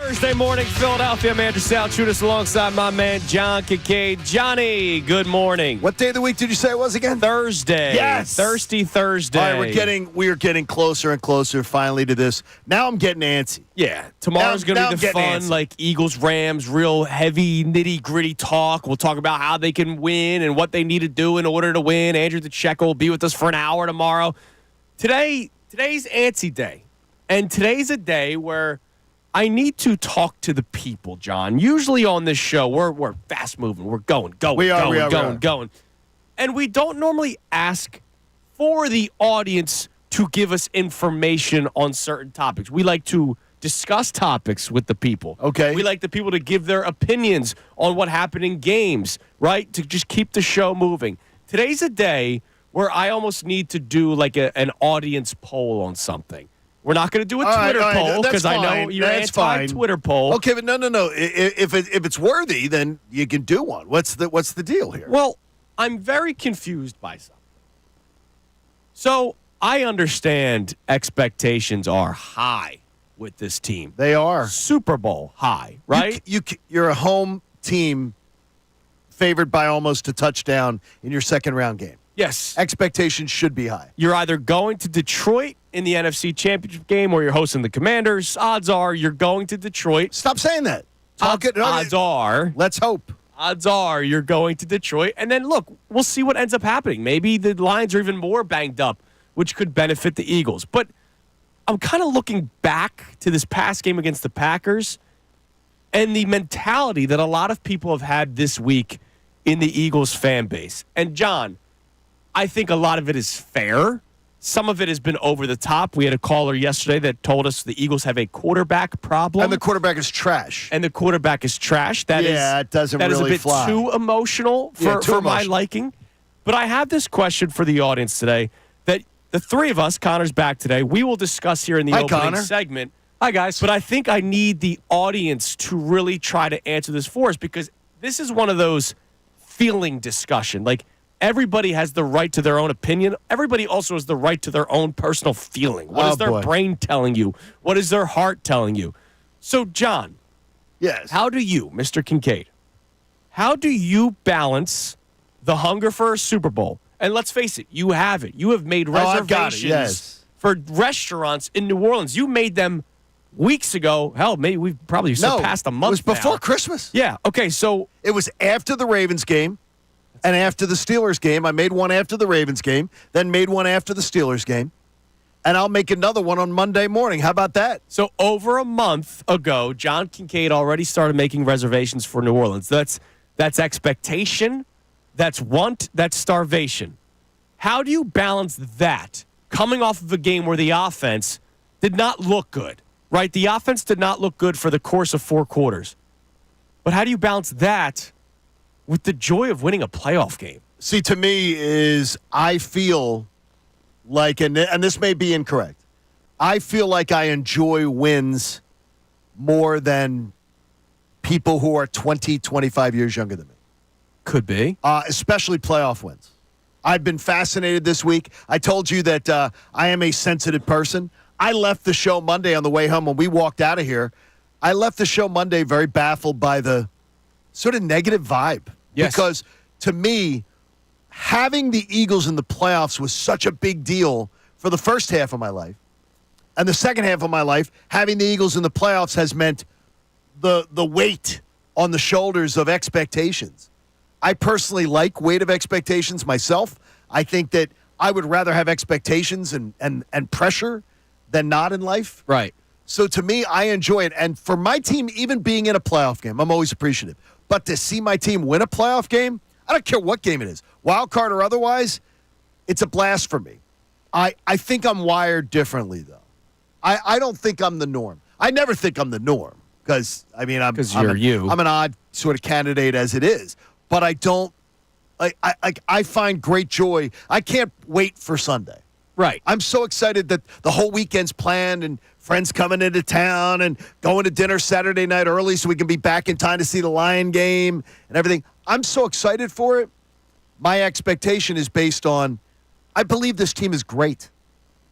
Thursday morning, Philadelphia. I'm Andrew Salciunas alongside my man, John Kincade. Johnny, good morning. What day of the week did you say it was again? Thursday. Yes. Thirsty Thursday. All right, we are getting closer and closer finally to this. Now I'm getting antsy. Yeah. Tomorrow's going to be the fun, like Eagles, Rams, real heavy, nitty-gritty talk. We'll talk about how they can win and what they need to do in order to win. Andrew DeCecco will be with us for an hour tomorrow. Today's antsy day. And today's a day where I need to talk to the people, John. Usually on this show, we're fast moving. We're going. And we don't normally ask for the audience to give us information on certain topics. We like to discuss topics with the people. Okay. We like the people to give their opinions on what happened in games, right? To just keep the show moving. Today's a day where I almost need to do like an audience poll on something. We're not going to do a Twitter poll because I know you're anti-Twitter poll. Okay, but no. If it's worthy, then you can do one. What's the deal here? Well, I'm very confused by something. So I understand expectations are high with this team. They are. Super Bowl high, right? You're a home team favored by almost a touchdown in your second round game. Yes. Expectations should be high. You're either going to Detroit in the NFC Championship game or you're hosting the Commanders. Odds are you're going to Detroit. Stop saying that. Odds are. Let's hope. Odds are you're going to Detroit. And then, look, we'll see what ends up happening. Maybe the Lions are even more banged up, which could benefit the Eagles. But I'm kind of looking back to this past game against the Packers and the mentality that a lot of people have had this week in the Eagles fan base. And, John, I think a lot of it is fair. Some of it has been over the top. We had a caller yesterday that told us the Eagles have a quarterback problem. And the quarterback is trash. It doesn't really is a bit fly. too emotional for my liking. But I have this question for the audience today that the three of us, Connor's back today, we will discuss here in the opening segment. Hi, guys. But I think I need the audience to really try to answer this for us because this is one of those feeling discussion. Like, everybody has the right to their own opinion. Everybody also has the right to their own personal feeling. What is their brain telling you? What is their heart telling you? So, John. Yes. How do you, Mr. Kincade, how do you balance the hunger for a Super Bowl? And let's face it, you have it. You have made reservations for restaurants in New Orleans. You made them weeks ago. Hell, maybe we've probably surpassed a month. It was before Christmas. Yeah. Okay, so it was after the Ravens game. And after the Steelers game, I made one after the Ravens game, then made one after the Steelers game, and I'll make another one on Monday morning. How about that? So over a month ago, John Kincade already started making reservations for New Orleans. That's expectation, that's want, that's starvation. How do you balance that coming off of a game where the offense did not look good, right? The offense did not look good for the course of 4 quarters. But how do you balance that with the joy of winning a playoff game? See, to me I feel like, and this may be incorrect, I feel like I enjoy wins more than people who are 20, 25 years younger than me. Could be. Especially playoff wins. I've been fascinated this week. I told you that I am a sensitive person. I left the show Monday on the way home when we walked out of here. I left the show Monday very baffled by the sort of negative vibe. Yes. Because to me, having the Eagles in the playoffs was such a big deal for the first half of my life. And the second half of my life, having the Eagles in the playoffs has meant the weight on the shoulders of expectations. I personally like weight of expectations myself. I think that I would rather have expectations and pressure than not in life. Right. So to me, I enjoy it. And for my team, even being in a playoff game, I'm always appreciative. But to see my team win a playoff game, I don't care what game it is, wild card or otherwise, it's a blast for me. I think I'm wired differently, though. I don't think I'm the norm. I never think I'm the norm because, I mean, I'm an odd sort of candidate as it is. But I don't I find great joy. I can't wait for Sunday. Right. I'm so excited that the whole weekend's planned and friends coming into town and going to dinner Saturday night early so we can be back in time to see the Lion game and everything. I'm so excited for it. My expectation is based on, I believe this team is great.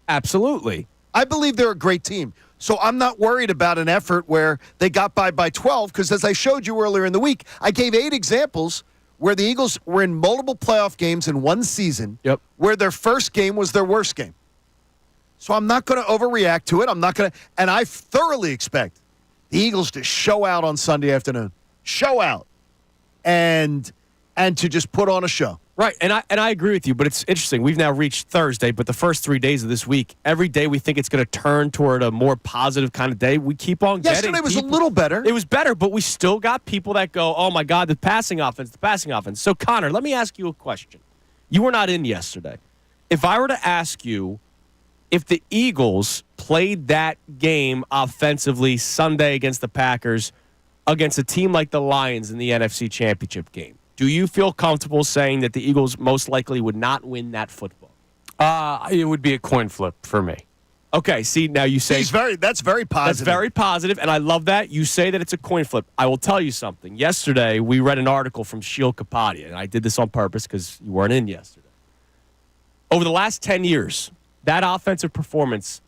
Absolutely. I believe they're a great team. So I'm not worried about an effort where they got by 12 because, as I showed you earlier in the week, I gave 8 examples where the Eagles were in multiple playoff games in one season where their first game was their worst game. So I'm not going to overreact to it. I'm not going to – and I thoroughly expect the Eagles to show out on Sunday afternoon. Show out. And to just put on a show. Right, and I agree with you, but it's interesting. We've now reached Thursday, but the first 3 days of this week, every day we think it's going to turn toward a more positive kind of day. We keep on getting Yesterday was a little better. It was better, but we still got people that go, oh, my God, the passing offense. So, Connor, let me ask you a question. You were not in yesterday. If I were to ask you if the Eagles played that game offensively Sunday against the Packers against a team like the Lions in the NFC Championship game, do you feel comfortable saying that the Eagles most likely would not win that football? It would be a coin flip for me. Okay, see, now you say... That's very positive. That's very positive, and I love that. You say that it's a coin flip. I will tell you something. Yesterday, we read an article from Sheil Kapadia, and I did this on purpose because you weren't in yesterday. Over the last 10 years, that offensive performance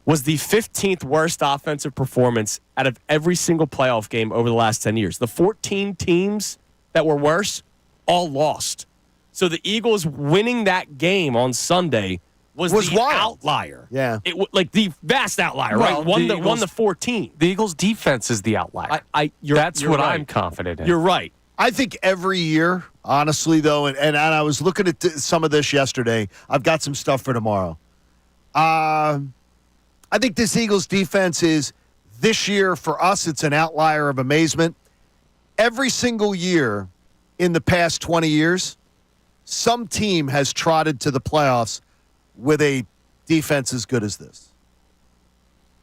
was the 15th worst offensive performance out of every single playoff game over the last 10 years. The 14 teams that were worse, all lost. So the Eagles winning that game on Sunday was the wild. Outlier. Yeah. Like the vast outlier, Well, right? Won the 14. The Eagles' defense is the outlier. That's what right. I'm confident in. You're right. I think every year, honestly, though, and I was looking at some of this yesterday. I've got some stuff for tomorrow. I think this Eagles defense is, this year, for us, it's an outlier of amazement. Every single year in the past 20 years, some team has trotted to the playoffs with a defense as good as this.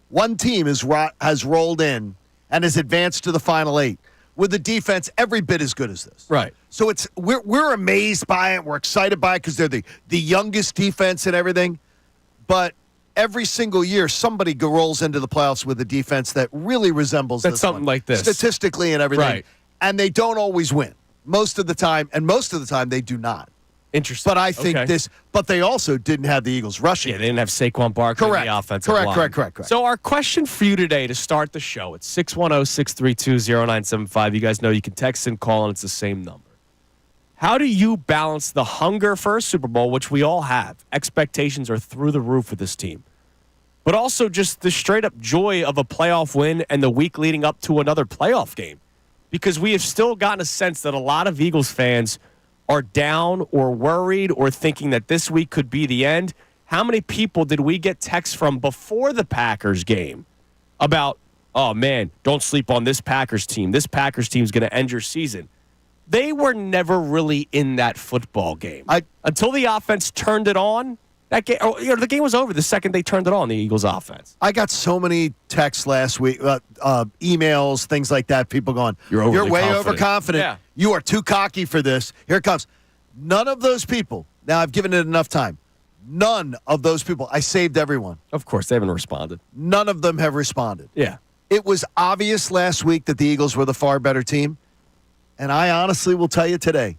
One team has rolled in and has advanced to the Final 8 with a defense every bit as good as this. Right. So we're amazed by it. We're excited by it because they're the youngest defense and everything. But every single year, somebody rolls into the playoffs with a defense that really resembles That's this something one, like this. statistically and everything. Right. And they don't always win. Most of the time they do not. Interesting. But I think but they also didn't have the Eagles rushing. Yeah, they didn't have Saquon Barkley in the offensive line. Correct. So our question for you today to start the show, it's 610-632-0975. You guys know you can text and call, and it's the same number. How do you balance the hunger for a Super Bowl, which we all have? Expectations are through the roof with this team. But also just the straight-up joy of a playoff win and the week leading up to another playoff game. Because we have still gotten a sense that a lot of Eagles fans are down or worried or thinking that this week could be the end. How many people did we get texts from before the Packers game about, oh, man, don't sleep on this Packers team. This Packers team is going to end your season. They were never really in that football game. Until the offense turned it on, that game, the game was over the second they turned it on, the Eagles offense. I got so many texts last week, emails, things like that, people going, you're way overconfident. Yeah. You are too cocky for this. Here it comes. None of those people, now I've given it enough time, none of those people, I saved everyone. Of course, they haven't responded. None of them have responded. Yeah. It was obvious last week that the Eagles were the far better team. And I honestly will tell you today,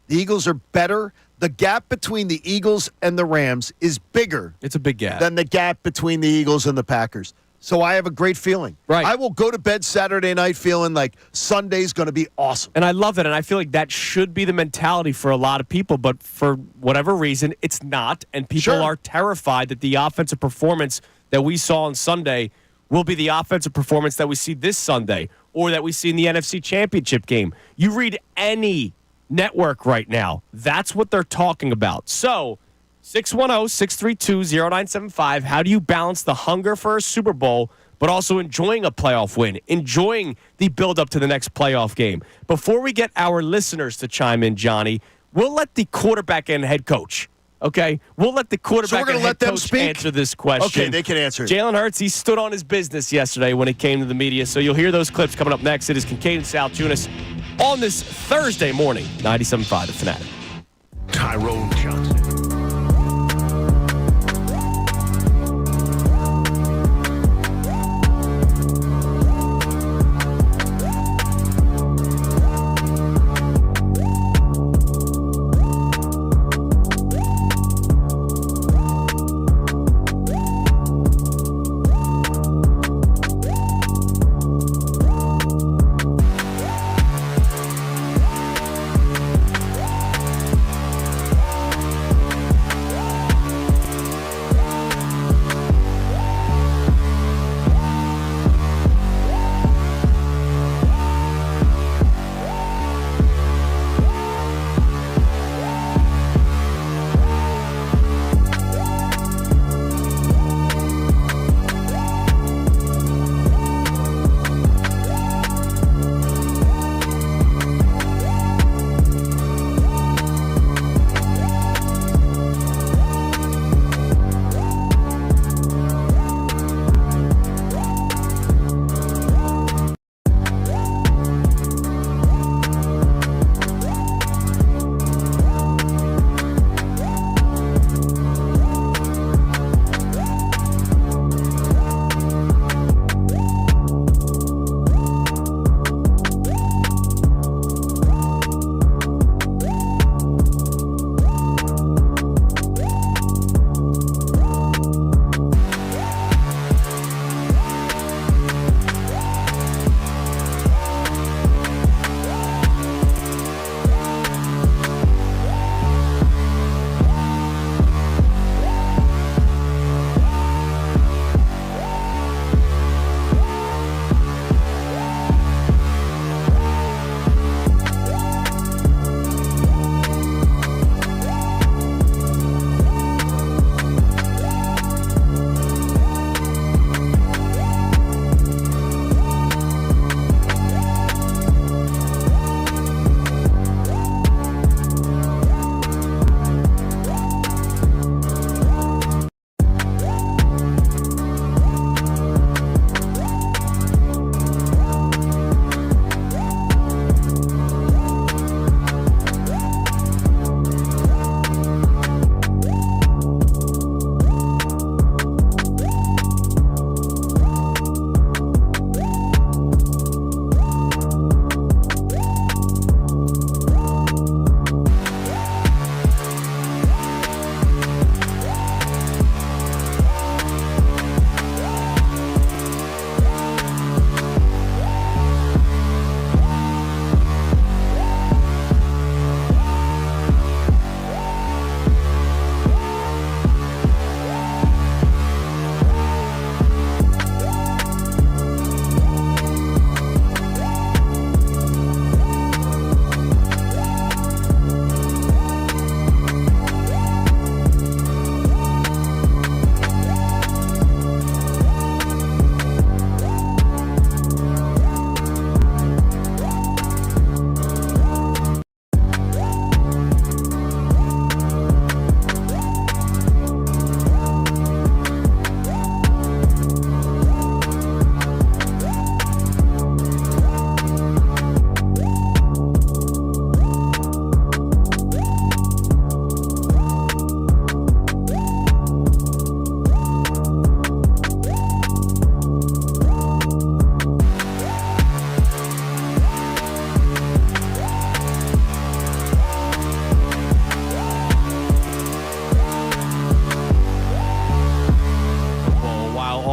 the Eagles are better. The gap between the Eagles and the Rams is bigger. It's a big gap. Than the gap between the Eagles and the Packers. So I have a great feeling. Right. I will go to bed Saturday night feeling like Sunday's going to be awesome. And I love that. And I feel like that should be the mentality for a lot of people. But for whatever reason, it's not. And people are terrified that the offensive performance that we saw on Sunday will be the offensive performance that we see this Sunday or that we see in the NFC Championship game. You read any network right now, that's what they're talking about. So 610-632-0975, how do you balance the hunger for a Super Bowl but also enjoying a playoff win, enjoying the build-up to the next playoff game? Before we get our listeners to chime in, Johnny, we'll let the quarterback and head coach, okay? We'll let the quarterback and head coach answer this question. Okay, they can answer it. Jalen Hurts, he stood on his business yesterday when it came to the media, so you'll hear those clips coming up next. It is Kincade Salciunas on this Thursday morning, 97.5 The Fanatic. Tyrone Johnson.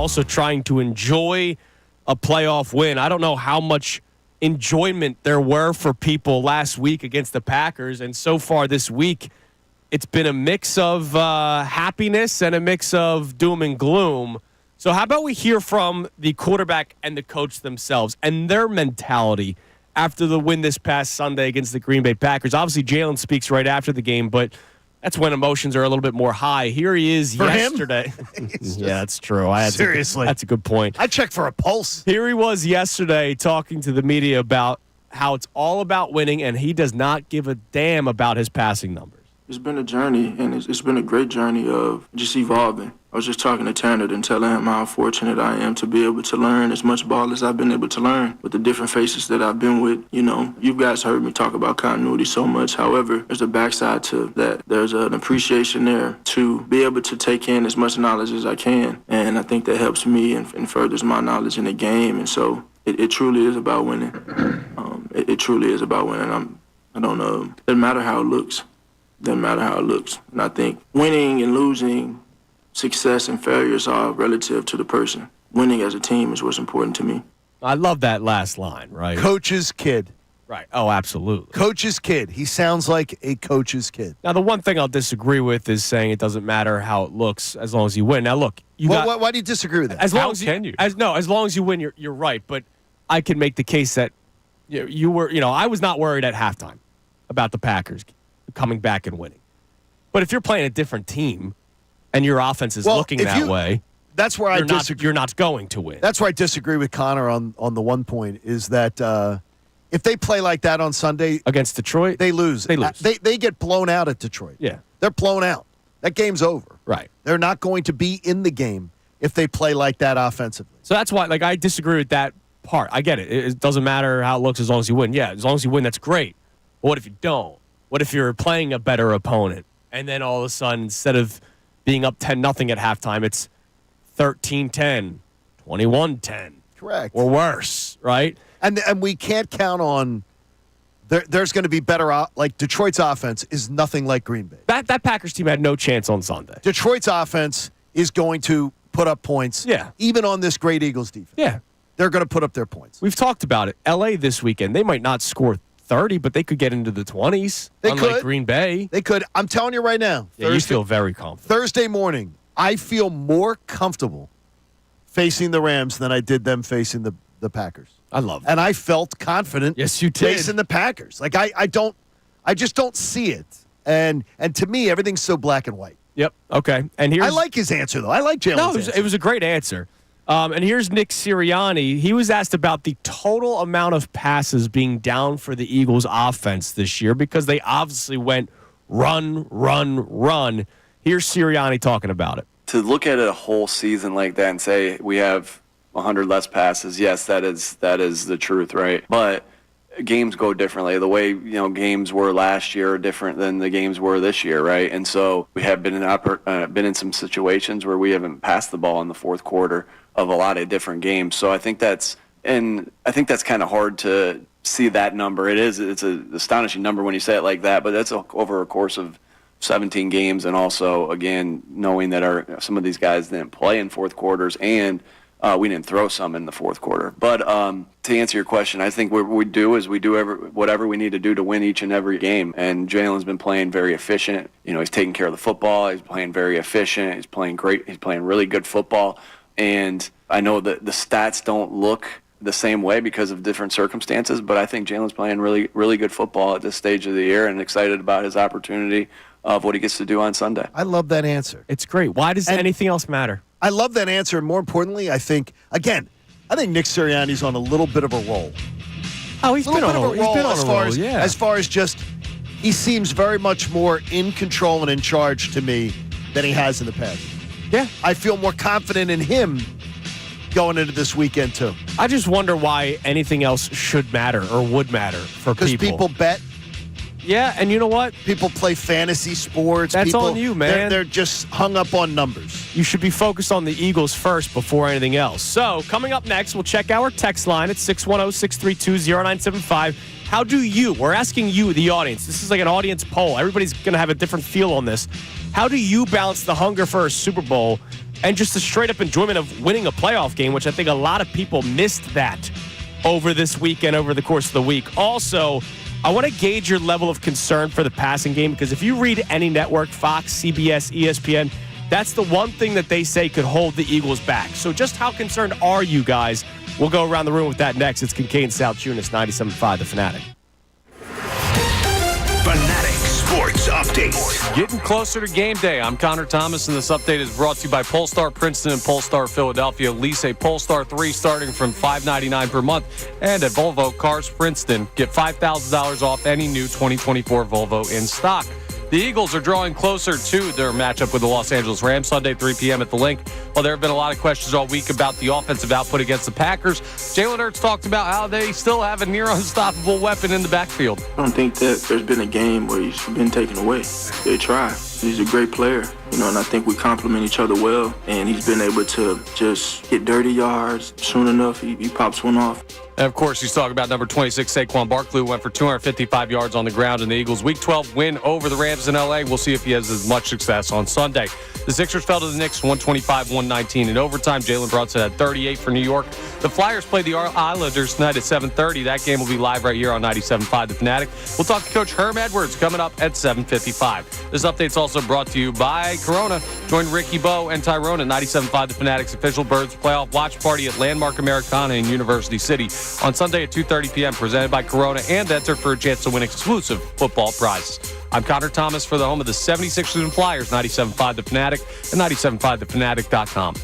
also trying to enjoy a playoff win. I don't know how much enjoyment there were for people last week against the Packers, and so far this week, it's been a mix of happiness and a mix of doom and gloom. So how about we hear from the quarterback and the coach themselves and their mentality after the win this past Sunday against the Green Bay Packers. Obviously, Jalen speaks right after the game, but that's when emotions are a little bit more high. Here he is for yesterday. Yeah, that's true. Seriously. That's a good point. I checked for a pulse. Here he was yesterday talking to the media about how it's all about winning, and he does not give a damn about his passing numbers. It's been a journey, and it's been a great journey of just evolving. I was just talking to Tanner and telling him how fortunate I am to be able to learn as much ball as I've been able to learn with the different faces that I've been with. You know, you guys heard me talk about continuity so much. However, there's a backside to that. There's an appreciation there to be able to take in as much knowledge as I can, and I think that helps me and furthers my knowledge in the game. And so it truly is about winning. It truly is about winning. I don't know. It doesn't matter how it looks. Doesn't matter how it looks. And I think winning and losing, success and failures are relative to the person. Winning as a team is what's important to me. I love that last line, right? Coach's kid. Right. Oh, absolutely. Coach's kid. He sounds like a coach's kid. Now, the one thing I'll disagree with is saying it doesn't matter how it looks as long as you win. Now, look, why do you disagree with that? As long How as can you? As long as you win, you're right. But I can make the case that you were. I was not worried at halftime about the Packers coming back and winning. But if you're playing a different team and your offense is looking that way, that's where I disagree. You're not going to win. That's where I disagree with Connor on the one point is that if they play like that on Sunday against Detroit, they lose. They lose. They get blown out at Detroit. Yeah, they're blown out. That game's over. Right. They're not going to be in the game if they play like that offensively. So that's why, I disagree with that part. I get it. It doesn't matter how it looks as long as you win. Yeah, as long as you win, that's great. But what if you don't? What if you're playing a better opponent? And then all of a sudden, instead of being up 10-0 at halftime, it's 13-10, 21-10. Correct. Or worse, right? And we can't count on there's going to be better. Like Detroit's offense is nothing like Green Bay. That Packers team had no chance on Sunday. Detroit's offense is going to put up points. Yeah. Even on this great Eagles defense. Yeah. They're going to put up their points. We've talked about it. L.A. this weekend, they might not score 30, but they could get into the 20s. They unlike could. Green Bay. They could. I'm telling you right now. Yeah, you feel very confident. Thursday morning, I feel more comfortable facing the Rams than I did them facing the Packers. I love it. And I felt confident. Yes, you did. Facing the Packers. Like I just don't see it. And to me, everything's so black and white. Yep. Okay. And here's I like his answer though. I like Jalen's answer. It was a great answer. And here's Nick Sirianni. He was asked about the total amount of passes being down for the Eagles offense this year because they obviously went run, run, run. Here's Sirianni talking about it. To look at a whole season like that and say we have 100 less passes, yes, that is the truth, right? But games go differently. The way games were last year are different than the games were this year, right? And so we have been in some situations where we haven't passed the ball in the fourth quarter of a lot of different games. So I think that's kind of hard to see that number. It's an astonishing number when you say it like that, but that's over a course of 17 games, and also again knowing that some of these guys didn't play in fourth quarters and we didn't throw some in the fourth quarter. But to answer your question, I think what we do is we do whatever we need to do to win each and every game. And Jalen's been playing very efficient. He's taking care of the football. He's playing very efficient. He's playing great. He's playing really good football. And I know that the stats don't look the same way because of different circumstances, but I think Jalen's playing really, really good football at this stage of the year and excited about his opportunity of what he gets to do on Sunday. I love that answer. It's great. Why does anything else matter? I love that answer, and more importantly, I think Nick Sirianni's on a little bit of a roll. Oh, he's been on a roll. As far as just, he seems very much more in control and in charge to me than he has in the past. Yeah. I feel more confident in him going into this weekend, too. I just wonder why anything else should matter or would matter for people. Because people bet. Yeah, and you know what? People play fantasy sports. That's on you, man. They're just hung up on numbers. You should be focused on the Eagles first before anything else. So, coming up next, we'll check our text line at 610-632-0975. How do you, we're asking you, the audience, this is like an audience poll. Everybody's going to have a different feel on this. How do you balance the hunger for a Super Bowl and just the straight-up enjoyment of winning a playoff game, which I think a lot of people missed that over this weekend, over the course of the week. Also, I want to gauge your level of concern for the passing game, because if you read any network, Fox, CBS, ESPN, that's the one thing that they say could hold the Eagles back. So just how concerned are you guys? We'll go around the room with that next. It's Kincade Salciunas, 97.5 The Fanatic. Fanatic Sports Update. Getting closer to game day. I'm Connor Thomas, and this update is brought to you by Polestar Princeton and Polestar Philadelphia. Lease a Polestar 3 starting from $599 per month. And at Volvo Cars Princeton, get $5,000 off any new 2024 Volvo in stock. The Eagles are drawing closer to their matchup with the Los Angeles Rams Sunday, 3 p.m. at the Link. While there have been a lot of questions all week about the offensive output against the Packers, Jalen Hurts talked about how they still have a near unstoppable weapon in the backfield. I don't think that there's been a game where he's been taken away. They try. He's a great player, and I think we complement each other well, and he's been able to just hit dirty yards. Soon enough, he pops one off. And, of course, he's talking about number 26, Saquon Barkley, who went for 255 yards on the ground in the Eagles' Week 12 win over the Rams in L.A. We'll see if he has as much success on Sunday. The Sixers fell to the Knicks 125-119 in overtime. Jalen Brunson had 38 for New York. The Flyers play the Islanders tonight at 7:30. That game will be live right here on 97.5 The Fanatic. We'll talk to Coach Herm Edwards coming up at 7:55. This update's also brought to you by Corona. Join Ricky Bo and Tyrone at 97.5 The Fanatic's official Birds playoff watch party at Landmark Americana in University City on Sunday at 2:30 p.m. presented by Corona, and enter for a chance to win exclusive football prizes. I'm Connor Thomas for the home of the 76ers and Flyers, 97.5 The Fanatic and 97.5thefanatic.com.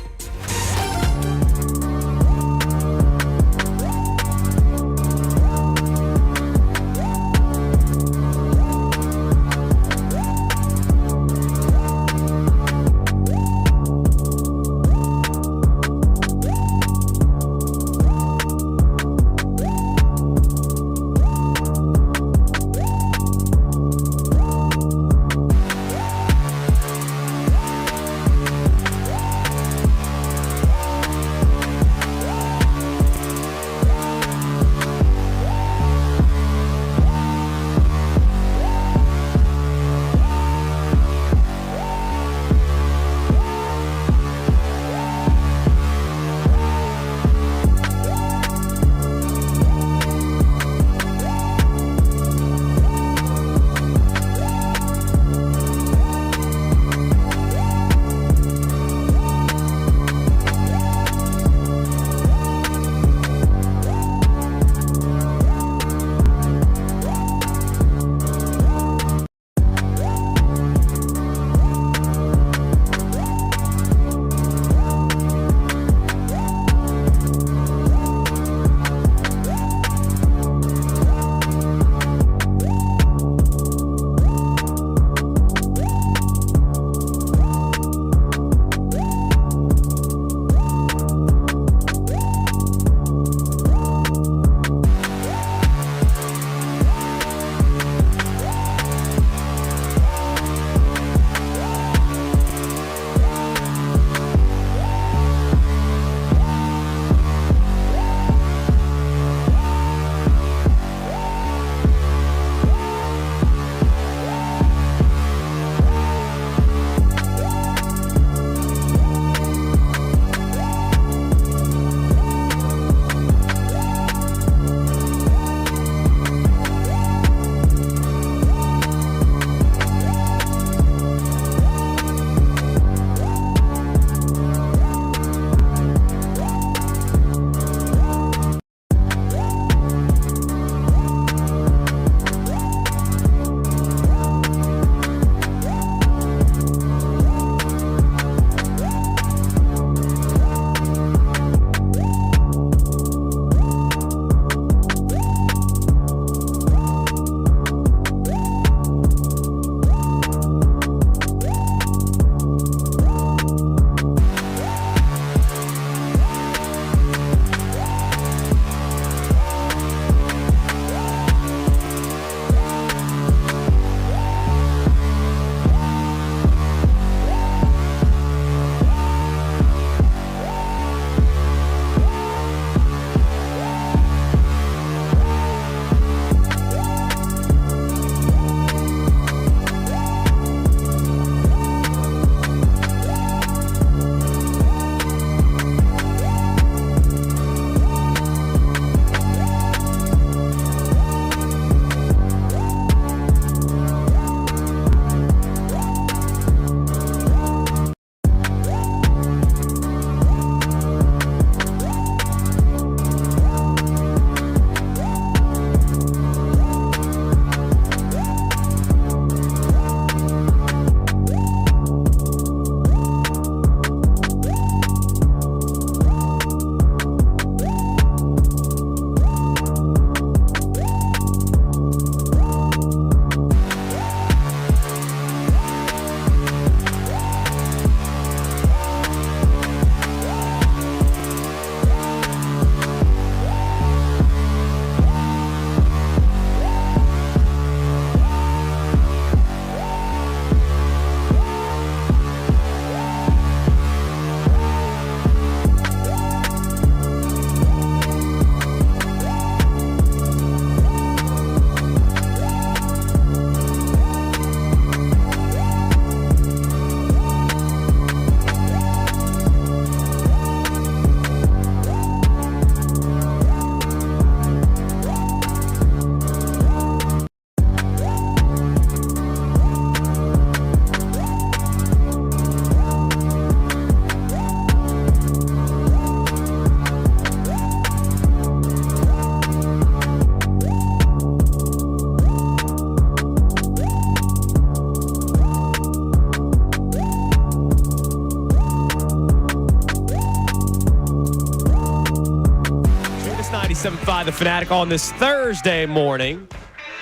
97.5 The Fanatic on this Thursday morning.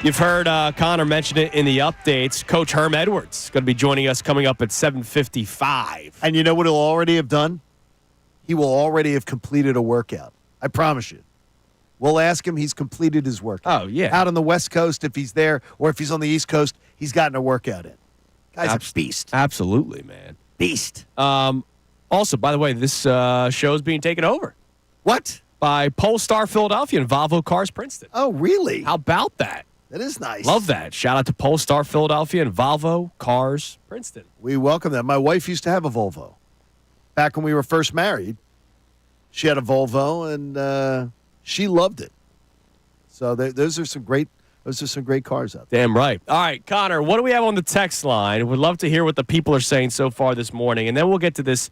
You've heard Connor mention it in the updates. Coach Herm Edwards going to be joining us coming up at 7:55. And you know what he'll already have done? He will already have completed a workout. I promise you. We'll ask him. He's completed his workout. Oh, yeah. Out on the West Coast, if he's there, or if he's on the East Coast, he's gotten a workout in. Guy's a beast. Absolutely, man. Beast. Also, by the way, this show is being taken over What? by Polestar Philadelphia and Volvo Cars Princeton. Oh, really? How about that? That is nice. Love that. Shout out to Polestar Philadelphia and Volvo Cars Princeton. We welcome that. My wife used to have a Volvo. Back when we were first married, she had a Volvo, and she loved it. So those are some great cars out there. Damn right. All right, Connor, what do we have on the text line? We'd love to hear what the people are saying so far this morning, and then we'll get to this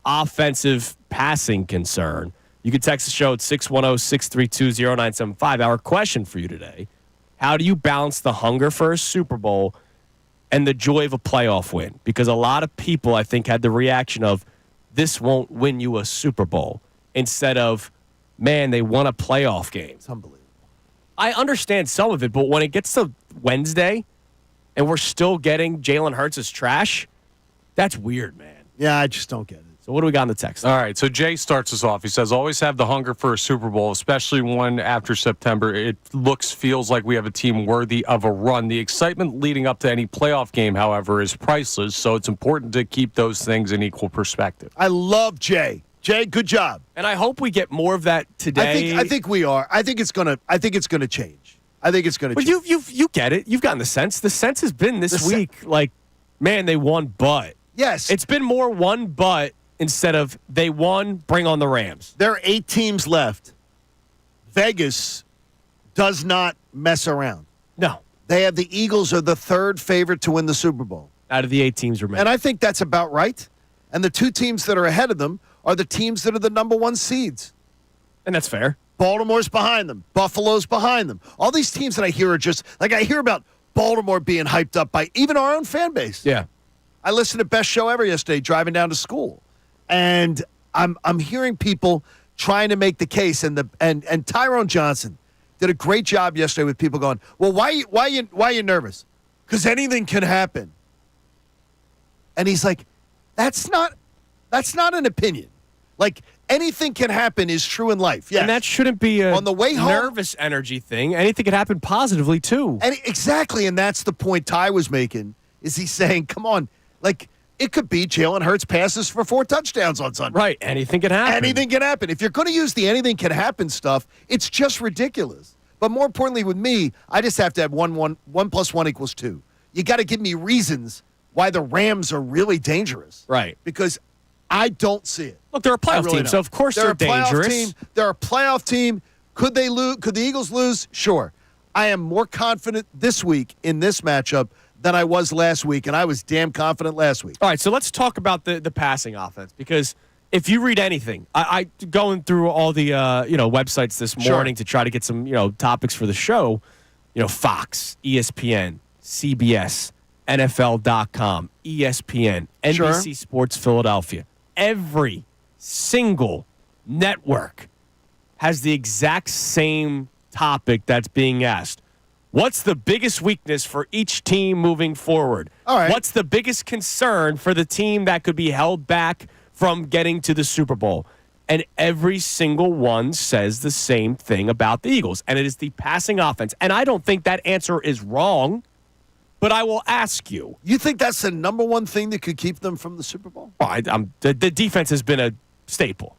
offensive passing concern. You can text the show at 610-632-0975. Our question for you today: how do you balance the hunger for a Super Bowl and the joy of a playoff win? Because a lot of people, I think, had the reaction of, this won't win you a Super Bowl, instead of, man, they won a playoff game. It's unbelievable. I understand some of it, but when it gets to Wednesday and we're still getting Jalen Hurts' trash, that's weird, man. Yeah, I just don't get it. So what do we got on the text? All right, so Jay starts us off. He says, always have the hunger for a Super Bowl, especially one after September. It feels like we have a team worthy of a run. The excitement leading up to any playoff game, however, is priceless, so it's important to keep those things in equal perspective. I love Jay. Jay, good job. And I hope we get more of that today. I think we are. I think it's gonna change. I think it's gonna But change. you get it. You've gotten the sense. The sense has been this week, like, man, they won, but. Yes. It's been more one but instead of they won, bring on the Rams. There are 8 teams left. Vegas does not mess around. No. They have the Eagles are the third favorite to win the Super Bowl. Out of the 8 teams remaining. And I think that's about right. And the 2 teams that are ahead of them are the teams that are the number 1 seeds. And that's fair. Baltimore's behind them. Buffalo's behind them. All these teams that I hear are just, like, I hear about Baltimore being hyped up by even our own fan base. Yeah. I listened to Best Show Ever yesterday driving down to school. And I'm hearing people trying to make the case, and Tyrone Johnson did a great job yesterday with people going, well, why are you nervous? Because anything can happen. And he's like, that's not an opinion. Like, anything can happen is true in life. Yes. And that shouldn't be a on the way home, nervous energy thing. Anything could happen positively, too. And exactly, and that's the point Ty was making, is he's saying, come on, like, it could be Jalen Hurts passes for 4 touchdowns on Sunday. Right. Anything can happen. Anything can happen. If you're going to use the anything can happen stuff, it's just ridiculous. But more importantly with me, I just have to have 1 + 1 = 2. You got to give me reasons why the Rams are really dangerous. Right. Because I don't see it. Look, they're a playoff team, so of course they're dangerous. They're a playoff team. Could they lose? Could the Eagles lose? Sure. I am more confident this week in this matchup than I was last week, and I was damn confident last week. All right, so let's talk about the passing offense, because if you read anything, I going through all the websites this morning to try to get some topics for the show, Fox, ESPN, CBS, NFL.com, ESPN, NBC Sports Philadelphia, every single network has the exact same topic that's being asked. What's the biggest weakness for each team moving forward? All right. What's the biggest concern for the team that could be held back from getting to the Super Bowl? And every single one says the same thing about the Eagles, and it is the passing offense. And I don't think that answer is wrong, but I will ask you. You think that's the number one thing that could keep them from the Super Bowl? Well, the defense has been a staple.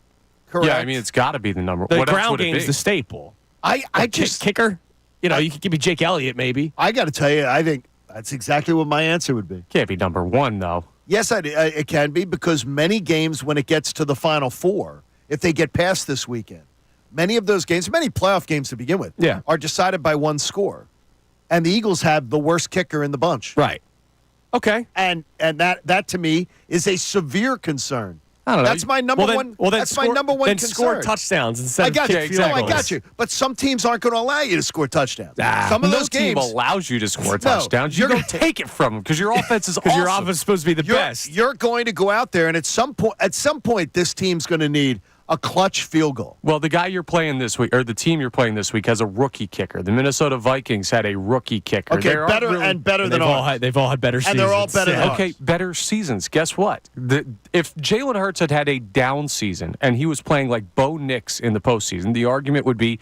Correct. Yeah, I mean, it's got to be the number. The what else ground would it game is be? the staple. I just kicker. You could give me Jake Elliott maybe. I got to tell you, I think that's exactly what my answer would be. Can't be number 1 though. Yes, it can be, because many games when it gets to the Final Four, if they get past this weekend, many of those games, many playoff games to begin with, are decided by 1 score. And the Eagles have the worst kicker in the bunch. Right. Okay. And that to me is a severe concern. I don't know. That's my number one. That's my number one concern. Score touchdowns instead I got of you. kick field I goals. got you. But some teams aren't going to allow you to score touchdowns. Some of No those team games allows you to score touchdowns. you're You don't gonna- take it from them because your offense is Because your awesome. offense is supposed to be the best. You're going to go out there, and at some point, this team's going to need a clutch field goal. Well, the guy you're playing this week, or the team you're playing this week, has a rookie kicker. The Minnesota Vikings had a rookie kicker. Okay, better than ours. They've all had better seasons. And they're all better than ours. Okay, better seasons. Guess what? If Jalen Hurts had a down season and he was playing like Bo Nix in the postseason, the argument would be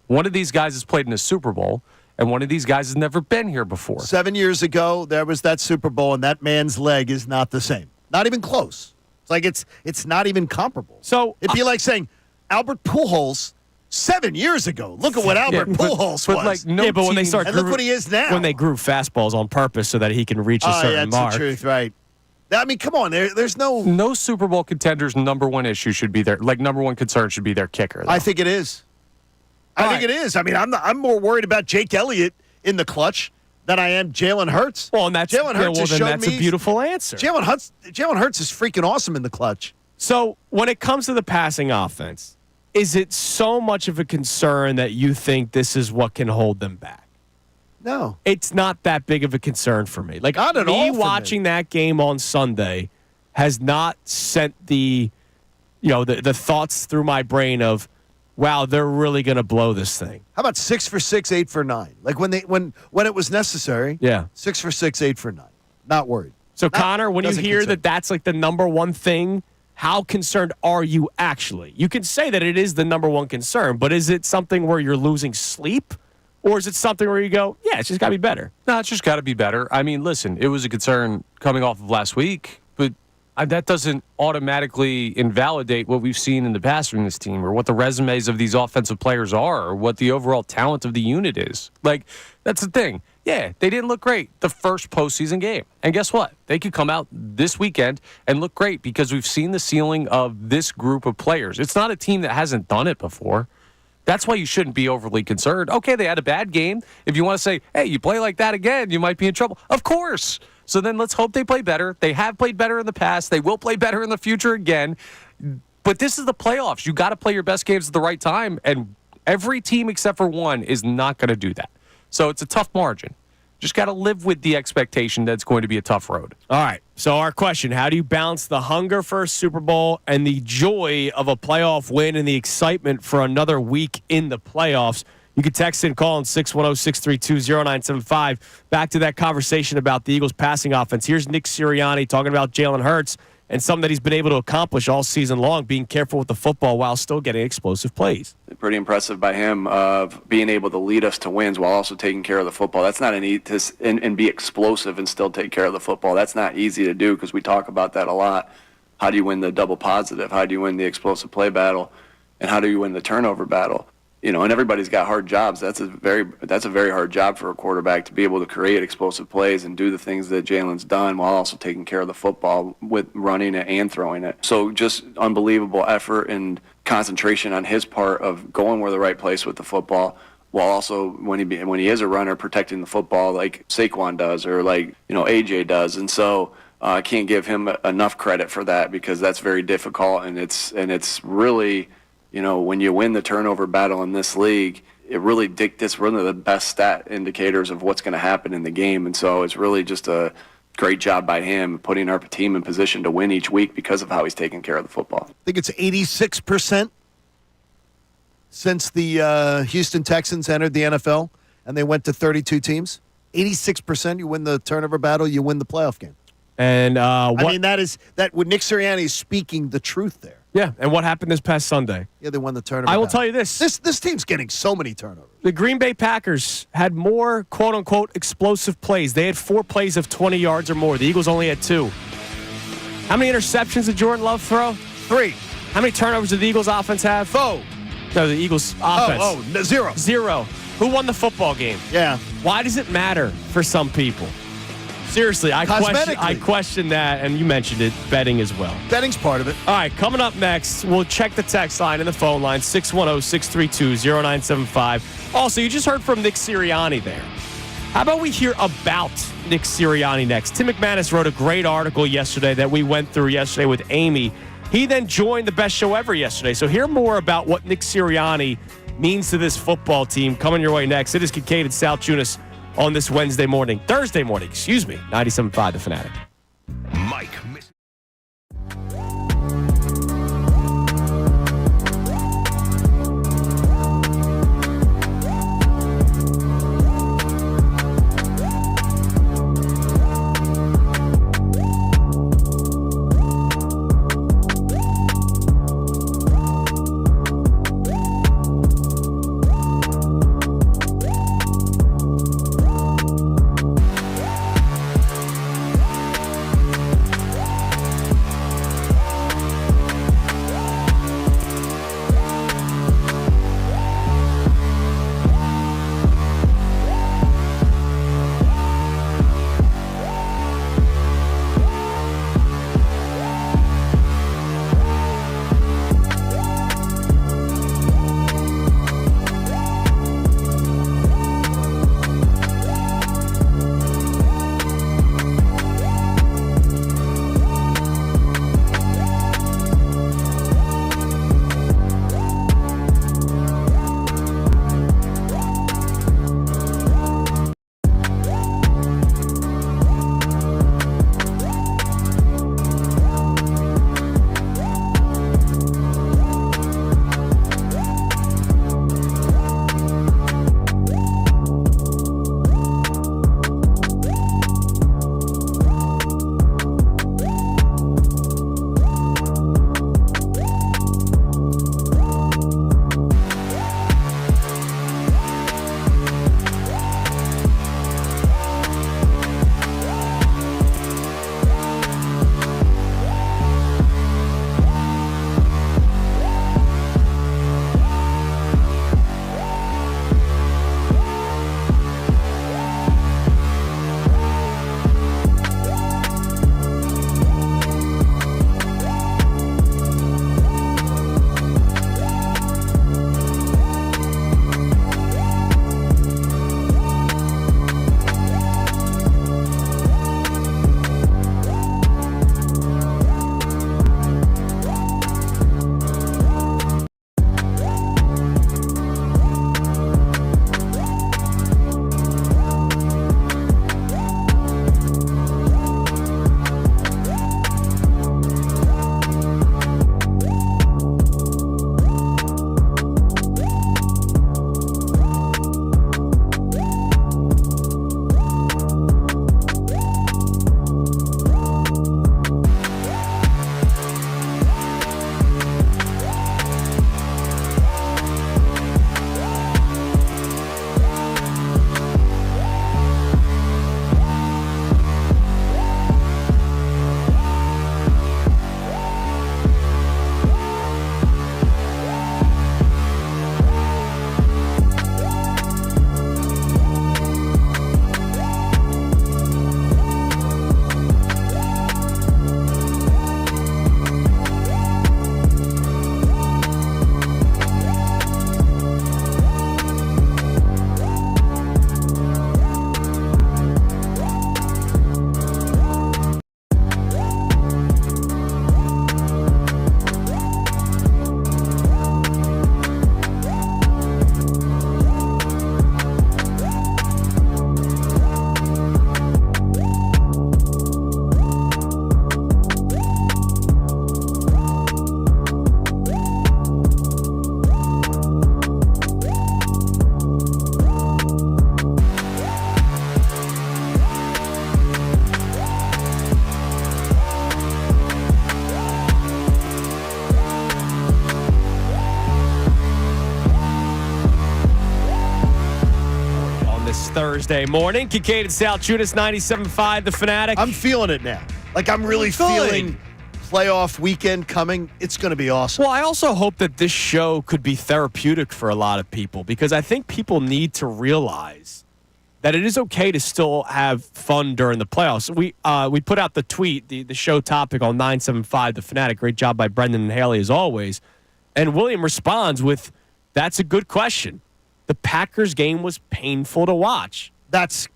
one of these guys has played in a Super Bowl and one of these guys has never been here before. 7 years ago, there was that Super Bowl, and that man's leg is not the same. Not even close. It's like it's not even comparable. So it'd be like saying Albert Pujols 7 years ago. Look at what Albert Pujols was. Like no but when they start, and look what he is now. When they grew fastballs on purpose so that he can reach a certain mark. That's the truth, right? I mean, come on. There's no Super Bowl contenders' number one issue should be their number one concern should be their kicker. Though. I think it is. I think it is. I mean, I'm more worried about Jake Elliott in the clutch than I am Jalen Hurts. Well, and that's Jalen Hurts that's a beautiful answer. Jalen Hurts is freaking awesome in the clutch. So when it comes to the passing offense, is it so much of a concern that you think this is what can hold them back? No. It's not that big of a concern for me. Like, not at all. Me watching that game on Sunday has not sent the thoughts through my brain of, wow, they're really going to blow this thing. How about 6 for 6, 8 for 9? Like when it was necessary. Yeah. 6 for 6, 8 for 9. Not worried. So Connor, when you hear that that's like the number one thing, how concerned are you actually? You can say that it is the number one concern, but is it something where you're losing sleep? Or is it something where you go, yeah, it's just got to be better? No, it's just got to be better. I mean, listen, it was a concern coming off of last week, but that doesn't automatically invalidate what we've seen in the past from this team or what the resumes of these offensive players are or what the overall talent of the unit is. Like, that's the thing. Yeah, they didn't look great the first postseason game. And guess what? They could come out this weekend and look great because we've seen the ceiling of this group of players. It's not a team that hasn't done it before. That's why you shouldn't be overly concerned. Okay, they had a bad game. If you want to say, hey, you play like that again, you might be in trouble. Of course. So then let's hope they play better. They have played better in the past. They will play better in the future again. But this is the playoffs. You got to play your best games at the right time. And every team except for one is not going to do that. So it's a tough margin. Just got to live with the expectation that it's going to be a tough road. All right. So our question, how do you balance the hunger for a Super Bowl and the joy of a playoff win and the excitement for another week in the playoffs? You can text and call on 610-632-0975. Back to that conversation about the Eagles' passing offense. Here's Nick Sirianni talking about Jalen Hurts and something that he's been able to accomplish all season long, being careful with the football while still getting explosive plays. Pretty impressive by him of being able to lead us to wins while also taking care of the football. That's not and be explosive and still take care of the football. That's not easy to do because we talk about that a lot. How do you win the double positive? How do you win the explosive play battle? And how do you win the turnover battle? You know, and everybody's got hard jobs. That's a very hard job for a quarterback to be able to create explosive plays and do the things that Jalen's done while also taking care of the football with running it and throwing it. So just unbelievable effort and concentration on his part of going where the right place with the football, while also when he is a runner protecting the football like Saquon does or like AJ does. And so I can't give him enough credit for that because that's very difficult and it's really. When you win the turnover battle in this league, it really dictates one of the best stat indicators of what's going to happen in the game. And so it's really just a great job by him putting our team in position to win each week because of how he's taking care of the football. I think it's 86% since the Houston Texans entered the NFL and they went to 32 teams. 86%, you win the turnover battle, you win the playoff game. And I mean, that when Nick Sirianni is speaking the truth there. Yeah, and what happened this past Sunday? Yeah, they won the turnover. I will tell you this. This team's getting so many turnovers. The Green Bay Packers had more quote-unquote explosive plays. They had 4 plays of 20 yards or more. The Eagles only had 2. How many interceptions did Jordan Love throw? 3. How many turnovers did the Eagles offense have? 4. No, the Eagles offense. 0. 0. Who won the football game? Yeah. Why does it matter for some people? Seriously, I question that, and you mentioned it, betting as well. Betting's part of it. All right, coming up next, we'll check the text line and the phone line, 610-632-0975. Also, you just heard from Nick Sirianni there. How about we hear about Nick Sirianni next? Tim McManus wrote a great article yesterday that we went through yesterday with Amy. He then joined the best show ever yesterday. So hear more about what Nick Sirianni means to this football team coming your way next. It is Kincade Salciunas on this Thursday morning, 97.5 The Fanatic. Thursday morning. Kincade Salciunas, 97.5, The Fanatic. I'm feeling it now. Like, I'm really feeling playoff weekend coming. It's going to be awesome. Well, I also hope that this show could be therapeutic for a lot of people because I think people need to realize that it is okay to still have fun during the playoffs. We put out the tweet, the show topic on 975 The Fanatic. Great job by Brendan and Haley as always. And William responds with, that's a good question. The Packers game was painful to watch. That's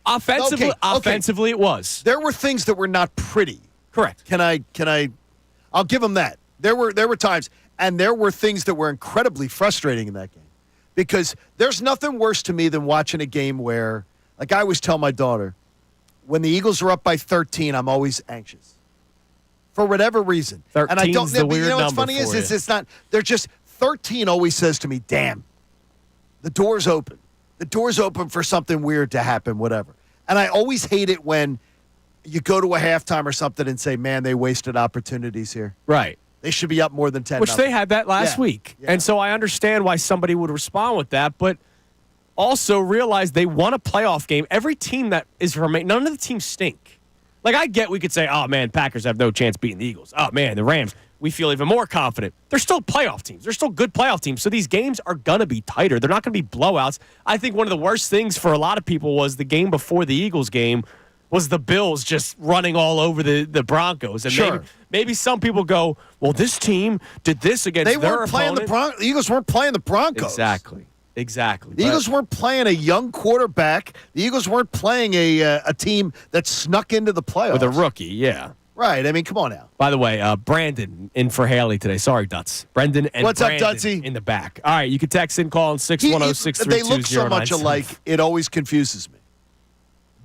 offensively it was. There were things that were not pretty. Correct. I'll give them that. There were times, and there were things that were incredibly frustrating in that game. Because there's nothing worse to me than watching a game where, like I always tell my daughter, when the Eagles are up by 13, I'm always anxious. For whatever reason. 13's and I don't the weird what's number funny for is you. it's not, they're just, 13 always says to me, damn, the door's open. The door's open for something weird to happen, whatever. And I always hate it when you go to a halftime or something and say, man, they wasted opportunities here. Right. They should be up more than 10. Which they had that last week. Yeah. And so I understand why somebody would respond with that, but also realize they won a playoff game. Every team that is remaining, none of the teams stink. Like, I get we could say, oh, man, Packers have no chance beating the Eagles. Oh, man, the Rams, we feel even more confident. They're still playoff teams. They're still good playoff teams. So these games are going to be tighter. They're not going to be blowouts. I think one of the worst things for a lot of people was the game before the Eagles game was the Bills just running all over the Broncos. And Sure. maybe some people go, well, this team did this against They their weren't playing opponent. the Eagles weren't playing the Broncos. Exactly. The Eagles weren't playing a young quarterback. The Eagles weren't playing a team that snuck into the playoffs. With a rookie, yeah. Right. I mean, come on now. By the way, Brandon in for Haley today. Sorry, Dutz. Brendan and What's up, Brandon Dutsy? in the back. All right, you can text in, call on 610-632-0975. They look so much alike, it always confuses me.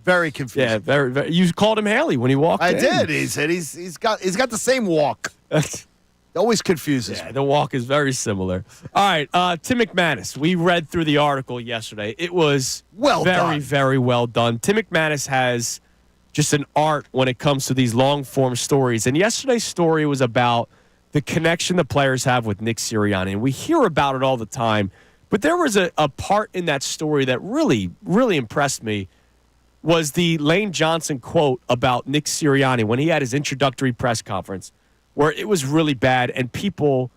Very confusing. Yeah, very, very. You called him Haley when he walked in. I did. He said he's got the same walk. Always confuses me. The walk is very similar. All right, Tim McManus. We read through the article yesterday. It was very, very well done. Tim McManus has just an art when it comes to these long-form stories. And yesterday's story was about the connection the players have with Nick Sirianni. And we hear about it all the time. But there was a part in that story that really, really impressed me was the Lane Johnson quote about Nick Sirianni when he had his introductory press conference, where it was really bad and people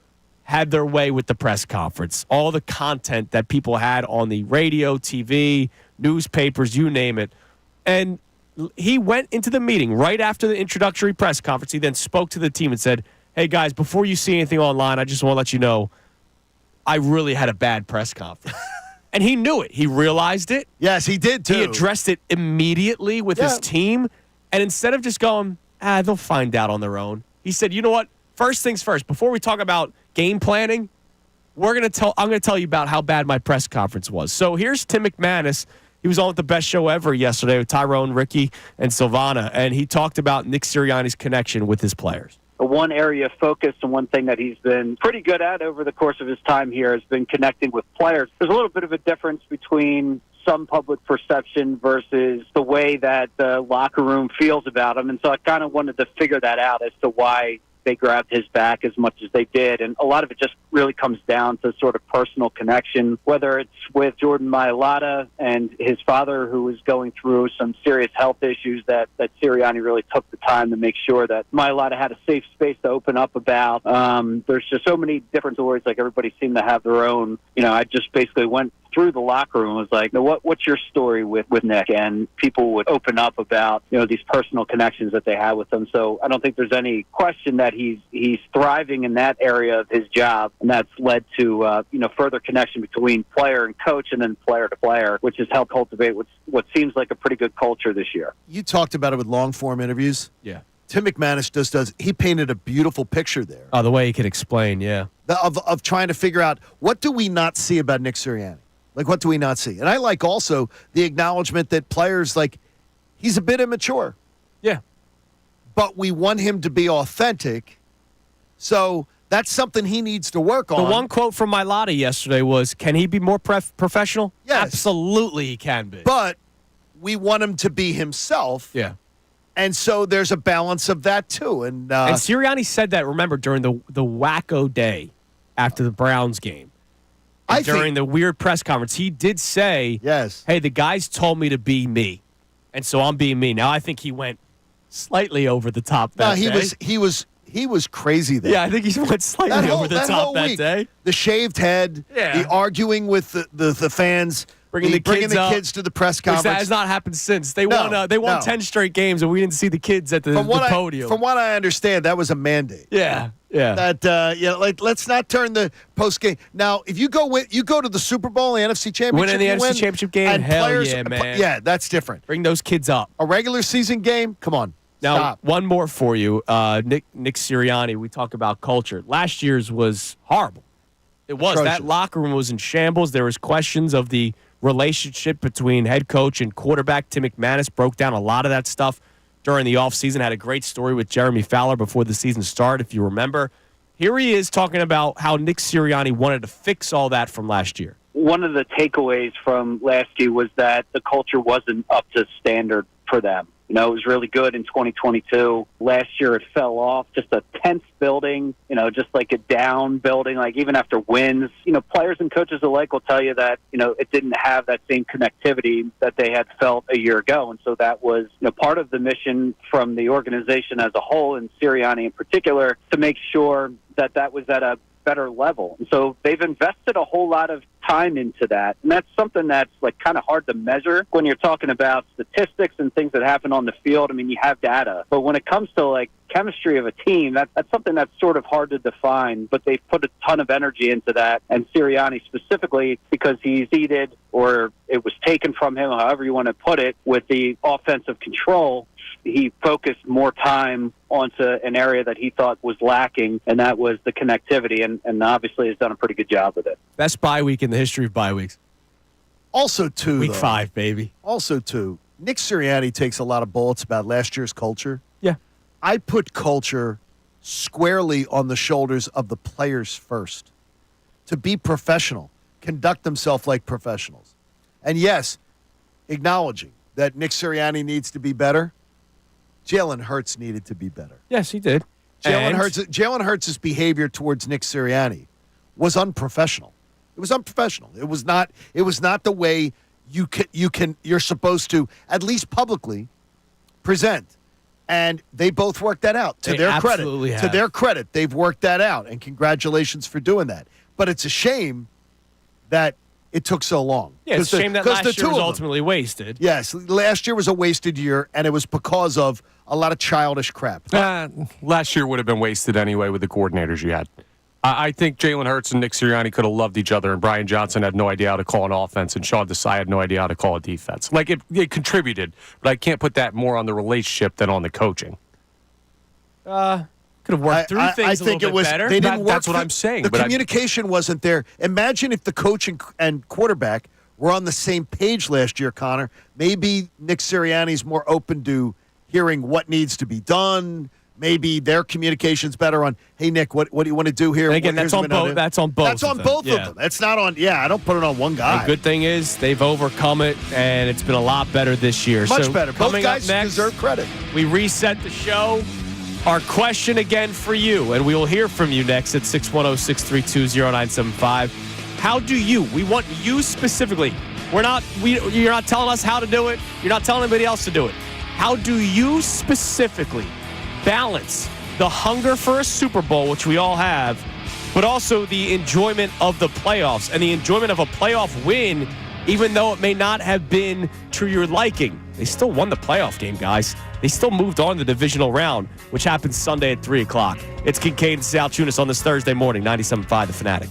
had their way with the press conference. All the content that people had on the radio, TV, newspapers, you name it. And he went into the meeting right after the introductory press conference. He then spoke to the team and said, hey, guys, before you see anything online, I just want to let you know I really had a bad press conference. And he knew it. He realized it. Yes, he did, too. He addressed it immediately with his team. And instead of just going, they'll find out on their own, he said, you know what? First things first, before we talk about game planning, I'm going to tell you about how bad my press conference was. So here's Tim McManus. He was on with the best show ever yesterday with Tyrone, Ricky, and Silvana, and he talked about Nick Sirianni's connection with his players. One area of focus and one thing that he's been pretty good at over the course of his time here has been connecting with players. There's a little bit of a difference between some public perception versus the way that the locker room feels about him. And so I kind of wanted to figure that out as to why they grabbed his back as much as they did. And a lot of it just really comes down to sort of personal connection, whether it's with Jordan Mailata and his father, who was going through some serious health issues that Sirianni really took the time to make sure that Mailata had a safe space to open up about. There's just so many different stories, like everybody seemed to have their own. I just basically went through the locker room, was like, what's your story with Nick? And people would open up about, these personal connections that they had with him. So I don't think there's any question that he's thriving in that area of his job. And that's led to, further connection between player and coach and then player to player, which has helped cultivate what seems like a pretty good culture this year. You talked about it with long-form interviews. Yeah. Tim McManus just does. He painted a beautiful picture there. Oh, the way he could explain, yeah. Of trying to figure out, what do we not see about Nick Sirianni? Like, what do we not see? And I like also the acknowledgement that players, he's a bit immature. Yeah. But we want him to be authentic. So that's something he needs to work on. The one quote from Mailata yesterday was, can he be more professional? Yes. Absolutely he can be. But we want him to be himself. Yeah. And so there's a balance of that, too. And Sirianni said that, remember, during the wacko day after the Browns game. And during the weird press conference, he did say, yes, hey, the guys told me to be me, and so I'm being me. Now, I think he went slightly over the top that day. He was crazy there. Yeah, I think he went slightly over the top that day. The shaved head, the arguing with the fans, bringing the kids to the press conference. That has not happened since. They won 10 straight games, and we didn't see the kids at the podium. From what I understand, that was a mandate. Yeah. Let's not turn the post game. Now, if you go to the Super Bowl, the NFC Championship, winning the NFC Championship game, and hell players, yeah, man. Yeah, that's different. Bring those kids up. A regular season game, come on. Now, stop. One more for you. Nick Sirianni, we talk about culture. Last year's was horrible. It was. Atrocious. That locker room was in shambles. There was questions of the relationship between head coach and quarterback. Tim McManus broke down a lot of that stuff during the offseason. Had a great story with Jeremy Fowler before the season started, if you remember. Here he is talking about how Nick Sirianni wanted to fix all that from last year. One of the takeaways from last year was that the culture wasn't up to standard for them. It was really good in 2022. Last year it fell off. Just a tense building, just like a down building. Like even after wins, players and coaches alike will tell you that, it didn't have that same connectivity that they had felt a year ago. And so that was, part of the mission from the organization as a whole, and Sirianni in particular, to make sure that that was at a better level. And so they've invested a whole lot of time into that. And that's something that's like kind of hard to measure when you're talking about statistics and things that happen on the field. I mean, you have data, but when it comes to like chemistry of a team, that's something that's sort of hard to define, but they've put a ton of energy into that. And Sirianni specifically, because he's seated, or it was taken from him, however you want to put it, with the offensive control, he focused more time onto an area that he thought was lacking, and that was the connectivity, and obviously has done a pretty good job with it. Best bye week in the history of bye weeks. Also, too, Week 5, baby. Also, too, Nick Sirianni takes a lot of bullets about last year's culture. Yeah. I put culture squarely on the shoulders of the players first. To be professional, conduct themselves like professionals. And yes, acknowledging that Nick Sirianni needs to be better, Jalen Hurts needed to be better. Yes, he did. Jalen Hurts' behavior towards Nick Sirianni was unprofessional. It was unprofessional. It was not the way you're supposed to, at least publicly, present. And they both worked that out. To their credit, they've worked that out. And congratulations for doing that. But it's a shame that it took so long. Yeah, it's a shame that last year was ultimately wasted. Yes, last year was a wasted year, and it was because of a lot of childish crap. Last year would have been wasted anyway with the coordinators you had. I think Jalen Hurts and Nick Sirianni could have loved each other, and Brian Johnson had no idea how to call an offense, and Sean Desai had no idea how to call a defense. Like, it contributed, but I can't put that more on the relationship than on the coaching. Could have worked through things a little bit better. They didn't work. That's what I'm saying. The communication wasn't there. Imagine if the coach and quarterback were on the same page last year, Connor. Maybe Nick Sirianni's more open to hearing what needs to be done. Maybe their communication's better on, hey, Nick, what do you want to do here? And again, that's on both. That's on both. That's on both of them. That's not on. Yeah, I don't put it on one guy. The good thing is they've overcome it, and it's been a lot better this year. Much better. Both Coming guys up next, deserve credit. We reset the show. Our question again for you, and we will hear from you next at 610-632-0975. How do you? We want you specifically. You're not telling us how to do it. You're not telling anybody else to do it. How do you specifically balance the hunger for a Super Bowl, which we all have, but also the enjoyment of the playoffs and the enjoyment of a playoff win, even though it may not have been to your liking? They still won the playoff game, guys. They still moved on to the divisional round, which happens Sunday at 3 o'clock. It's Kincade Salciunas on this Thursday morning, 97.5 The Fanatic.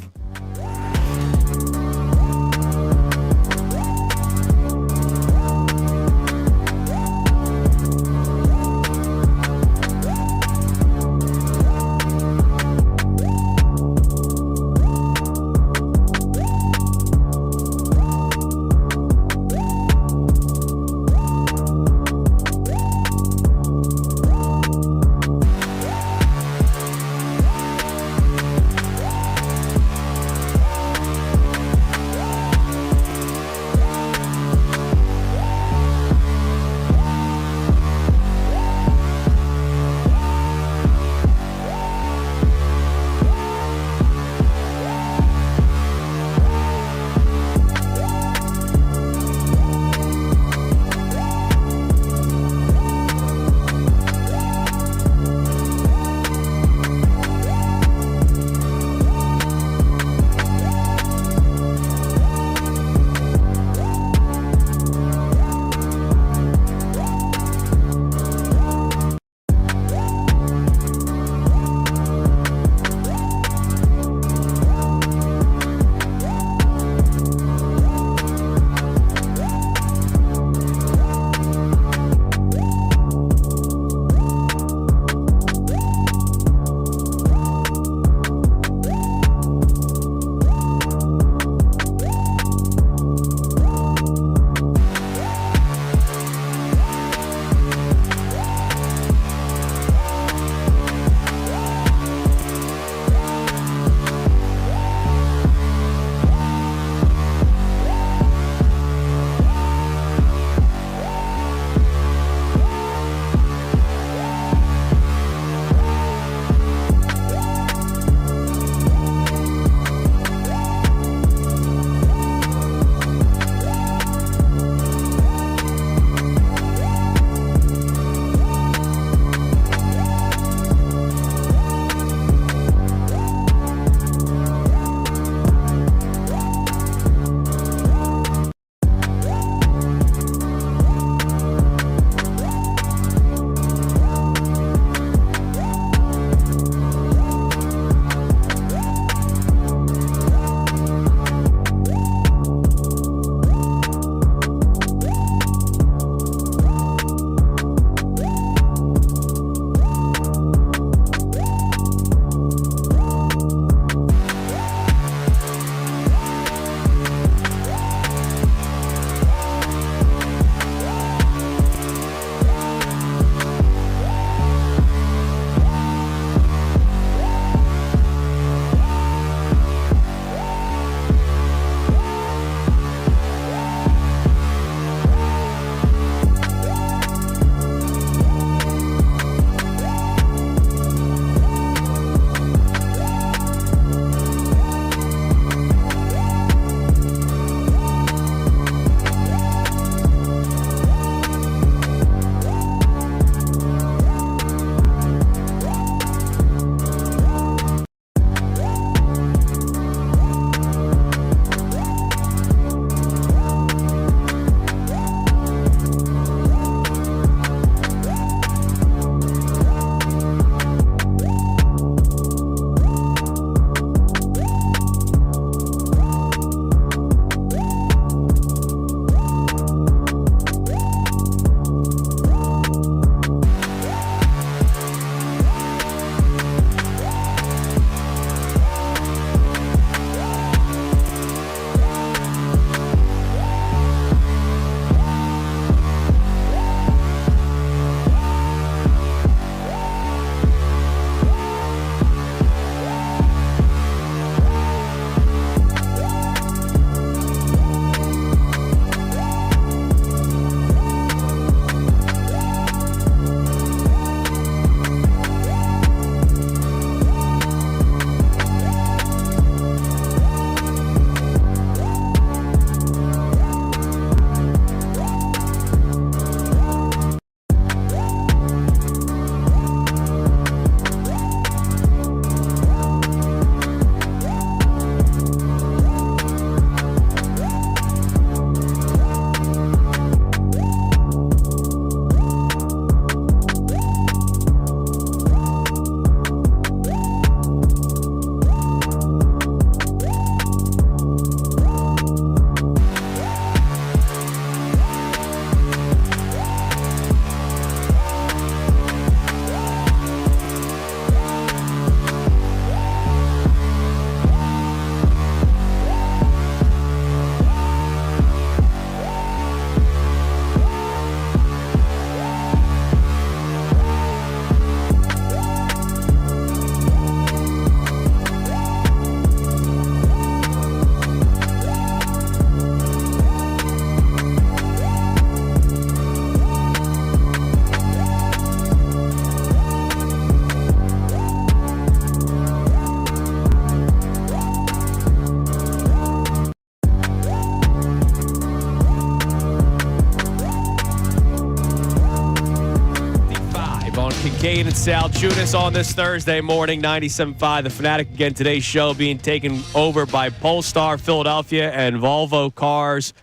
Kincade and Salciunas on this Thursday morning, 97.5 The Fanatic. Again, today's show being taken over by Polestar Philadelphia and Volvo Cars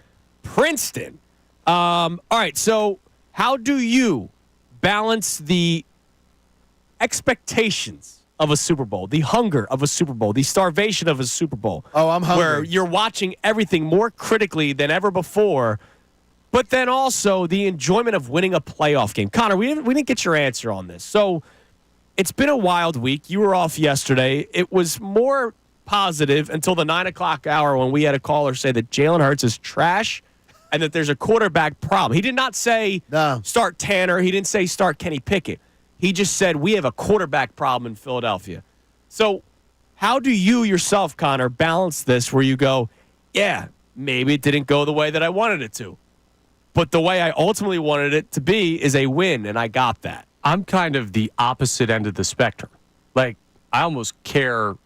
Princeton. All right, so how do you balance the expectations of a Super Bowl, the hunger of a Super Bowl, the starvation of a Super Bowl? Oh, I'm hungry. Where you're watching everything more critically than ever before, but then also the enjoyment of winning a playoff game. Connor, we didn't get your answer on this. So it's been a wild week. You were off yesterday. It was more positive until the 9 o'clock hour when we had a caller say that Jalen Hurts is trash and that there's a quarterback problem. He did not say start Tanner. He didn't say start Kenny Pickett. He just said we have a quarterback problem in Philadelphia. So how do you yourself, Connor, balance this where you go, yeah, maybe it didn't go the way that I wanted it to, but the way I ultimately wanted it to be is a win, and I got that. I'm kind of the opposite end of the spectrum. Like, I almost care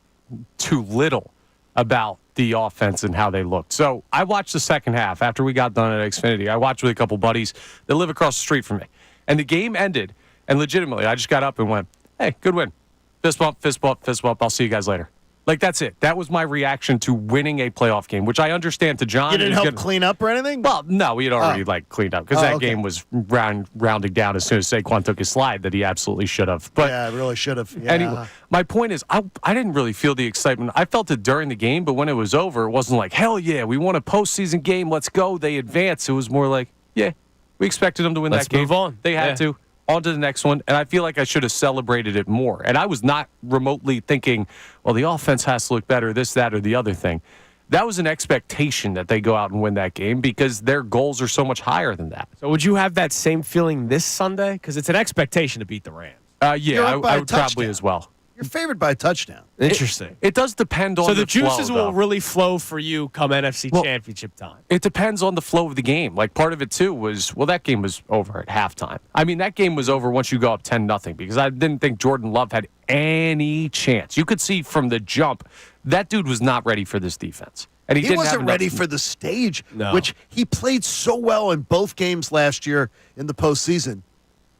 too little about the offense and how they looked. So I watched the second half after we got done at Xfinity. I watched with a couple buddies that live across the street from me. And the game ended, and legitimately, I just got up and went, hey, good win. Fist bump, fist bump, fist bump. I'll see you guys later. Like, that's it. That was my reaction to winning a playoff game, which I understand to John. You didn't help clean up or anything? Well, no, we had already cleaned up because that game was rounding down as soon as Saquon took his slide that he absolutely should have. But yeah, really should have. Yeah. Anyway, my point is, I didn't really feel the excitement. I felt it during the game, but when it was over, it wasn't like, hell yeah, we won a postseason game. Let's go. They advance. It was more like, yeah, we expected them to win that game. Let's move on. They had to. On to the next one, and I feel like I should have celebrated it more. And I was not remotely thinking, well, the offense has to look better, this, that, or the other thing. That was an expectation that they go out and win that game because their goals are so much higher than that. So would you have that same feeling this Sunday? Because it's an expectation to beat the Rams. Yeah, I would probably as well. You're favored by a touchdown. Interesting. It does depend on so the juices flow, will really flow for you come NFC Championship time. It depends on the flow of the game. Like, part of it, too, was, that game was over at halftime. I mean, that game was over once you go up 10-0 because I didn't think Jordan Love had any chance. You could see from the jump, that dude was not ready for this defense. And he wasn't ready for the stage, which he played so well in both games last year in the postseason.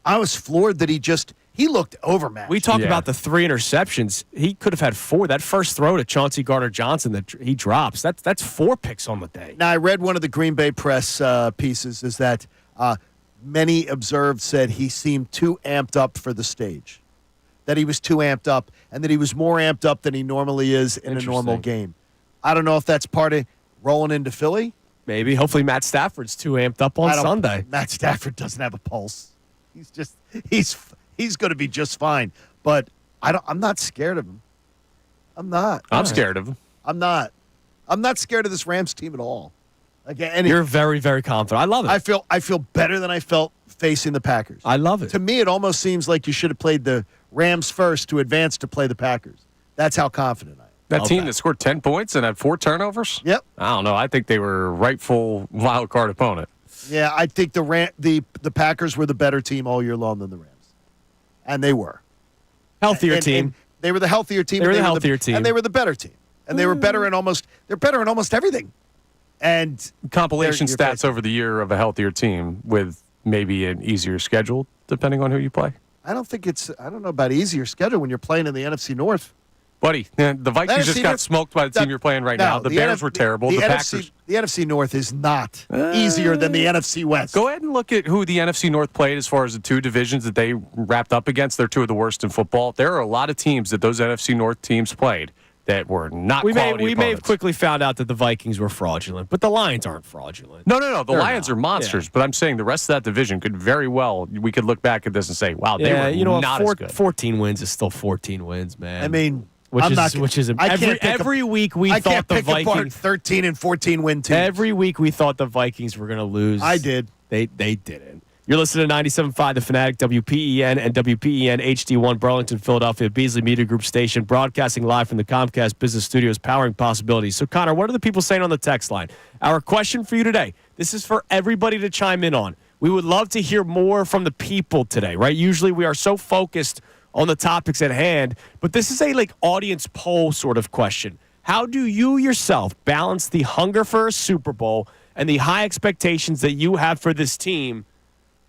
I was floored that he looked overmatched. We talked about the 3 interceptions. He could have had 4. That first throw to Chauncey Gardner-Johnson that he drops, that's 4 picks on the day. Now, I read one of the Green Bay press pieces is that many observed said he seemed too amped up for the stage, that he was too amped up, and that he was more amped up than he normally is in a normal game. I don't know if that's part of rolling into Philly. Maybe. Hopefully Matt Stafford's too amped up on Sunday. Matt Stafford doesn't have a pulse. He's going to be just fine. But I'm not scared of him. I'm not. I'm scared of him. I'm not. I'm not scared of this Rams team at all. Again, you're very, very confident. I love it. I feel better than I felt facing the Packers. I love it. To me, it almost seems like you should have played the Rams first to advance to play the Packers. That's how confident I am. That team that scored 10 points and had 4 turnovers? Yep. I don't know. I think they were a rightful wild card opponent. Yeah, I think the Packers were the better team all year long than the Rams. And they were. Healthier team. And they were the healthier team. They were the healthier team. And they were the better team. And they were better in almost everything. And compilation stats over the year of a healthier team with maybe an easier schedule, depending on who you play. I don't know about easier schedule when you're playing in the NFC North. Buddy, the Vikings just got smoked by the team you're playing right now. The Bears were terrible. The Packers. The NFC North is not easier than the NFC West. Go ahead and look at who the NFC North played as far as the 2 divisions that they wrapped up against. They're 2 of the worst in football. There are a lot of teams that those NFC North teams played that were not quality opponents. We may have quickly found out that the Vikings were fraudulent, but the Lions aren't fraudulent. No. The Lions are monsters, but I'm saying the rest of that division could very well, we could look back at this and say, wow, they were not as good. 14 wins is still 14 wins, man. I mean, every week we thought the Vikings 13 and 14 win teams. Every week we thought the Vikings were going to lose. I did. They didn't. You're listening to 97.5 The Fanatic, WPEN and WPEN HD1 Burlington, Philadelphia, Beasley Media Group station, broadcasting live from the Comcast Business Studios, powering possibilities. So, Connor, what are the people saying on the text line? Our question for you today, this is for everybody to chime in on. We would love to hear more from the people today, right? Usually we are so focused on the topics at hand, but this is a audience poll sort of question. How do you yourself balance the hunger for a Super Bowl and the high expectations that you have for this team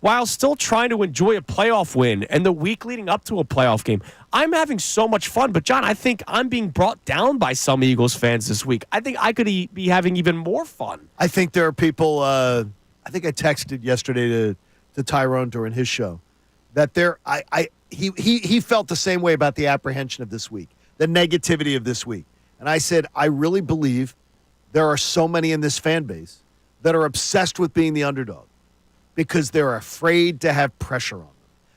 while still trying to enjoy a playoff win and the week leading up to a playoff game. I'm having so much fun. But, John, I think I'm being brought down by some Eagles fans this week. I think I could be having even more fun. I think there are people I think I texted yesterday to Tyrone during his show that he felt the same way about the apprehension of this week, the negativity of this week. And I said, I really believe there are so many in this fan base that are obsessed with being the underdog because they're afraid to have pressure on them.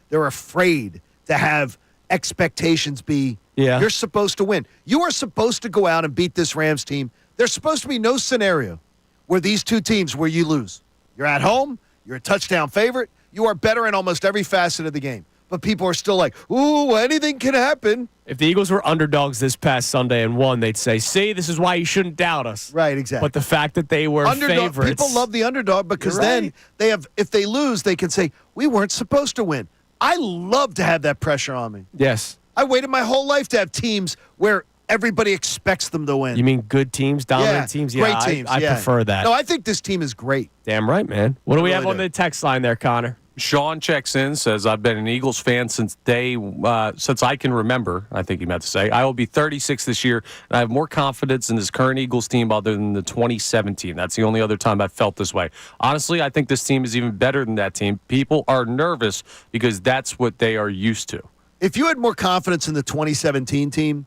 They're afraid to have expectations be, you're supposed to win. You are supposed to go out and beat this Rams team. There's supposed to be no scenario where these two teams where you lose. You're at home. You're a touchdown favorite. You are better in almost every facet of the game. But people are still like, ooh, anything can happen. If the Eagles were underdogs this past Sunday and won, they'd say, see, this is why you shouldn't doubt us. Right, exactly. But the fact that they were favorites. People love the underdog because then they have, if they lose, they can say, we weren't supposed to win. I love to have that pressure on me. Yes. I waited my whole life to have teams where everybody expects them to win. You mean good teams, dominant teams? Yeah, great teams. I prefer that. No, I think this team is great. Damn right, man. What do we really have on the text line there, Connor? Sean checks in, says, I've been an Eagles fan since I can remember, I think he meant to say. I will be 36 this year, and I have more confidence in this current Eagles team other than the 2017. That's the only other time I've felt this way. Honestly, I think this team is even better than that team. People are nervous because that's what they are used to. If you had more confidence in the 2017 team,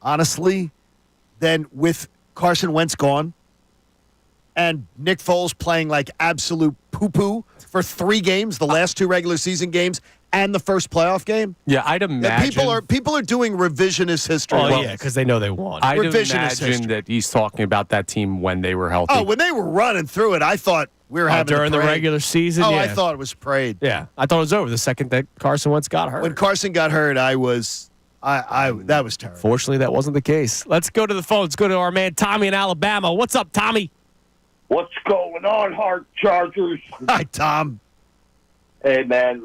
honestly, than with Carson Wentz gone and Nick Foles playing like absolute poo-poo for 3 games, the last 2 regular season games, and the first playoff game. Yeah, I'd imagine. People are doing revisionist history. Oh, yeah, because they know they won. I'd imagine that he's talking about that team when they were healthy. Oh, when they were running through it, I thought we were having during the regular season. Oh, yeah. I thought it was parade. Yeah, I thought it was over the second that Carson Wentz got hurt. When Carson got hurt, that was terrible. Fortunately, that wasn't the case. Let's go to the phone. Let's go to our man Tommy in Alabama. What's up, Tommy? What's going on, Hard Chargers? Hi, Tom. Hey, man,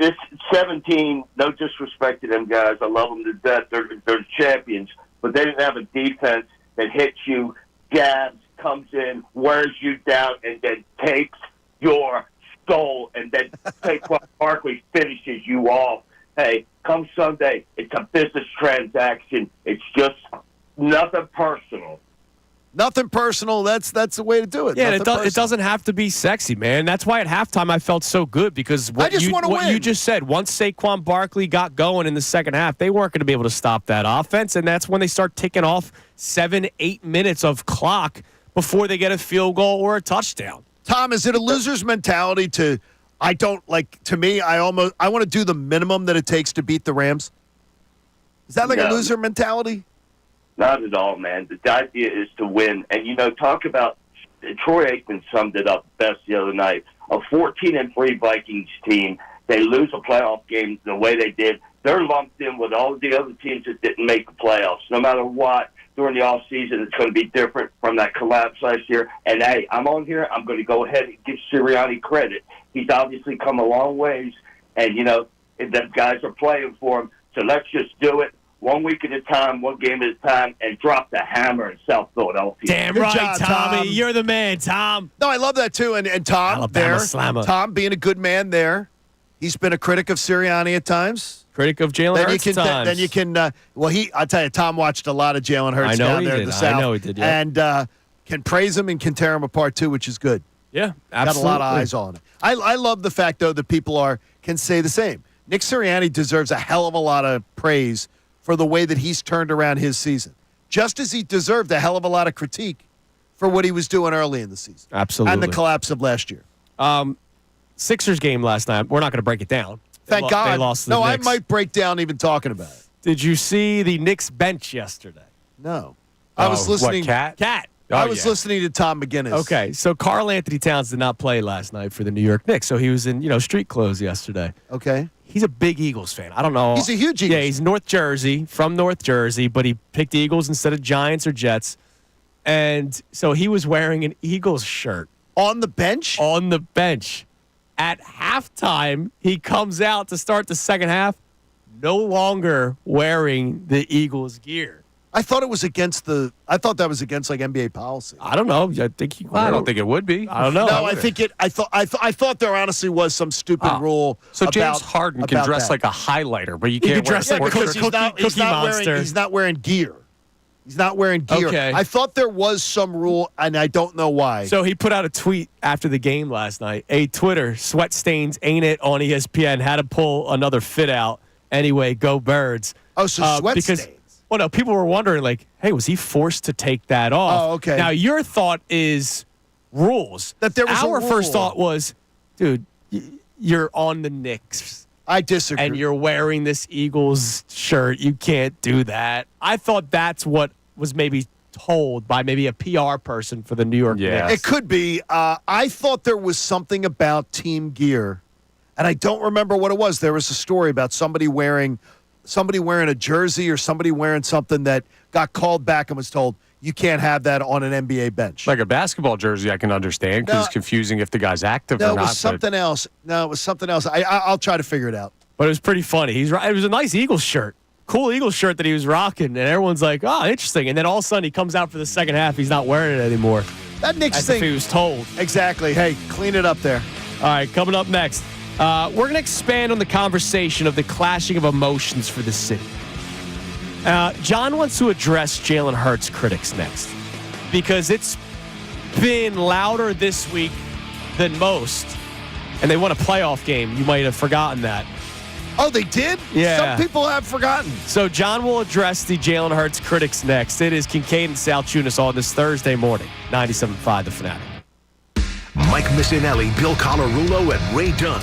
this 17, no disrespect to them guys. I love them to death. They're champions. But they didn't have a defense that hits you, jabs, comes in, wears you down, and then takes your soul. And then Saquon Barkley finishes you off. Hey, come Sunday, it's a business transaction. It's just nothing personal. Nothing personal. That's the way to do it. Yeah, it doesn't have to be sexy, man. That's why at halftime I felt so good because what you just said, once Saquon Barkley got going in the second half, they weren't going to be able to stop that offense, and that's when they start ticking off 7-8 minutes of clock before they get a field goal or a touchdown. Tom, is it a loser's mentality to I want to do the minimum that it takes to beat the Rams? Is that like a loser mentality? Not at all, man. The idea is to win. And, talk about Troy Aikman summed it up best the other night. A 14-3 Vikings team, they lose a playoff game the way they did. They're lumped in with all the other teams that didn't make the playoffs. No matter what, during the offseason, it's going to be different from that collapse last year. And, hey, I'm on here. I'm going to go ahead and give Sirianni credit. He's obviously come a long ways. And, the guys are playing for him. So let's just do it. 1 week at a time, 1 game at a time, and drop the hammer in South Philadelphia. Damn Good right, job, Tommy. Tom. You're the man, Tom. No, I love that too. And Tom Alabama slammer. Tom being a good man there. He's been a critic of Sirianni at times. Critic of Jalen Hurts at times. Then you can. I'll tell you, Tom watched a lot of Jalen Hurts down there in the South. I know he did. Yeah. And can praise him and can tear him apart too, which is good. Yeah, absolutely. Got a lot of eyes on it. I love the fact though that people can say the same. Nick Sirianni deserves a hell of a lot of praise for the way that he's turned around his season, just as he deserved a hell of a lot of critique for what he was doing early in the season. Absolutely. And the collapse of last year. Sixers game last night. We're not going to break it down. Thank God. They lost to the Knicks. I might break down even talking about it. Did you see the Knicks bench yesterday? No. I was listening. Cat? I was listening to Tom McGinnis. Okay, so Karl Anthony Towns did not play last night for the New York Knicks, so he was in street clothes yesterday. Okay. He's a big Eagles fan. I don't know. He's a huge Eagles fan. Yeah, he's from North Jersey, but he picked Eagles instead of Giants or Jets. And so he was wearing an Eagles shirt. On the bench? On the bench. At halftime, he comes out to start the second half, no longer wearing the Eagles gear. I thought it was against I thought that was against like NBA policy. I don't know. I think I don't think it would be. I don't know. No, I think it. I thought there honestly was some stupid rule. So James about Harden can dress that. like a highlighter, but you can can't wear dress like a sports cookie- shirt. Cookie Monster. He's not wearing gear. He's not wearing gear. Okay. I thought there was some rule, and I don't know why. So he put out a tweet after the game last night. Hey, Twitter, sweat stains, ain't it, on ESPN. Had to pull another fit out. Anyway, go Birds. Oh, so sweat stains. Well, no, people were wondering, like, hey, was he forced to take that off? Oh, okay. Now, your thought is rules. That there was a Our first rule. thought was, dude, you're on the Knicks. I disagree. And you're wearing this Eagles shirt. You can't do that. I thought that's what was maybe told by maybe a PR person for the New York Knicks. It could be. I thought there was something about team gear, and I don't remember what it was. There was a story about somebody wearing a jersey or somebody wearing something that got called back and was told, you can't have that on an NBA bench. Like a basketball jersey, I can understand because it's confusing if the guy's active No, or it not. was something else. No, it was something else. I'll try to figure it out. But it was pretty funny. It was a nice Eagles shirt. Cool Eagles shirt that he was rocking, and everyone's like, oh, interesting. And then all of a sudden he comes out for the second half. He's not wearing it anymore. That Knicks As thing. if he was told. Exactly. Hey, clean it up there. All right, coming up next, we're going to expand on the conversation of the clashing of emotions for the city. John wants to address Jalen Hurts' critics next because it's been louder this week than most, and they won a playoff game. You might have forgotten that. Oh, they did? Yeah. Some people have forgotten. So John will address the Jalen Hurts critics next. It is Kincade and Salciunas on this Thursday morning, 97.5 The Fanatic. Mike Missanelli, Bill Colarulo, and Ray Dunn.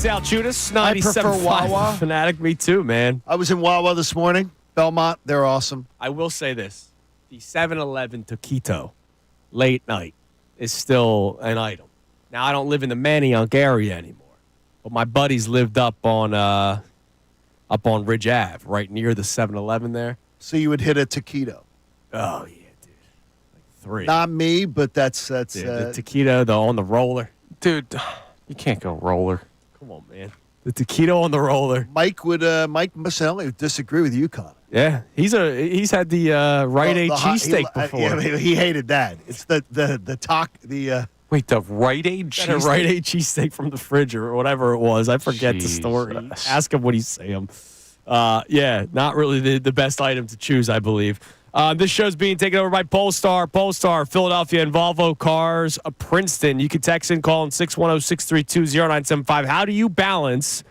Salciunas, I prefer 97.5 Wawa. Fanatic. Me too, man. I was in Wawa this morning. Belmont, they're awesome. I will say this. The 7-Eleven taquito late night is still an item. Now, I don't live in the Manayunk area anymore, but my buddies lived up on Ridge Ave, right near the 7-Eleven there. So you would hit a taquito. Oh, yeah, dude. Like 3. Not me, but that's Dude, the taquito, on the roller. Dude, you can't go roller. Come on, man. The taquito on the roller. Mike Missanelli would disagree with you, Connor. Yeah, he's had the Rite Aid cheesesteak before. Yeah, he hated that. It's the Wait, the Rite Aid Had a cheesesteak? Rite Aid cheesesteak from the fridge or whatever it was. I forget the story. Jesus. Ask him what he's saying. Yeah, not really the best item to choose, I believe. This show's being taken over by Polestar. Polestar, Philadelphia and Volvo Cars, Princeton. You can text and call in 610-632-0975. How do you balance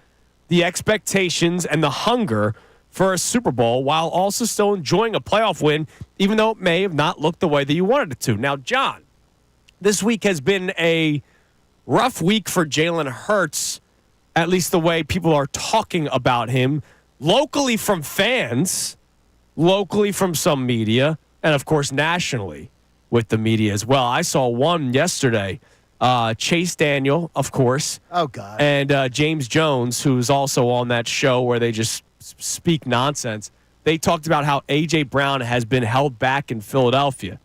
the expectations and the hunger for a Super Bowl while also still enjoying a playoff win, even though it may have not looked the way that you wanted it to? Now, John, this week has been a rough week for Jalen Hurts, at least the way people are talking about him, locally from fans, locally from some media, and, of course, nationally with the media as well. I saw one yesterday, Chase Daniel, of course. Oh, God. And James Jones, who's also on that show where they just speak nonsense. They talked about how A.J. Brown has been held back in Philadelphia.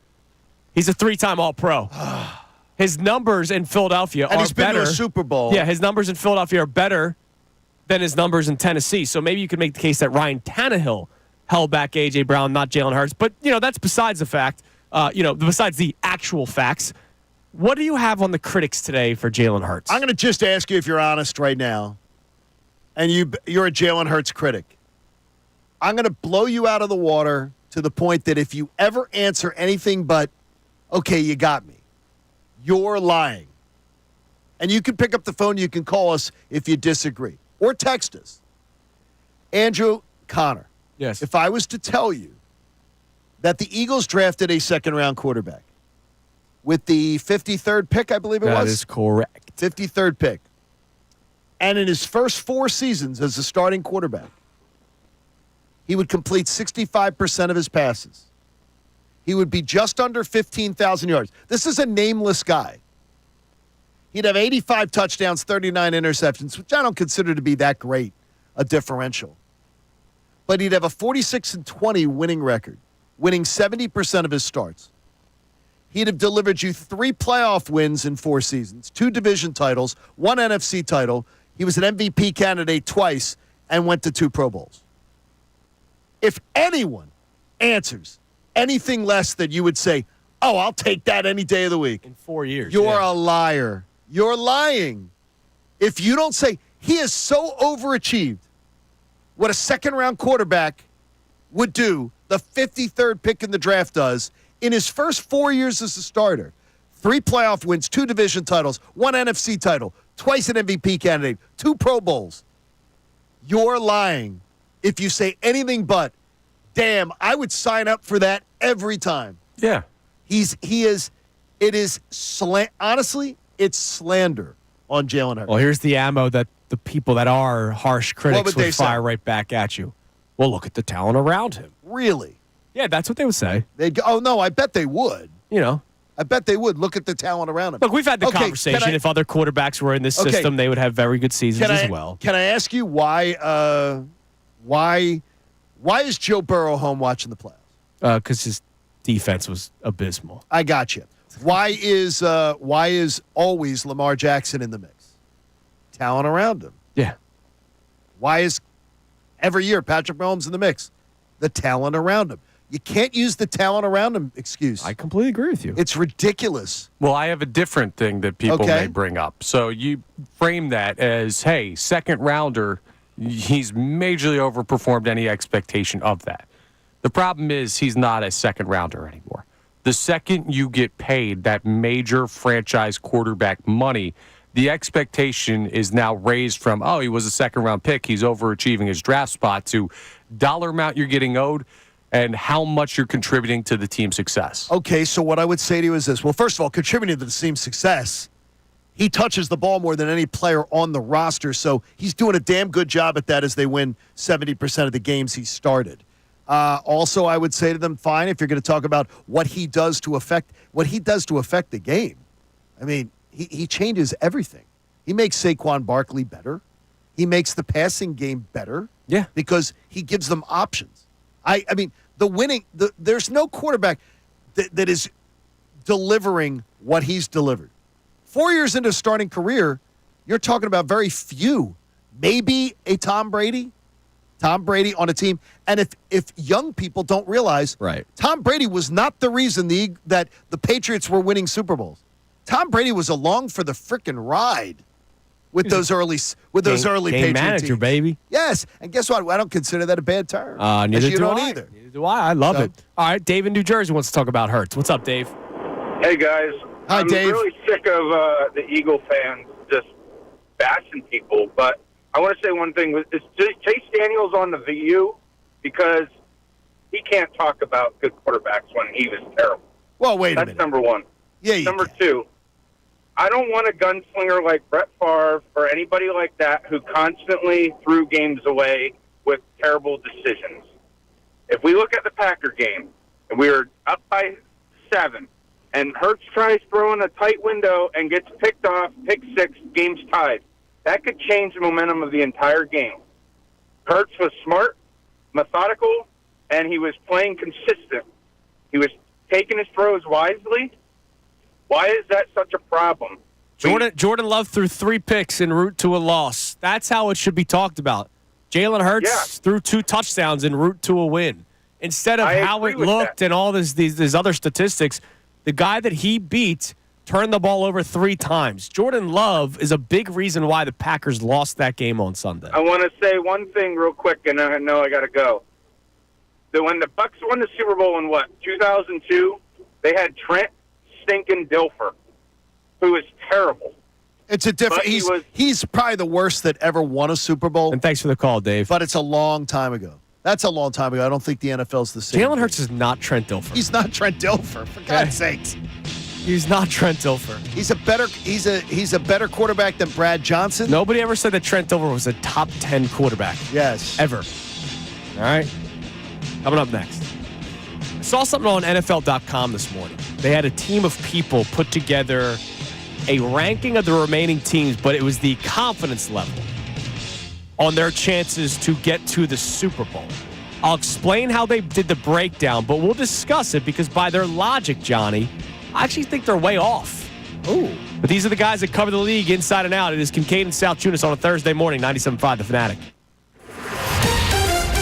He's a 3-time All-Pro. His numbers in Philadelphia and are he's been better. to a Super Bowl. Yeah, his numbers in Philadelphia are better than his numbers in Tennessee. So maybe you could make the case that Ryan Tannehill held back A.J. Brown, not Jalen Hurts. But, that's besides the fact, besides the actual facts. What do you have on the critics today for Jalen Hurts? I'm going to just ask you if you're honest right now, and you're a Jalen Hurts critic. I'm going to blow you out of the water to the point that if you ever answer anything but, okay, you got me, you're lying. And you can pick up the phone. You can call us if you disagree. Or text us. Andrew, Connor. Yes. If I was to tell you that the Eagles drafted a second-round quarterback with the 53rd pick, I believe it was. That is correct. 53rd pick. And in his first 4 seasons as a starting quarterback, he would complete 65% of his passes. He would be just under 15,000 yards. This is a nameless guy. He'd have 85 touchdowns, 39 interceptions, which I don't consider to be that great a differential. But he'd have a 46-20 winning record, winning 70% of his starts. He'd have delivered you 3 playoff wins in 4 seasons, 2 division titles, 1 NFC title. He was an MVP candidate twice and went to 2 Pro Bowls. If anyone answers anything less than you would say, oh, I'll take that any day of the week. In 4 years. You're a liar. You're lying. If you don't say, he is so overachieved, what a second-round quarterback would do, the 53rd pick in the draft does, in his first 4 years as a starter, 3 playoff wins, 2 division titles, 1 NFC title, twice an MVP candidate, 2 Pro Bowls. You're lying if you say anything but, damn, I would sign up for that every time. Yeah. Honestly, it's slander on Jalen Hurts. Well, here's the ammo that the people that are harsh critics would fire right back at you. Well, look at the talent around him. Really? Yeah, that's what they would say. They'd go, oh, no, I bet they would. I bet they would. Look at the talent around him. Look, we've had the conversation. If other quarterbacks were in this system, they would have very good seasons as well. Can I ask you why is Joe Burrow home watching the playoffs? Because his defense was abysmal. I got you. Why is always Lamar Jackson in the mix? Talent around him. Yeah. Why is every year Patrick Mahomes in the mix? The talent around him. You can't use the talent around him excuse. I completely agree with you. It's ridiculous. Well, I have a different thing that people may bring up. So you frame that as, hey, second rounder, he's majorly overperformed any expectation of that. The problem is he's not a second rounder anymore. The second you get paid that major franchise quarterback money, the expectation is now raised from, oh, he was a second-round pick, he's overachieving his draft spot, to dollar amount you're getting owed and how much you're contributing to the team's success. Okay, so what I would say to you is this. Well, first of all, contributing to the team's success, He touches the ball more than any player on the roster, so he's doing a damn good job at that as they win 70% of the games he started. Also, I would say to them, fine, if you're going to talk about what he does to affect the game. I mean, he changes everything. He makes Saquon Barkley better. He makes the passing game better. Yeah. Because he gives them options. I mean, there's no quarterback that is delivering what he's delivered. 4 years into a starting career, you're talking about very few. Maybe a Tom Brady on a team. And if young people don't realize, right, Tom Brady was not the reason that the Patriots were winning Super Bowls. Tom Brady was along for the frickin' ride with those early game Patriot manager, teams. Baby. Yes, and guess what? I don't consider that a bad term. Neither you do don't I. either. Neither do I. I love it. All right, Dave in New Jersey wants to talk about Hurts. What's up, Dave? Hey, guys. Hi, I'm Dave. really sick of the Eagle fans just bashing people, but I want to say one thing. Is Chase Daniels on the VU? Because he can't talk about good quarterbacks when he was terrible. Well, wait a That's minute. number one. Yeah, you Number can. two, I don't want a gunslinger like Brett Favre or anybody like that who constantly threw games away with terrible decisions. If we look at the Packer game, and we were up by 7, and Hurts tries throwing a tight window and gets picked off, pick 6, game's tied. That could change the momentum of the entire game. Hurts was smart, methodical, and he was playing consistent. He was taking his throws wisely. Why is that such a problem? Jordan Love threw 3 picks en route to a loss. That's how it should be talked about. Jalen Hurts threw 2 touchdowns en route to a win. Instead of how it looked and all these other statistics, the guy that he beat turned the ball over 3 times. Jordan Love is a big reason why the Packers lost that game on Sunday. I want to say one thing real quick, and I know I got to go. When the Bucks won the Super Bowl in 2002, they had Trent stinking Dilfer, who was terrible. It's a different. He's probably the worst that ever won a Super Bowl. And thanks for the call, Dave. But it's a long time ago. That's a long time ago. I don't think the NFL's the same. Jalen Hurts is not Trent Dilfer. He's not Trent Dilfer, for God's sakes. He's not Trent Dilfer. He's a better quarterback than Brad Johnson. Nobody ever said that Trent Dilfer was a top 10 quarterback. Yes. Ever. All right. Coming up next. I saw something on NFL.com this morning. They had a team of people put together a ranking of the remaining teams, but it was the confidence level on their chances to get to the Super Bowl. I'll explain how they did the breakdown, but we'll discuss it because by their logic, Johnny, I actually think they're way off. Ooh. But these are the guys that cover the league inside and out. It is Kincade and Salciunas on a Thursday morning, 97.5 The Fanatic.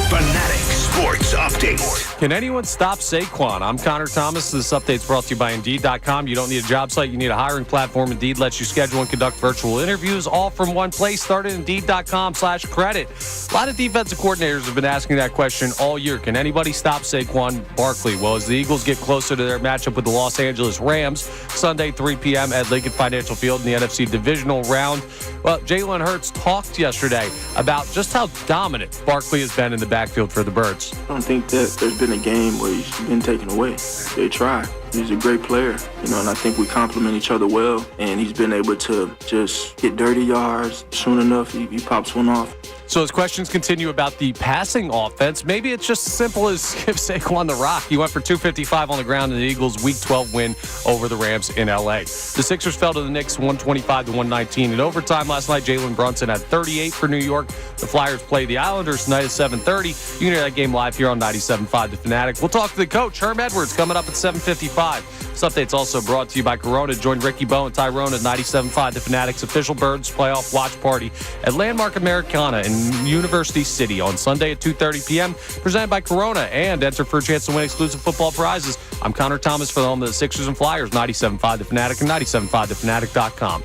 Fanatic Sports Update. Can anyone stop Saquon? I'm Connor Thomas. This update's brought to you by Indeed.com. You don't need a job site. You need a hiring platform. Indeed lets you schedule and conduct virtual interviews all from one place. Start at Indeed.com/credit. A lot of defensive coordinators have been asking that question all year. Can anybody stop Saquon Barkley? Well, as the Eagles get closer to their matchup with the Los Angeles Rams, Sunday, 3 p.m. at Lincoln Financial Field in the NFC Divisional Round, well, Jalen Hurts talked yesterday about just how dominant Barkley has been in the backfield for the Birds. I don't think that there's been a game where he's been taken away. They try. He's a great player, and I think we complement each other well, and he's been able to just get dirty yards. Soon enough, he pops one off. So as questions continue about the passing offense, maybe it's just as simple as give Saquon the rock. He went for 255 on the ground in the Eagles' Week 12 win over the Rams in L.A. The Sixers fell to the Knicks 125-119 in overtime last night. Jalen Brunson had 38 for New York. The Flyers play the Islanders tonight at 7:30. You can hear that game live here on 97.5 The Fanatic. We'll talk to the coach, Herm Edwards, coming up at 7:55. This update's also brought to you by Corona. Join Ricky Bowe and Tyrone at 97.5 The Fanatic's official Birds playoff watch party at Landmark Americana in University City on Sunday at 2:30 p.m. Presented by Corona, and enter for a chance to win exclusive football prizes. I'm Connor Thomas for the home of the Sixers and Flyers, 97.5 The Fanatic and 97.5thefanatic.com.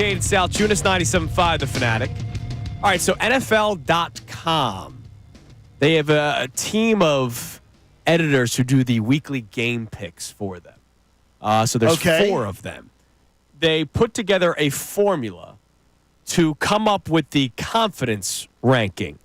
Kincade Salciunas, 97.5 The Fanatic. All right, so NFL.com. They have a team of editors who do the weekly game picks for them. So there's 4 of them. They put together a formula to come up with the confidence ranking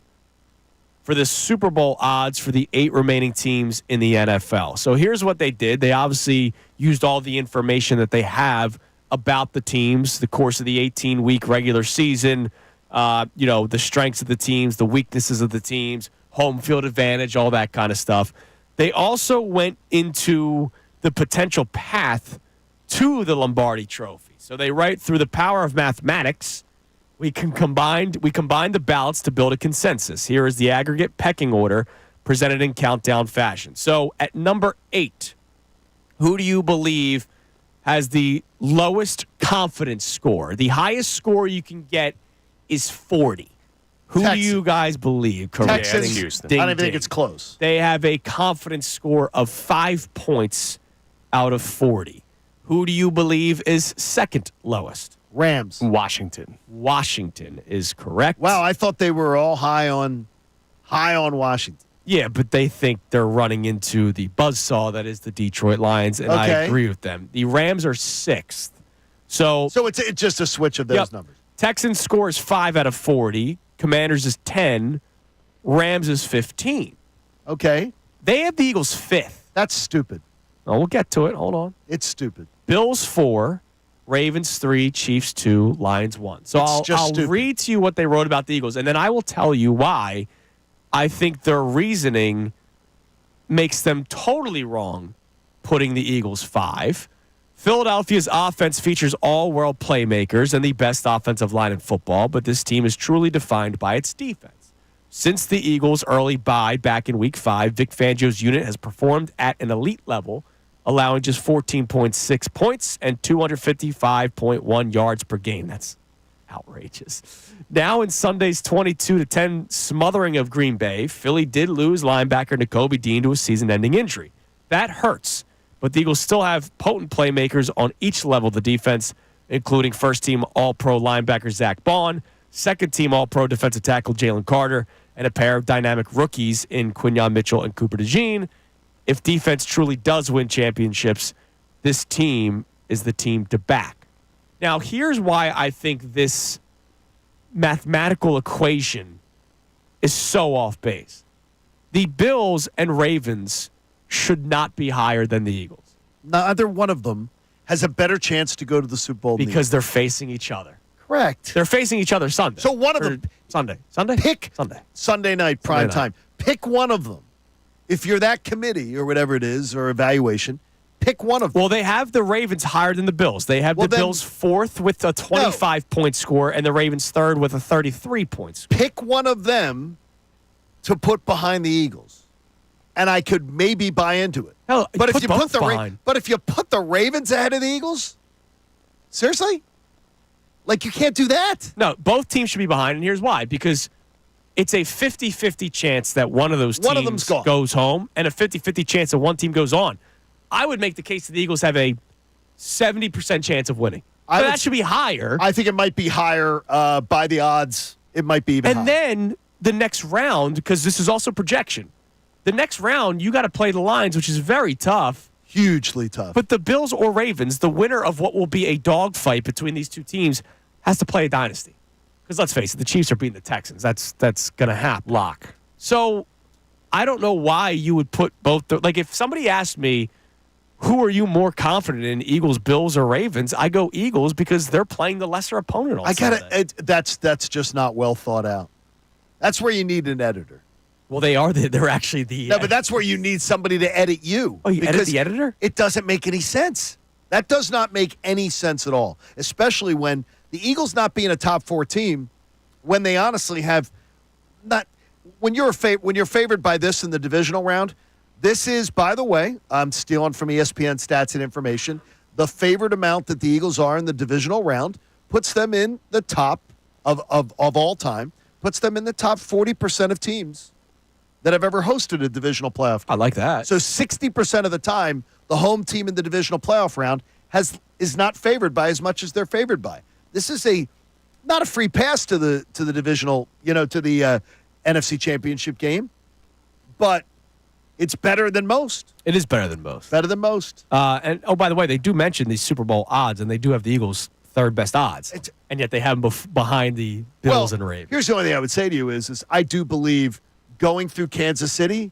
for the Super Bowl odds for the 8 remaining teams in the NFL. So here's what they did. They obviously used all the information that they have about the teams, the course of the 18-week regular season, the strengths of the teams, the weaknesses of the teams, home field advantage, all that kind of stuff. They also went into the potential path to the Lombardi Trophy. So they write, through the power of mathematics, we combined the ballots to build a consensus. Here is the aggregate pecking order presented in countdown fashion. So at number 8, who do you believe has the lowest confidence score? The highest score you can get is 40. Who do you guys believe? Correct. Texans. Houston. I don't think it's close. They have a confidence score of 5 points out of 40. Who do you believe is second lowest? Rams. Washington. Washington is correct. Wow, I thought they were all high on Washington. Yeah, but they think they're running into the buzzsaw that is the Detroit Lions, and I agree with them. The Rams are 6th. So it's just a switch of those numbers. Texans score is 5 out of 40. Commanders is 10. Rams is 15. Okay. They have the Eagles 5th. That's stupid. Oh, we'll get to it. Hold on. It's stupid. Bills 4. Ravens 3, Chiefs 2, Lions 1. So I'll read to you what they wrote about the Eagles, and then I will tell you why I think their reasoning makes them totally wrong putting the Eagles 5. Philadelphia's offense features all-world playmakers and the best offensive line in football, but this team is truly defined by its defense. Since the Eagles' early bye back in Week 5, Vic Fangio's unit has performed at an elite level, allowing just 14.6 points and 255.1 yards per game. That's outrageous. Now in Sunday's 22-10 smothering of Green Bay, Philly did lose linebacker Nakobe Dean to a season-ending injury. That hurts, but the Eagles still have potent playmakers on each level of the defense, including first-team All-Pro linebacker Zach Bond, second-team All-Pro defensive tackle Jalen Carter, and a pair of dynamic rookies in Quinyon Mitchell and Cooper DeJean. If defense truly does win championships, this team is the team to back. Now, here's why I think this mathematical equation is so off base. The Bills and Ravens should not be higher than the Eagles. Neither one of them has a better chance to go to the Super Bowl because they're facing each other. Correct. They're facing each other Sunday. So one of them. Sunday. Pick Sunday night, prime time. Pick one of them. If you're that committee or whatever it is, or evaluation, pick one of them. Well, they have the Ravens higher than the Bills. They have the Bills 4th with a 25-point score and the Ravens 3rd with a 33-point score. Pick one of them to put behind the Eagles, and I could maybe buy into it. Hell, but if you put the Ravens ahead of the Eagles, seriously? Like, you can't do that. No, both teams should be behind, and here's why. Because it's a 50-50 chance that one of those teams goes home and a 50-50 chance that one team goes on. I would make the case that the Eagles have a 70% chance of winning. That should be higher. I think it might be higher by the odds. It might be even higher. And then the next round, because this is also projection, the next round you got to play the Lions, which is very tough. Hugely tough. But the Bills or Ravens, the winner of what will be a dogfight between these two teams, has to play a dynasty. Because let's face it, the Chiefs are beating the Texans. That's going to happen. Lock. So I don't know why you would put both. Like, if somebody asked me, who are you more confident in, Eagles, Bills, or Ravens? I go Eagles because they're playing the lesser opponent on Sunday. That's just not well thought out. That's where you need an editor. Well, they're actually the... No, but that's where you need somebody to edit you. Oh, you edit the editor? It doesn't make any sense. That does not make any sense at all, especially when the Eagles not being a top 4 team, when they honestly have not... When you're favored by this in the divisional round, this is, by the way, I'm stealing from ESPN stats and information, the favored amount that the Eagles are in the divisional round puts them in the top of all time, puts them in the top 40% of teams that have ever hosted a divisional playoff game. I like that. So 60% of the time, the home team in the divisional playoff round is not favored by as much as they're favored by. This is not a free pass to the divisional, to the NFC Championship game, but it's better than most. It is better than most. Better than most. And by the way, they do mention these Super Bowl odds, and they do have the Eagles' third best odds, and yet they have them behind the Bills and Ravens. Here's the only thing I would say to you is I do believe going through Kansas City,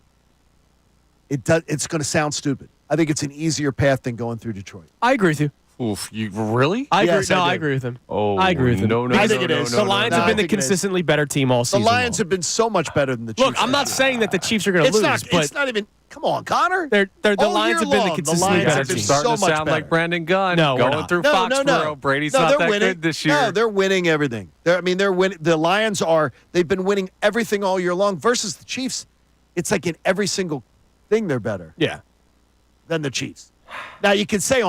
it's going to sound stupid. I think it's an easier path than going through Detroit. I agree with you. Oof, you really? I agree. Yes, No, I do. I agree with him. Oh, I agree with him. no, I think it is. The Lions have been the consistently better team all The season. Lions long. have been so much better than the Chiefs. Look, I'm not saying that the Chiefs are going to lose, but it's not even. Come on, Connor. the All Lions year have been the long, consistently Lions better have been team. Starting so to much sound better. like Brandon Gunn. No, we're going not. through No, Foxborough. Brady's no, not they're that winning. good this year. No, they're winning everything. They're winning. The Lions they've been winning everything all year long versus the Chiefs. It's like in every single thing they're better Yeah. than the Chiefs. Now you can say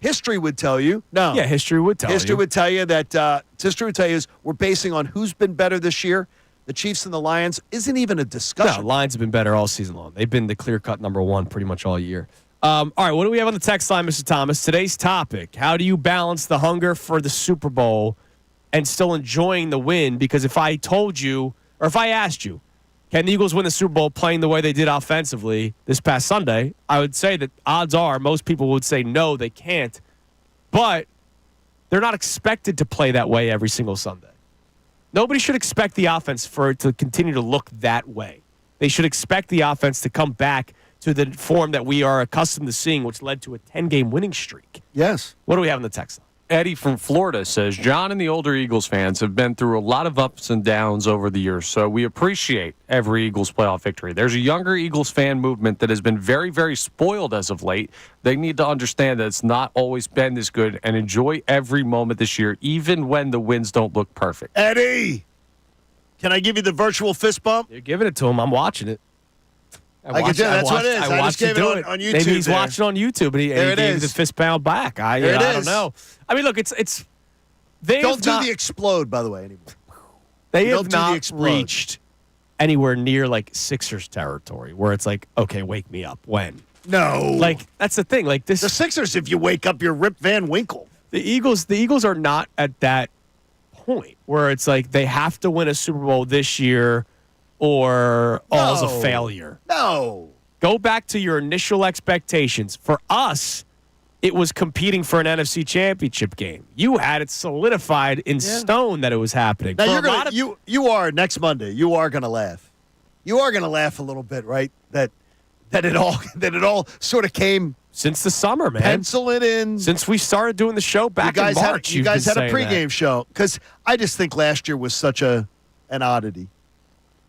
history would tell you. No. Yeah, history would tell you. History would tell you that history would tell you is we're basing on who's been better this year. The Chiefs and the Lions isn't even a discussion. No, Lions have been better all season long. They've been the clear-cut number one pretty much all year. All right, what do we have on the text line, Mr. Thomas? Today's topic, how do you balance the hunger for the Super Bowl and still enjoying the win? Because if I told you, or if I asked you, can the Eagles win the Super Bowl playing the way they did offensively this past Sunday, I would say that odds are most people would say no, they can't. But they're not expected to play that way every single Sunday. Nobody should expect the offense for it to continue to look that way. They should expect the offense to come back to the form that we are accustomed to seeing, which led to a 10-game winning streak. Yes. What do we have on the text line? Eddie from Florida says, John and the older Eagles fans have been through a lot of ups and downs over the years, so we appreciate every Eagles playoff victory. There's a younger Eagles fan movement that has been very, very spoiled as of late. They need to understand that it's not always been this good and enjoy every moment this year, even when the wins don't look perfect. Eddie, can I give you the virtual fist bump? You're giving it to him. I'm watching it. I can tell that's what it is. I just gave it on YouTube. Maybe he's there. watching on YouTube, and he gave me the fist pound back. I don't know. I mean, look, it's they don't do the explode, by the way, anymore. They Don't have do the not explode. reached anywhere near like Sixers territory where it's like, okay, wake me up. When? No. Like that's the thing. Like this, the Sixers, if you wake up, you're Rip Van Winkle. the Eagles are not at that point where it's like they have to win a Super Bowl this year or all's a failure. No. Go back to your initial expectations. For us, it was competing for an NFC Championship game. You had it solidified in stone that it was happening. Now For you are next Monday. You are going to laugh. You are going to laugh a little bit, right? That it all sort of came since the summer, man. Pencil it in. Since we started doing the show back in March, you guys had a pregame that. show because I just think last year was such an oddity.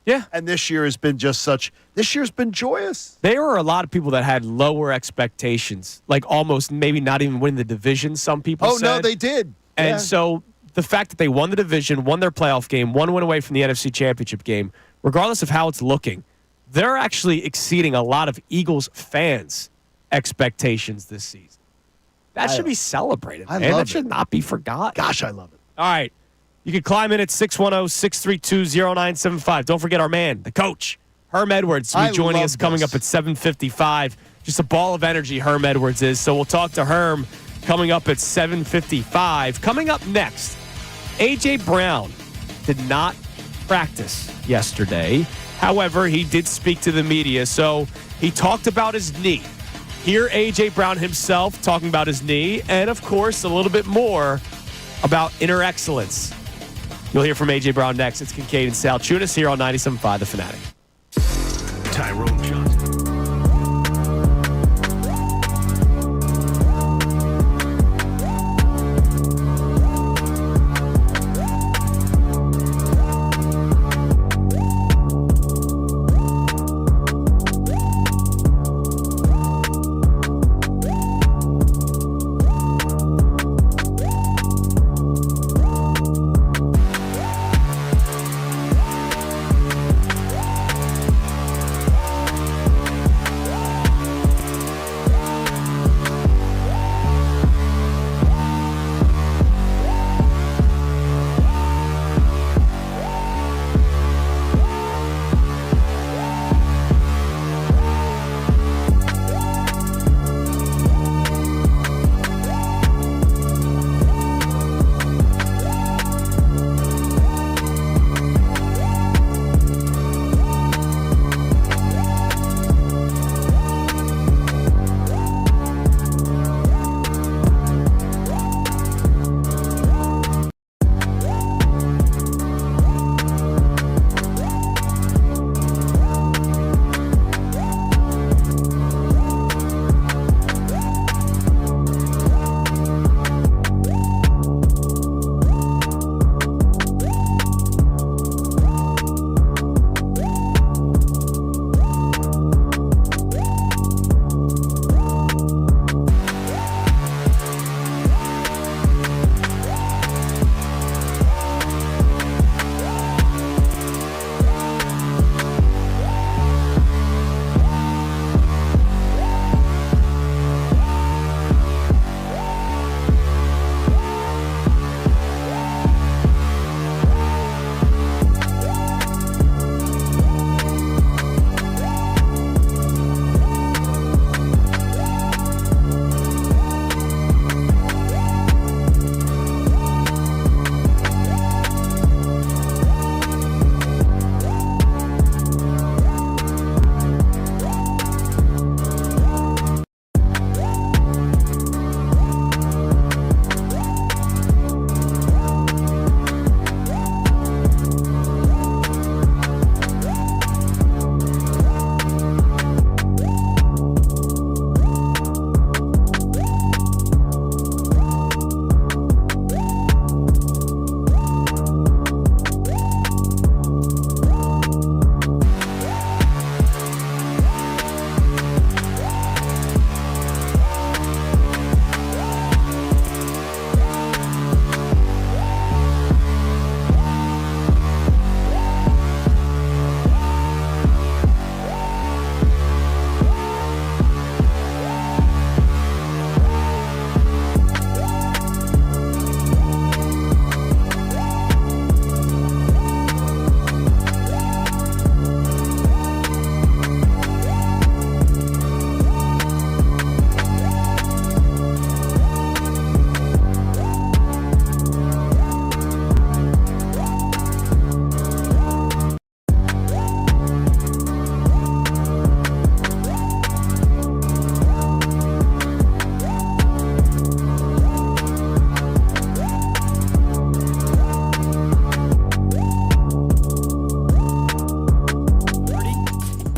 Yeah. And this year has been this year's been joyous. There were a lot of people that had lower expectations, like almost maybe not even winning the division, some people said. No, they did. And so the fact that they won the division, won their playoff game, one win away from the NFC Championship game, regardless of how it's looking, they're actually exceeding a lot of Eagles fans' expectations this season. That should be celebrated, man. That should not be forgotten. Gosh, I love it. All right. You can climb in at 610-632-0975. Don't forget our man, the coach, Herm Edwards, will be joining us coming up at 7:55. Just a ball of energy, Herm Edwards is. So we'll talk to Herm coming up at 7:55. Coming up next, A.J. Brown did not practice yesterday. However, he did speak to the media. So he talked about his knee. Hear A.J. Brown himself talking about his knee. And, of course, a little bit more about inner excellence. You'll hear from A.J. Brown next. It's Kincade and Salciunas here on 97.5 The Fanatic. Tyrone Johnson.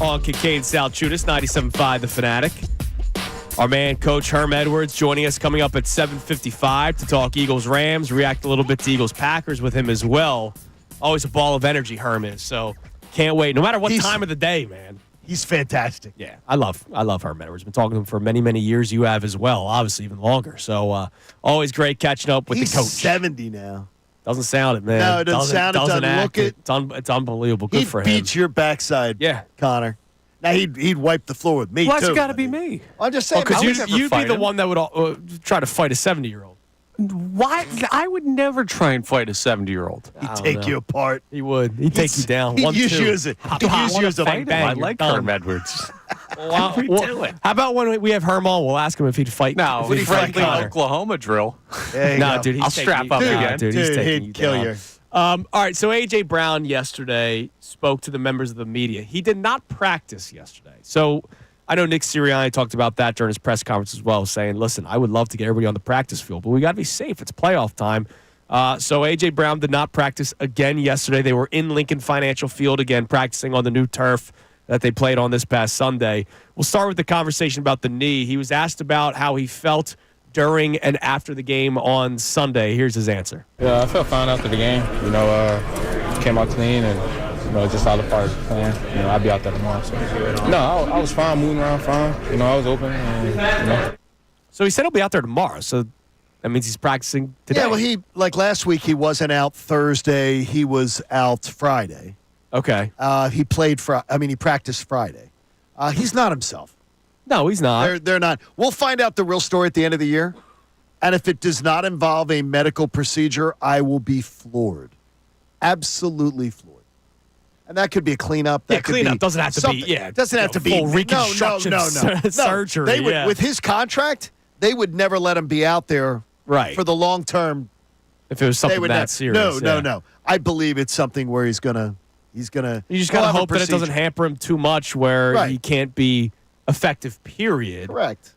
on Kincade Salciunas, 97.5 The Fanatic. Our man, Coach Herm Edwards, joining us coming up at 7:55 to talk Eagles-Rams, react a little bit to Eagles-Packers with him as well. Always a ball of energy, Herm is. So can't wait. No matter what time of the day, man. He's fantastic. Yeah, I love Herm Edwards. Been talking to him for many, many years. You have as well, obviously even longer. So always great catching up with the coach. He's 70 now. Doesn't sound it, man. No, it doesn't sound it, doesn't act look it. It's unbelievable. Good for him. He beats your backside, Yeah. Connor. Now, he'd wipe the floor with me, Well, too. that's got to be me. I'm just saying. Because I would never you'd be fight the him. one that would try to fight a 70-year-old. Why? I would never try and fight a 70-year-old. He'd take you apart. He would. He'd take you down. He'd 1-2. use you as a Bang, bang, I you're like done. Herm Edwards. How about when we have Herm on, we'll ask him if he'd fight. No, if he'd fight friendly Connor. Oklahoma drill. No, dude, he's I'll taking strap you up down. again. Dude, he's taking he'd you kill down. you. All right, so A.J. Brown yesterday spoke to the members of the media. He did not practice yesterday. So I know Nick Sirianni talked about that during his press conference as well, saying, listen, I would love to get everybody on the practice field, but we got to be safe. It's playoff time. So A.J. Brown did not practice again yesterday. They were in Lincoln Financial Field again, practicing on the new turf that they played on this past Sunday. We'll start with the conversation about the knee. He was asked about how he felt during and after the game on Sunday. Here's his answer. Yeah, I felt fine after the game. Came out clean and, just all the parts playing. I'll be out there tomorrow. So. No, I was fine, moving around fine. I was open. And, So he said he'll be out there tomorrow. So that means he's practicing today. Yeah, well, last week, he wasn't out Thursday. He was out Friday. Okay. He practiced Friday. He's not himself. No, he's not. They're not. We'll find out the real story at the end of the year. And if it does not involve a medical procedure, I will be floored. Absolutely floored. And that could be a cleanup. That could cleanup be doesn't have to something. be. Yeah, It doesn't have to be full reconstruction No. surgery. They would, yeah. with his contract, they would never let him be out there Right. for the long term. If it was something would that not- serious. No. I believe it's something where he's gonna. You just he'll got to have a hope that it doesn't procedure. hamper him too much where Right. he can't be effective, period. Correct.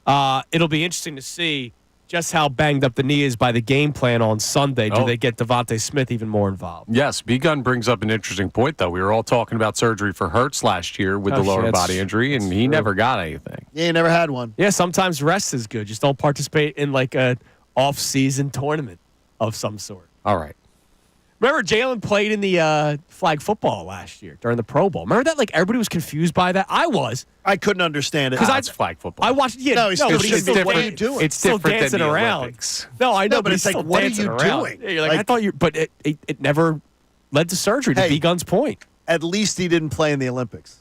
It'll be interesting to see just how banged up the knee is by the game plan on Sunday. Do Oh. they get Devontae Smith even more involved? Yes, B-Gun brings up an interesting point, though. We were all talking about surgery for Hurts last year with the lower shit, body that's injury, and he never got anything. Yeah, he never had one. Yeah, sometimes rest is good. Just don't participate in like a off-season tournament of some sort. All right. Remember, Jalen played in the flag football last year during the Pro Bowl. Remember that? Like, everybody was confused by that. I was. I couldn't understand it. Because It's flag football. I watched. Yeah, No, he's but still- he's it's still different. dancing. What are you doing? It's Still different dancing than the around. Olympics. No, I know, No, but it's he's like, still what are dancing you around. doing? Yeah, you're like, I Like- thought you, but it never led to surgery. To Hey. B-Gun's point. At least he didn't play in the Olympics.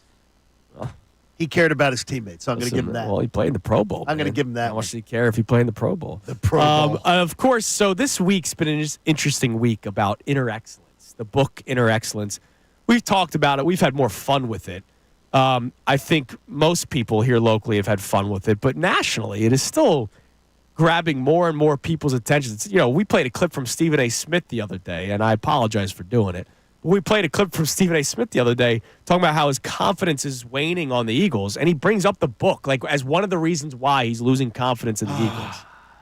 He cared about his teammates, so I'm going to give him that. Well, he played in the Pro Bowl. I'm gonna man. give him that How one. much did he care if he played in the Pro Bowl? The Pro Bowl. Of course. So this week's been an interesting week about inner excellence. The book Inner Excellence. We've talked about it. We've had more fun with it. I think most people here locally have had fun with it, but nationally, it is still grabbing more and more people's attention. We played a clip from Stephen A. Smith the other day, and I apologize for doing it. We played a clip from Stephen A. Smith the other day talking about how his confidence is waning on the Eagles, and he brings up the book like as one of the reasons why he's losing confidence in the Eagles.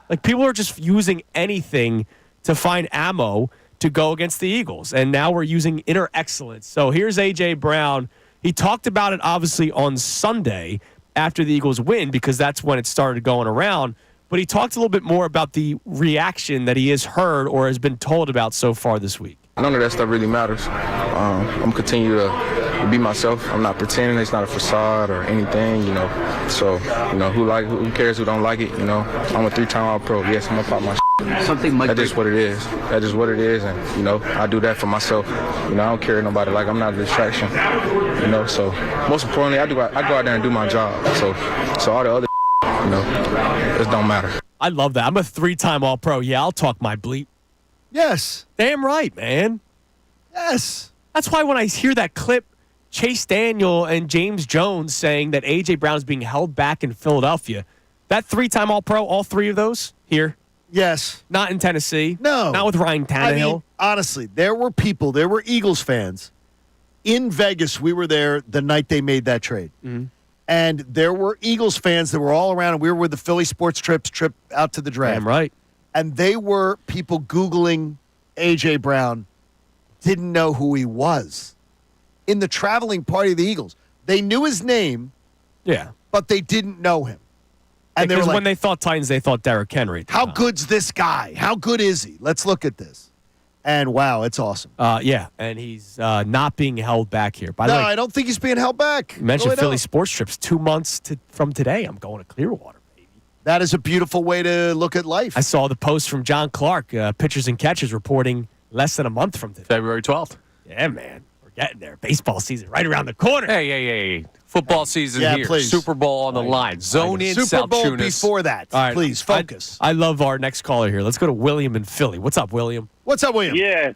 Like, people are just using anything to find ammo to go against the Eagles, and now we're using inner excellence. So here's A.J. Brown. He talked about it, obviously, on Sunday after the Eagles win because that's when it started going around, but he talked a little bit more about the reaction that he has heard or has been told about so far this week. none of that stuff really matters. I'm continue to be myself. I'm not pretending. It's not a facade or anything, So, who cares who don't like it, I'm a 3-time All-Pro. Yes, I'm going to pop my Something like That is what it is. That is what it is, and, I do that for myself. I don't care nobody. Like, I'm not a distraction, So, most importantly, I go out there and do my job. So all the other it don't matter. I love that. I'm a 3-time All-Pro. Yeah, I'll talk my bleep. Yes. Damn right, man. Yes. That's why when I hear that clip, Chase Daniel and James Jones saying that A.J. Brown is being held back in Philadelphia, that 3-time All-Pro, all three of those here, Yes. not in Tennessee. No. Not with Ryan Tannehill. I mean, honestly, there were Eagles fans in Vegas. We were there the night they made that trade. Mm-hmm. And there were Eagles fans that were all around, and we were with the Philly sports trip out to the draft. Damn right. And they were people Googling A.J. Brown, didn't know who he was. In the traveling party of the Eagles, They knew his name, Yeah. but they didn't know him. And they were Because like, when they thought Titans, they thought Derrick Henry. how good's this guy? How good is he? Let's look at this. And wow, it's awesome. Yeah, and he's not being held back here. By the No, way, I don't think he's being held back. you mentioned Really Philly don't. sports trips. 2 months from today, I'm going to Clearwater, baby. That is a beautiful way to look at life. I saw the post from John Clark, Pitchers and Catchers, reporting less than a month from today. February 12th. Yeah, man. We're getting there. Baseball season right around the corner. Hey. Football season Yeah, here. please. Super Bowl on the line. Zone in Super Bowl Salciunas. before that. All right. Please, focus. I love our next caller here. Let's go to William in Philly. What's up, William? What's up, William? Yeah,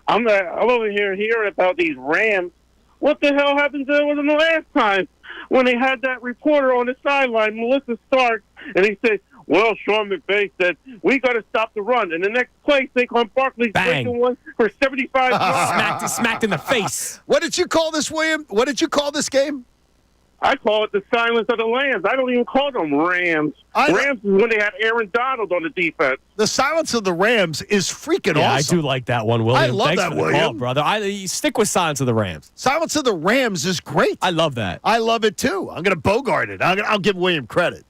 I'm over here hearing about these Rams. What the hell happened to them the last time when they had that reporter on the sideline, Melissa Stark, and he said, well, Sean McVay said, we got to stop the run. And the next play, Saquon Barkley's Bang. breaking one for 75 yards. Smacked in the face. What did you call this, William? What did you call this game? I call it the silence of the lambs. I don't even call them Rams. Rams is when they had Aaron Donald on the defense. The silence of the Rams is freaking Yeah, awesome. I do like that one, William. I love Thanks that, for the William. call, brother. You stick with Silence of the Rams. Silence of the Rams is great. I love that. I love it too. I'm going to bogart it. I'll give William credit,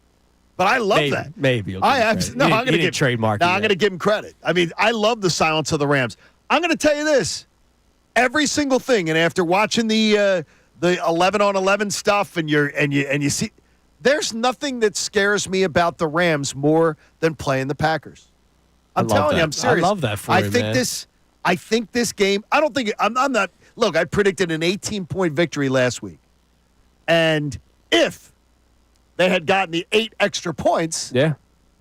but I love that. Maybe. I'm going to give trademark. No, I'm going to give him credit. I mean, I love the silence of the Rams. I'm going to tell you this: every single thing, and after watching the 11-on-11 stuff, and you see, there's nothing that scares me about the Rams more than playing the Packers. I'm telling you, I'm serious. I love that for you, man. I think this game. I don't think I'm not. Look, I predicted an 18-point victory last week, and if they had gotten the 8 extra points, Yeah.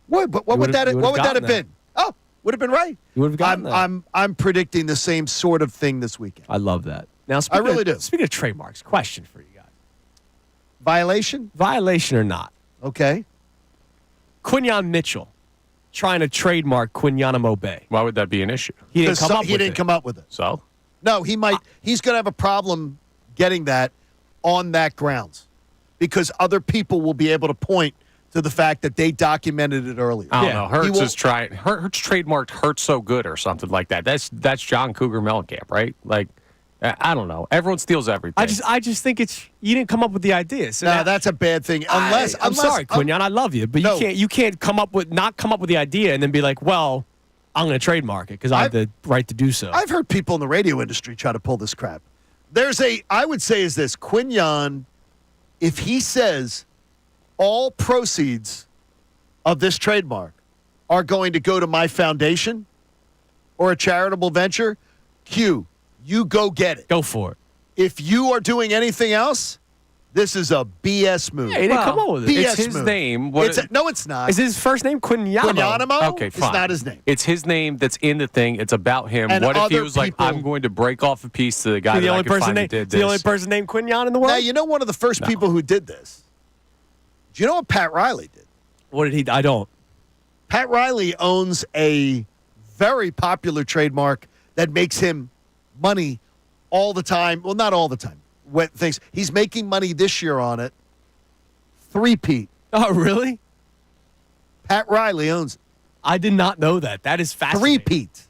what would that have gotten been? Oh, would have been right. You would have gotten that. I'm predicting the same sort of thing this weekend. I love that. Now, I really do. Speaking of trademarks, question for you guys. Violation? Violation or not? Okay. Quinyon Mitchell trying to trademark Quinyonamo Bay. Why would that be an issue? He didn't come up with it. So? No, he might. He's going to have a problem getting that on that grounds because other people will be able to point to the fact that they documented it earlier. I don't know. Hertz is trying. Hertz trademarked Hertz So Good or something like that. That's John Cougar Mellencamp, right? Like, I don't know. Everyone steals everything. I just think you didn't come up with the idea. So no, that's a bad thing. I'm sorry, Quinyon. I love you, but No. you can't not come up with the idea and then be like, well, I'm going to trademark it because I have the right to do so. I've heard people in the radio industry try to pull this crap. I would say is this, Quinyon, if he says all proceeds of this trademark are going to go to my foundation or a charitable venture, Q, you go get it. Go for it. If you are doing anything else, this is a BS move. Yeah, he didn't come up with it. BS It's his move. name. No, it's not. Is his first name Quinyonamo? Quinyonamo? Okay, It's fine. not his name. It's his name that's in the thing. It's about him. And What if he other was like, people- I'm going to break off a piece to the guy The that I only could person find named that did the only this? person named Quinyon in the world. Now, you know one of the first people who did this? Do you know what Pat Riley did? What did he? I don't. Pat Riley owns a very popular trademark that makes him money all the time. Well, not all the time. When things he's making money this year on it. Three-peat. Oh, really? Pat Riley owns it. I did not know that. That is fascinating. Three-peat.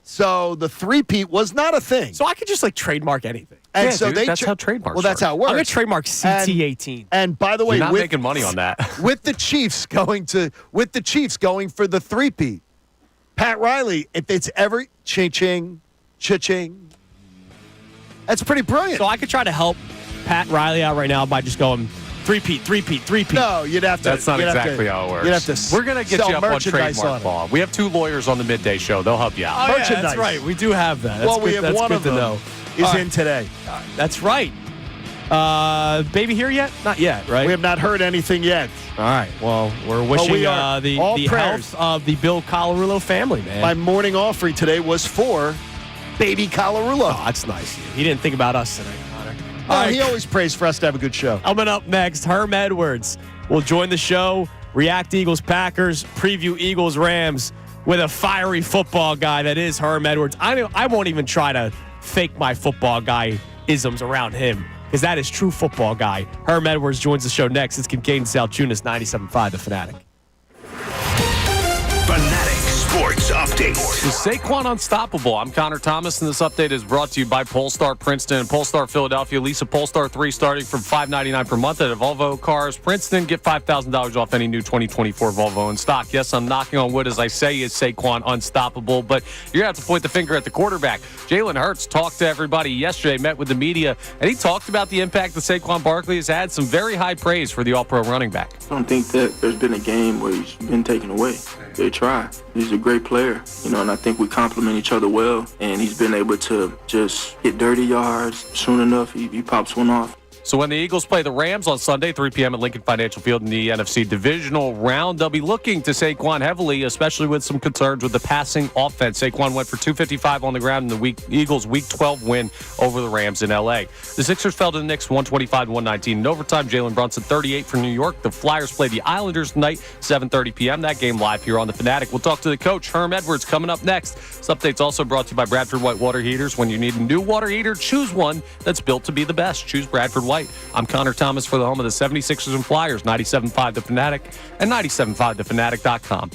So the three-peat was not a thing. So I could just like trademark anything. And Yeah, so dude, they that's how trademarks Well, that's work. how it works. I'm gonna trademark CT18. And by the way, You're not with, making money on that. with the Chiefs going for the three-peat, Pat Riley, if it's ever cha-ching, cha-ching, that's pretty brilliant. So I could try to help Pat Riley out right now by just going three-peat. No, you'd have to. That's not you'd have exactly to- how it works. You'd have to We're going to get sell you up on merchandise trademark it. law. We have 2 lawyers on the midday show. They'll help you out. Oh, yeah, Merchandise. that's right. We do have that. That's Well, we good- have that's one good of to them know. is All in right. today. That's right. Baby here yet? Not yet, right? We have not heard anything yet. All right. Well, we're wishing we are. the All health prayers. of the Bill Colarulo family, man. My morning offering today was for baby Colarulo. Oh, that's nice. He didn't think about us tonight, Connor. No, All right. he always prays for us to have a good show. Coming up next, Herm Edwards will join the show, react Eagles Packers, preview Eagles Rams with a fiery football guy that is Herm Edwards. I won't even try to fake my football guy isms around him because that is true football guy. Herm Edwards joins the show next. It's Kincade Salciunas, 97.5 The Fanatic. Fanatic Sports update. Is Saquon unstoppable? I'm Connor Thomas, and this update is brought to you by Polestar Princeton and Polestar Philadelphia. Lease a Polestar 3 starting from $599 per month at Volvo Cars Princeton. Get $5,000 off any new 2024 Volvo in stock. Yes, I'm knocking on wood as I say, is Saquon unstoppable? But you're going to have to point the finger at the quarterback. Jalen Hurts talked to everybody yesterday, met with the media, and he talked about the impact that Saquon Barkley has had. Some very high praise for the All-Pro running back. I don't think that there's been a game where he's been taken away. They try. He's a great player, and I think we complement each other well. And he's been able to just hit dirty yards. Soon enough, he pops one off. So when the Eagles play the Rams on Sunday, 3 p.m. at Lincoln Financial Field in the NFC Divisional Round, they'll be looking to Saquon heavily, especially with some concerns with the passing offense. Saquon went for 255 on the ground in the Eagles' Week 12 win over the Rams in L.A. The Sixers fell to the Knicks 125-119 in overtime. Jalen Brunson 38 for New York. The Flyers play the Islanders tonight, 7:30 p.m. That game live here on The Fanatic. We'll talk to the coach, Herm Edwards, coming up next. This update's also brought to you by Bradford White Water Heaters. When you need a new water heater, choose one that's built to be the best. Choose Bradford White. I'm Connor Thomas for the home of the 76ers and Flyers, 97.5 The Fanatic and 97.5thefanatic.com.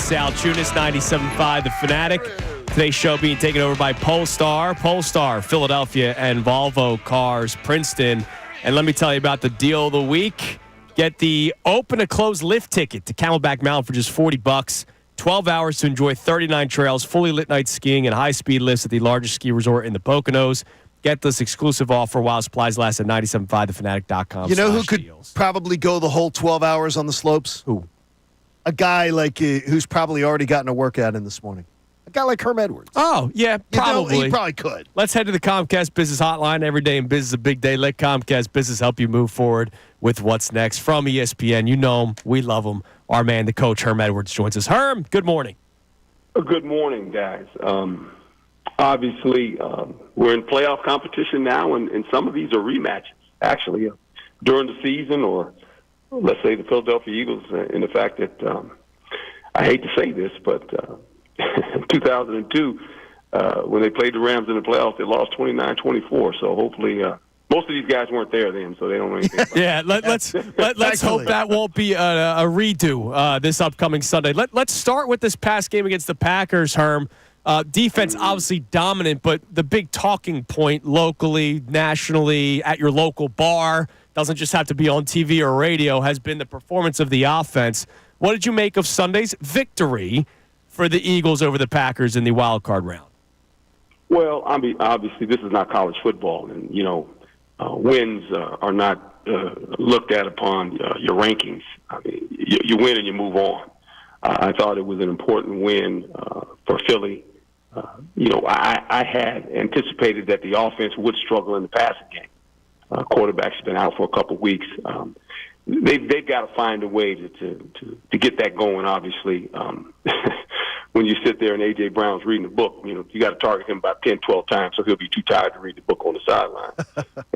Salciunas, 97.5 The Fanatic. Today's show being taken over by Polestar, Philadelphia, and Volvo Cars, Princeton. And let me tell you about the deal of the week. Get the open to close lift ticket to Camelback Mountain for just $40. 12 hours to enjoy 39 trails, fully lit night skiing, and high-speed lifts at the largest ski resort in the Poconos. Get this exclusive offer while supplies last at 97.5thefanatic.com. You know who could probably go the whole 12 hours on the slopes? Who? A guy like who's probably already gotten a workout in this morning. A guy like Herm Edwards. Oh, yeah, probably. He probably could. Let's head to the Comcast Business Hotline. Every day in business is a big day. Let Comcast Business help you move forward with what's next. From ESPN, you know him. We love him. Our man, the coach, Herm Edwards, joins us. Herm, good morning. Good morning, guys. Obviously, we're in playoff competition now, and some of these are rematches, actually, during the season, or let's say the Philadelphia Eagles, in the fact that I hate to say this, but 2002, when they played the Rams in the playoffs, they lost 29-24. So hopefully most of these guys weren't there then, so they don't know anything about yeah, let's hope that won't be a redo this upcoming Sunday. Let's start with this past game against the Packers, Herm. Defense obviously dominant, but the big talking point locally, nationally, at your local bar, doesn't just have to be on TV or radio, has been the performance of the offense. What did you make of Sunday's victory for the Eagles over the Packers in the wild card round? Well, I mean, obviously this is not college football, and, wins are not looked at upon your rankings. I mean, you win and you move on. I thought it was an important win for Philly. I had anticipated that the offense would struggle in the passing game. Quarterback's been out for a couple of weeks. They've got to find a way to get that going, obviously. When you sit there and A.J. Brown's reading a book, you got to target him about 10, 12 times so he'll be too tired to read the book on the sideline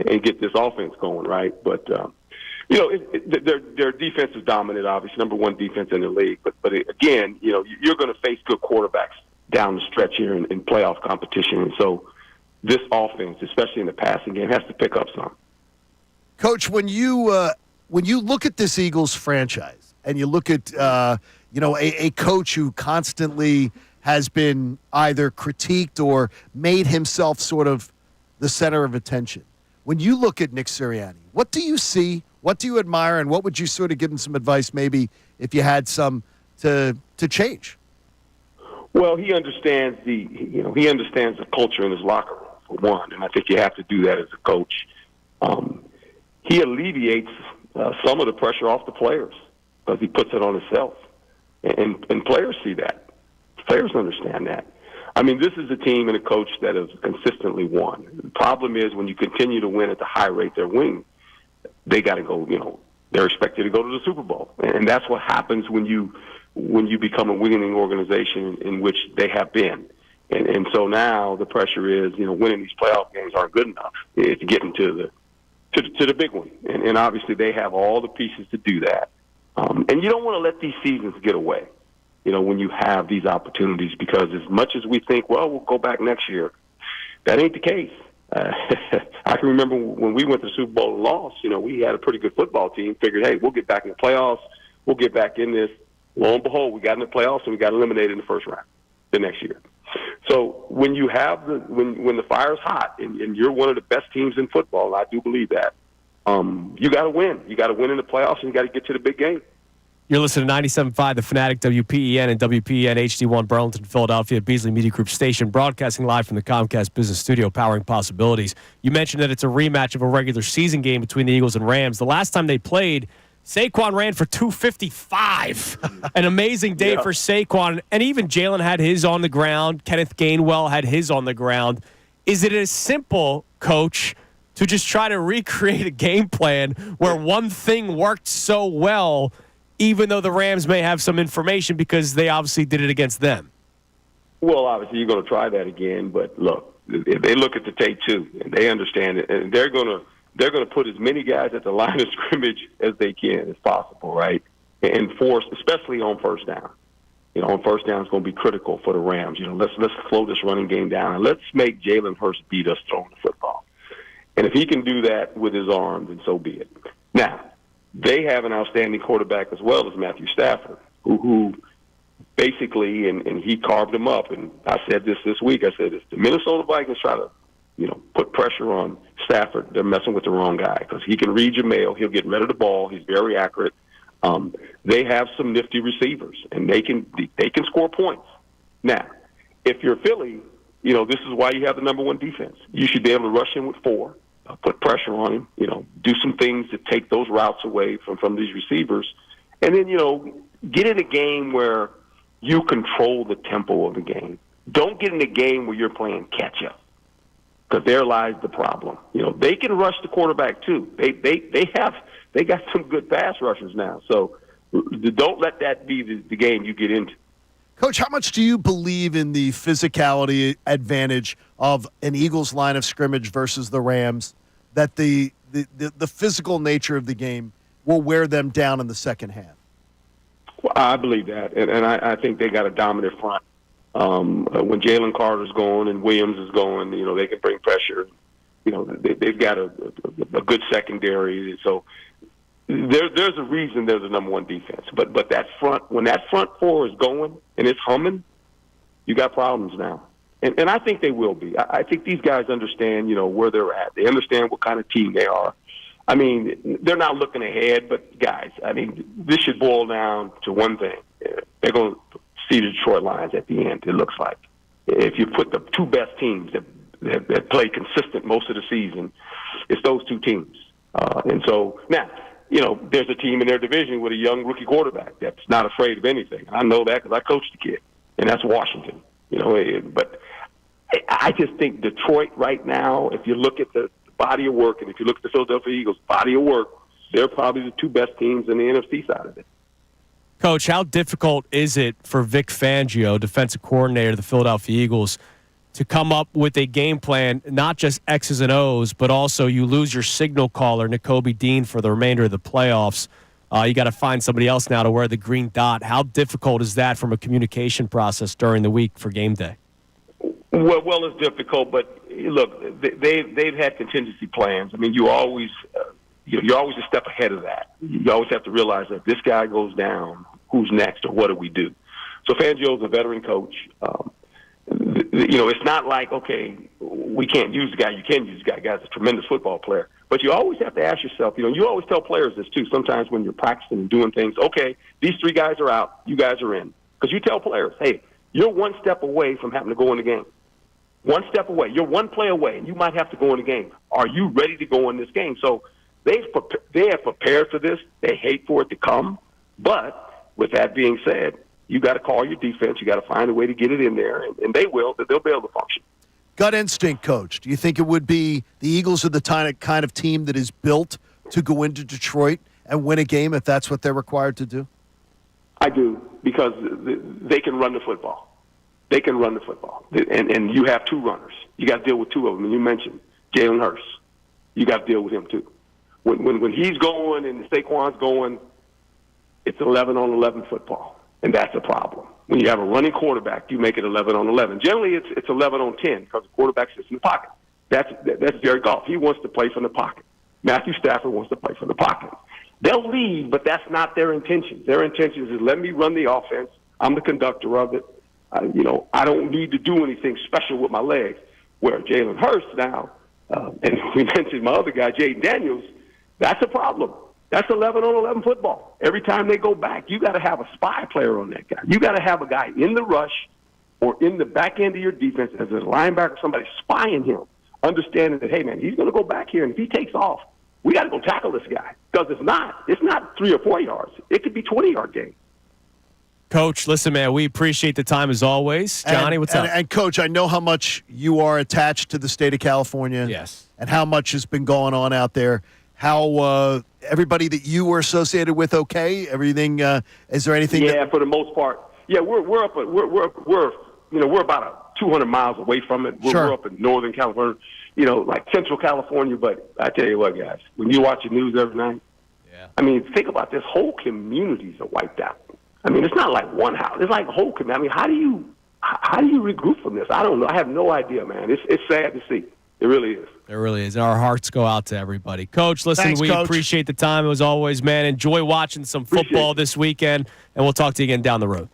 and get this offense going, right? But, their defense is dominant, obviously, number one defense in the league. But again, you're going to face good quarterbacks down the stretch here in playoff competition. And so this offense, especially in the passing game, has to pick up some. Coach, when you look at this Eagles franchise and you look at a coach who constantly has been either critiqued or made himself sort of the center of attention, when you look at Nick Sirianni, what do you see? What do you admire? And what would you sort of give him some advice, maybe if you had some, to change? Well, he understands he understands the culture in his locker room, for one, and I think you have to do that as a coach. He alleviates some of the pressure off the players because he puts it on himself, and players see that. Players understand that. I mean, this is a team and a coach that has consistently won. The problem is when you continue to win at the high rate they're winning, they got to go. They're expected to go to the Super Bowl, and that's what happens when you become a winning organization in which they have been. And so now the pressure is, winning these playoff games aren't good enough. It's getting to the big one. And obviously they have all the pieces to do that. And you don't want to let these seasons get away, when you have these opportunities, because as much as we think, well, we'll go back next year, that ain't the case. I can remember when we went to the Super Bowl and lost, we had a pretty good football team, figured, hey, we'll get back in the playoffs. We'll get back in this. Lo and behold, we got in the playoffs and we got eliminated in the first round the next year. So when you have when the fire's hot and you're one of the best teams in football, and I do believe that, you got to win. You got to win in the playoffs and you got to get to the big game. You're listening to 97.5 The Fanatic, WPEN and WPEN HD1 Burlington, Philadelphia, Beasley Media Group station, broadcasting live from the Comcast Business Studio, powering possibilities. You mentioned that it's a rematch of a regular season game between the Eagles and Rams. The last time they played, Saquon ran for 255. An amazing day for Saquon. And even Jalen had his on the ground. Kenneth Gainwell had his on the ground. Is it as simple, Coach, to just try to recreate a game plan where one thing worked so well, even though the Rams may have some information because they obviously did it against them? Well, obviously you're going to try that again. But look, if they look at the tape too, and they understand it, and they're going to put as many guys at the line of scrimmage as they can, as possible, right? And force, especially on first down. On first down is going to be critical for the Rams. Let's slow this running game down, and let's make Jalen Hurts beat us throwing the football. And if he can do that with his arm, then so be it. Now, they have an outstanding quarterback as well as Matthew Stafford, who basically, and he carved them up. And I said this week. I said, if the Minnesota Vikings try to, put pressure on Stafford, they're messing with the wrong guy because he can read your mail. He'll get rid of the ball. He's very accurate. They have some nifty receivers, and they can score points. Now, if you're Philly, this is why you have the number one defense. You should be able to rush in with 4, put pressure on him, do some things to take those routes away from these receivers, and then, get in a game where you control the tempo of the game. Don't get in a game where you're playing catch-up, because there lies the problem. They can rush the quarterback too. They got some good pass rushers now. So don't let that be the game you get into. Coach, how much do you believe in the physicality advantage of an Eagles line of scrimmage versus the Rams, that the physical nature of the game will wear them down in the second half? Well, I believe that, and I think they got a dominant front. When Jalen Carter's going and Williams is going, they can bring pressure. They've got a good secondary. So there's a reason there's a number one defense. But that front, when that front 4 is going and it's humming, you got problems now. And I think they will be. I think these guys understand, where they're at. They understand what kind of team they are. I mean, they're not looking ahead, but guys, this should boil down to one thing. They're going to see the Detroit Lions at the end, it looks like. If you put the 2 best teams that play consistent most of the season, it's those 2 teams. And so now, there's a team in their division with a young rookie quarterback that's not afraid of anything. I know that because I coached the kid, and that's Washington. But I just think Detroit right now, if you look at the body of work, and if you look at the Philadelphia Eagles' body of work, they're probably the 2 best teams in the NFC side of it. Coach, how difficult is it for Vic Fangio, defensive coordinator of the Philadelphia Eagles, to come up with a game plan, not just X's and O's, but also you lose your signal caller, Nakobe Dean, for the remainder of the playoffs. You got to find somebody else now to wear the green dot. How difficult is that from a communication process during the week for game day? Well, it's difficult, but look, they've had contingency plans. I mean, you're always a step ahead of that. You always have to realize that if this guy goes down, who's next, or what do we do? So Fangio's a veteran coach. It's not like, okay, we can't use the guy. You can use the guy. The guy's a tremendous football player. But you always have to ask yourself, you always tell players this too, sometimes when you're practicing and doing things, okay, these 3 guys are out, you guys are in. Because you tell players, hey, you're 1 step away from having to go in the game. 1 step away. You're 1 play away, and you might have to go in the game. Are you ready to go in this game? So they have prepared for this. They hate for it to come. But with that being said, you got to call your defense. You got to find a way to get it in there, and they will. They'll be able to function. Gut instinct, Coach. Do you think it would be the Eagles are the kind of team that is built to go into Detroit and win a game if that's what they're required to do? I do, because they can run the football. They can run the football. And you have 2 runners. You got to deal with 2 of them. And you mentioned Jalen Hurts. You got to deal with him too. When he's going and Saquon's going, it's 11-on-11 football. And that's a problem. When you have a running quarterback, you make it 11-on-11. Generally, it's 11-on-10 because the quarterback sits in the pocket. That's Jared Goff. He wants to play from the pocket. Matthew Stafford wants to play from the pocket. They'll lead, but that's not their intention. Their intention is let me run the offense. I'm the conductor of it. I don't need to do anything special with my legs. Where Jalen Hurts now, and we mentioned my other guy, Jaden Daniels, that's a problem. That's 11-on-11 football. Every time they go back, you got to have a spy player on that guy. You got to have a guy in the rush or in the back end of your defense as a linebacker, somebody spying him, understanding that, hey, man, he's going to go back here, and if he takes off, we got to go tackle this guy. Because it's not 3 or 4 yards. It could be 20-yard game. Coach, listen, man, we appreciate the time as always. Johnny, what's up? And, Coach, I know how much you are attached to the state of California. Yes. And how much has been going on out there. How everybody that you were associated with, okay? Everything? Is there anything? Yeah, for the most part. Yeah, we're about 200 miles away from it. We're up in Northern California, like Central California. But I tell you what, guys, when you watch the news every night, I mean, think about this. Whole communities are wiped out. I mean, it's not like one house. It's like a whole community. I mean, how do you regroup from this? I don't know. I have no idea, man. It's sad to see. It really is. It really is. And our hearts go out to everybody. Coach, listen, Thanks, we Coach. appreciate the time as always, man. Enjoy watching some football this weekend, and we'll talk to you again down the road.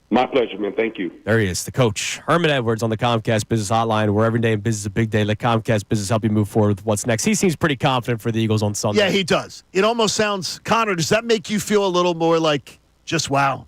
My pleasure, man. Thank you. There he is, the coach, Herm Edwards on the Comcast Business Hotline, where every day in business is a big day. Let Comcast Business help you move forward with what's next. He seems pretty confident for the Eagles on Sunday. Yeah, he does. It almost sounds, Connor, does that make you feel a little more like just wow?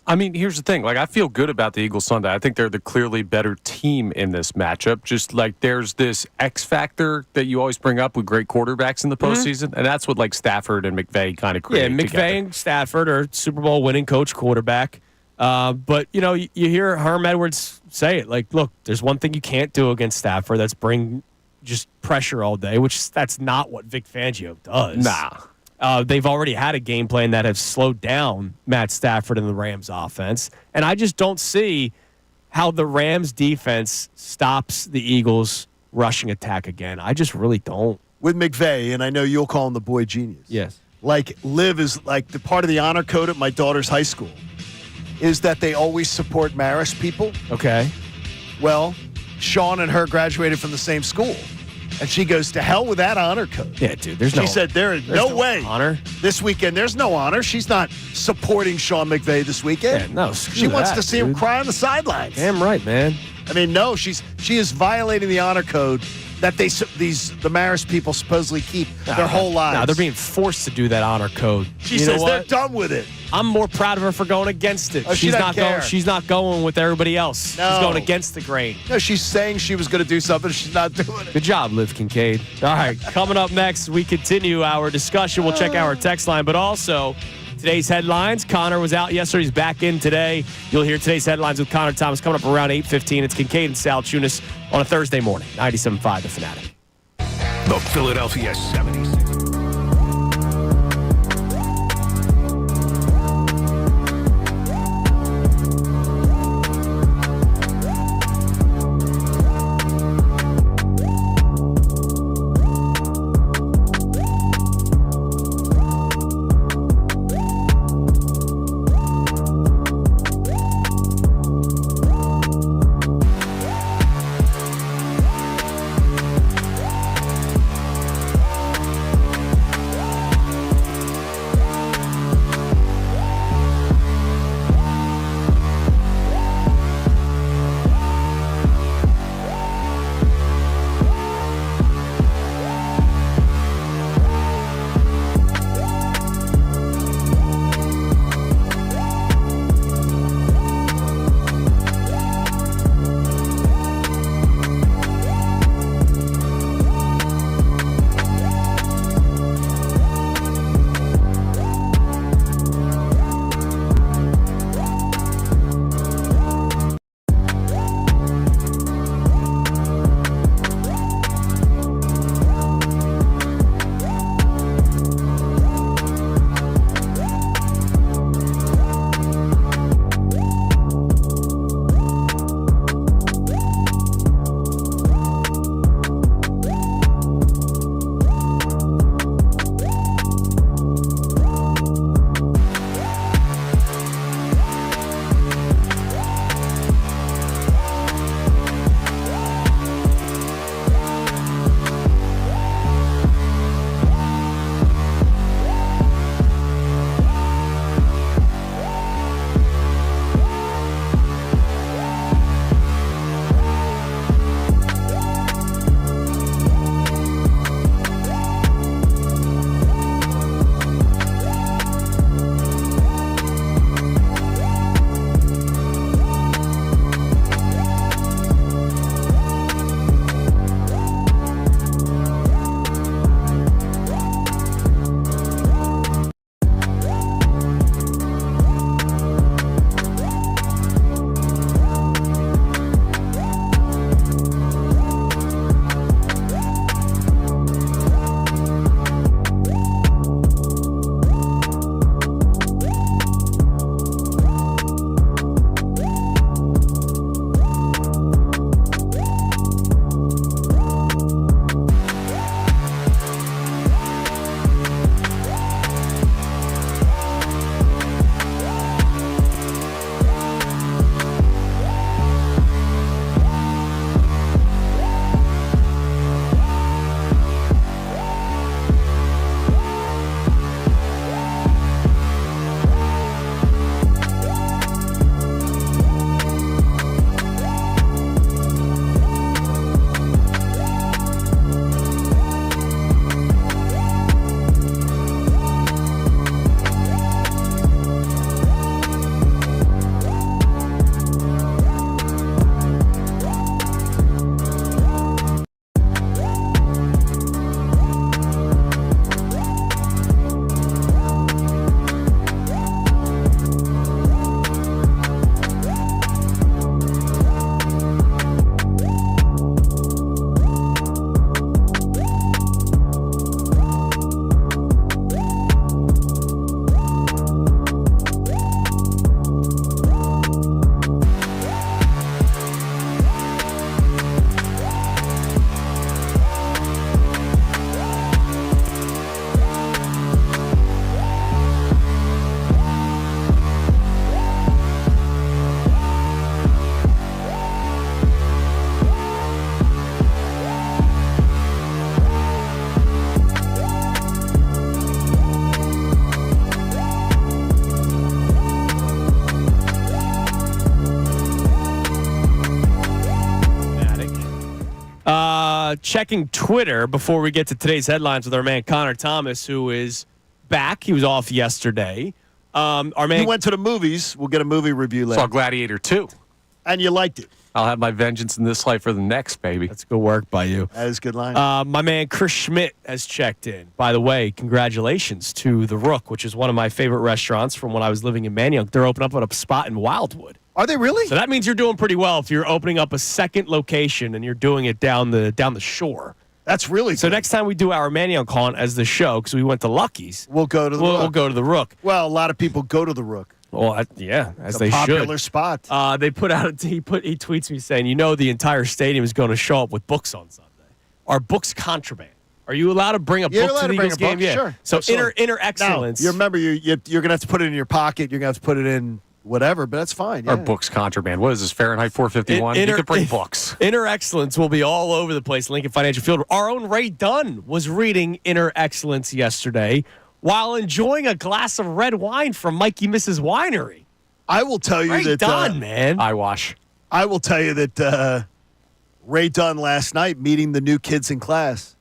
I mean, here's the thing. Like, I feel good about the Eagles Sunday. I think they're the clearly better team in this matchup. Just like there's this X factor that you always bring up with great quarterbacks in the postseason, and that's what like Stafford and McVay kind of create. Yeah, McVay together. and Stafford are Super Bowl winning coach quarterback. But, you know, you hear Herm Edwards say it. Like, look, there's one thing you can't do against Stafford. That's bring just pressure all day, which that's not what Vic Fangio does. Nah. They've already had a game plan that has slowed down Matt Stafford and the Rams offense. And I just don't see how the Rams defense stops the Eagles rushing attack again. I just really don't. With McVay, and I know you'll call him the boy genius. Yes. Like, Liv is like the part of the honor code at my daughter's high school is that they always support Marist people. Okay. Well, Sean and her graduated from the same school. And she goes, to hell with that honor code. Yeah, dude, there's She said, there's no way. honor. This weekend, there's no honor. She's not supporting Sean McVay this weekend. Yeah, no, She wants to see him cry on the sidelines. Damn right, man. I mean, no, she is violating the honor code that the Marist people supposedly keep their whole lives. No, they're being forced to do that honor code. She says they're done with it. I'm more proud of her for going against it. Oh, she doesn't care. She's not going with everybody else. No. She's going against the grain. No, she's saying she was going to do something. She's not doing it. Good job, Liv Kincade. All right, coming up next, we continue our discussion. We'll check our text line, but also today's headlines. Connor was out yesterday. He's back in today. You'll hear today's headlines with Connor Thomas coming up around 8:15. It's Kincade and Salciunas on a Thursday morning, 97.5 The Fanatic. The Philadelphia 76ers. Checking Twitter before we get to today's headlines with our man Connor Thomas, who is back. He was off yesterday. Our man, You went to the movies. We'll get a movie review later. Saw Gladiator 2. And you liked it. I'll have my vengeance in this life or the next, baby. That's good work by you. That is a good line. My man Chris Schmidt has checked in. By the way, congratulations to The Rook, which is one of my favorite restaurants from when I was living in Manayunk. They're opening up a spot in Wildwood. Are they really? So that means you're doing pretty well if you're opening up a second location and you're doing it down the shore. That's really So good. next time we do our Manayunk haunt as the show, because we went to Lucky's, We'll go to the we'll Rook. go to The Rook. Well, a lot of people go to the Rook. Well, yeah, as It's they a popular should. spot. They put out he tweets me saying, the entire stadium is going to show up with books on Sunday. Are books contraband? Are you allowed to bring a You're book allowed to the to bring Eagles a book, game? Yeah. sure. So Absolutely. inner excellence. Now, you remember, you're going to have to put it in your pocket. You're going to have to put it in whatever, but that's fine. Our Yeah. books contraband. What is this, Fahrenheit 451? You could bring books. Inner excellence will be all over the place. Lincoln Financial Field. Our own Ray Dunn was reading Inner Excellence yesterday while enjoying a glass of red wine from Mikey Mrs. Winery. I will tell you Ray that Dunn, man. Eyewash. I will tell you that Ray Dunn last night meeting the new kids in class.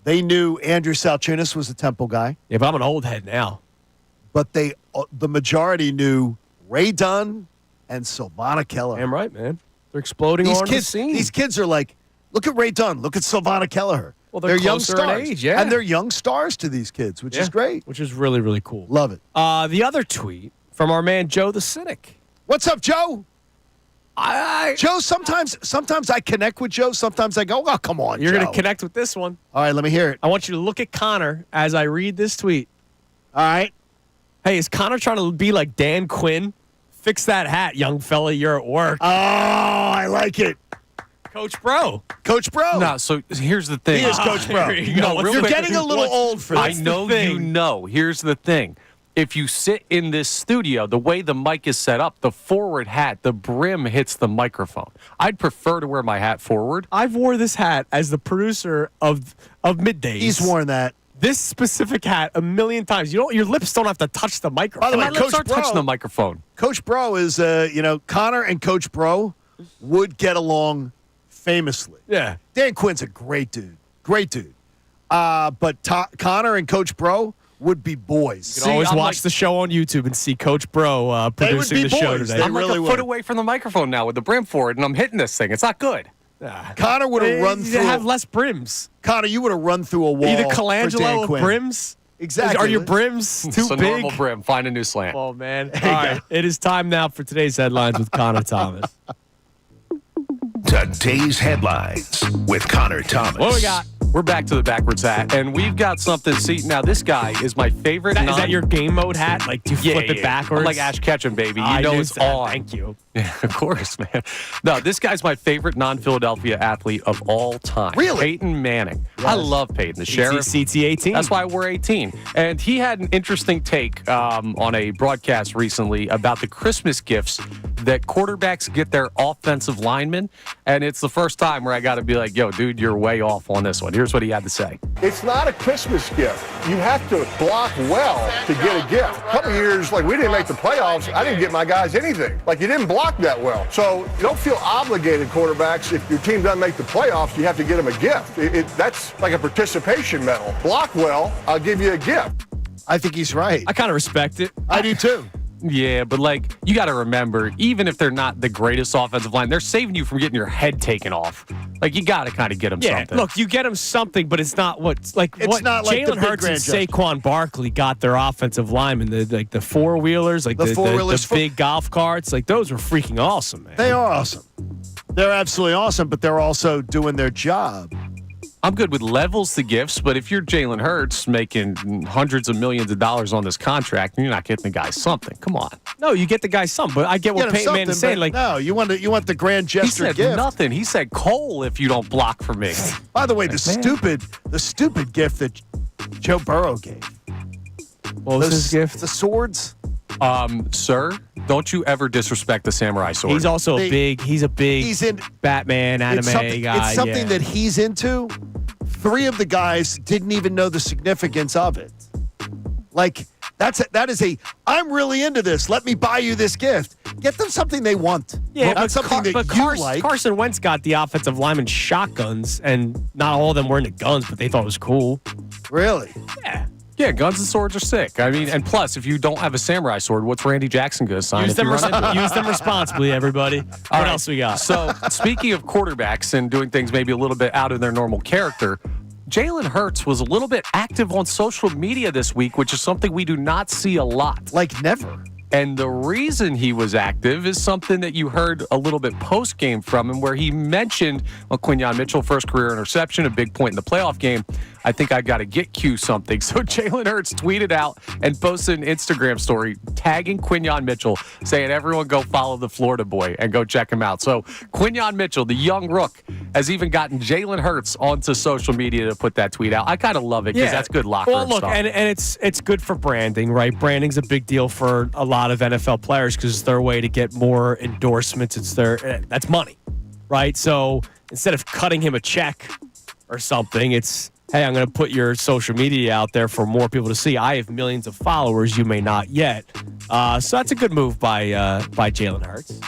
They knew Andrew Salciunas was a Temple guy, Yeah, but I'm an old head now. but the majority knew Ray Dunn and Silvana Keller. Damn right, man. They're exploding These on the scene. These kids are like, look at Ray Dunn, look at Silvana Kelleher. Well, they're young closer in stars, age, yeah. and they're young stars to these kids, which is great. Which is really, really cool. Love it. The other tweet from our man Joe the Cynic. What's up, Joe? I Joe, sometimes I connect with Joe. Sometimes I go, oh, come on, You're Joe. going to connect with this one. All right, let me hear it. I want you to look at Connor as I read this tweet. All right. Hey, is Connor trying to be like Dan Quinn? Fix that hat, young fella. You're at work. Oh, I like it. Coach Bro. Coach Bro. No, so here's the thing. He is Coach Bro. There you go. real You're quick. getting a little old for this. I know you know. Here's the thing. If you sit in this studio, the way the mic is set up, the forward hat, the brim hits the microphone. I'd prefer to wear my hat forward. I've wore this hat as the producer of Middays. He's worn that. This specific hat a million times. Your lips don't have to touch the microphone. By the way, My lips Coach aren't Bro- touching the microphone. Coach Bro is, Connor and Coach Bro would get along famously. Yeah. Dan Quinn's a great dude. Great dude. But Connor and Coach Bro would be boys. You can always I'm watch like- the show on YouTube and see Coach Bro producing be the show boys. today. They I'm like really a would. foot away from the microphone now with the brim forward, and I'm hitting this thing. It's not good. Connor would have run You through. have less brims. Connor, you would have run through a wall. Either for Dan Colangelo with Quinn. brims. Exactly. Are your brims too It's a big? normal brim. Find a new slant. Oh, man. All right. It is time now for today's headlines with Connor Thomas. Today's headlines with Connor Thomas. What do we got? We're back to the backwards hat, and we've got something. See, now this guy is my favorite. Is that your game mode hat? Like, do you flip it backwards? I'm like Ash Ketchum, baby. You I know knew it's that. on. Thank you. Yeah, of course, man. No, this guy's my favorite non-Philadelphia athlete of all time. Really? Peyton Manning. I love Peyton, the sheriff. CT18. That's why I wore 18. And he had an interesting take on a broadcast recently about the Christmas gifts that quarterbacks get their offensive linemen. And it's the first time where I got to be like, yo, dude, you're way off on this one. Here's what he had to say. It's not a Christmas gift. You have to block well to get a gift. A couple years, like we didn't make the playoffs, I didn't get my guys anything. Like you didn't block that well. So you don't feel obligated, quarterbacks. If your team doesn't make the playoffs, you have to get them a gift. That's like a participation medal. Block well, I'll give you a gift. I think he's right. I kind of respect it. I do too. Yeah, but like you got to remember, even if they're not the greatest offensive line, they're saving you from getting your head taken off. Like you got to kind of get them Yeah, something. look, you get them something, but it's not what It's not like the Jalen big Hurts and grand Saquon Barkley got their offensive linemen, the four wheelers, like the four-wheelers, big golf carts, like those were freaking awesome, man. They are awesome. They're absolutely awesome, but they're also doing their job. I'm good with levels to gifts, but if you're Jalen Hurts making hundreds of millions of dollars on this contract, you're not getting the guy something. Come on. No, you get the guy some, but I get what Get him Peyton Manning is saying. something, but Like, no, you want the grand He gesture said gift. nothing. He said Cole if you don't block for me. By the way, the stupid gift that Joe Burrow gave. what was his gift? The swords. Sir, don't you ever disrespect the samurai sword. He's also he's a big He's in Batman anime it's something, guy. It's something yeah. that he's into. 3 of the guys didn't even know the significance of it. Like that is I'm really into this. Let me buy you this gift. Get them something they want. Yeah, not something that you like. Carson Wentz got the offensive lineman shotguns, and not all of them were into guns, but they thought it was cool. Really? Yeah. Yeah, guns and swords are sick. I mean, and plus, if you don't have a samurai sword, what's Randy Jackson going to sign? Use them responsibly, everybody. What else we got? So, speaking of quarterbacks and doing things maybe a little bit out of their normal character, Jalen Hurts was a little bit active on social media this week, which is something we do not see a lot. Like never. And the reason he was active is something that you heard a little bit post-game from him, where he mentioned, Quinyon Mitchell, first career interception, a big point in the playoff game. I think I got to get Q something. So Jalen Hurts tweeted out and posted an Instagram story tagging Quinyon Mitchell, saying, everyone go follow the Florida boy and go check him out. So Quinyon Mitchell, the young rook, has even gotten Jalen Hurts onto social media to put that tweet out. I kind of love it because that's good locker room look, stuff. and it's good for branding, right? Branding's a big deal for a lot of NFL players because it's their way to get more endorsements. That's money, right? So instead of cutting him a check or something, it's, hey, I'm going to put your social media out there for more people to see. I have millions of followers. You may not yet. So that's a good move by Jalen Hurts.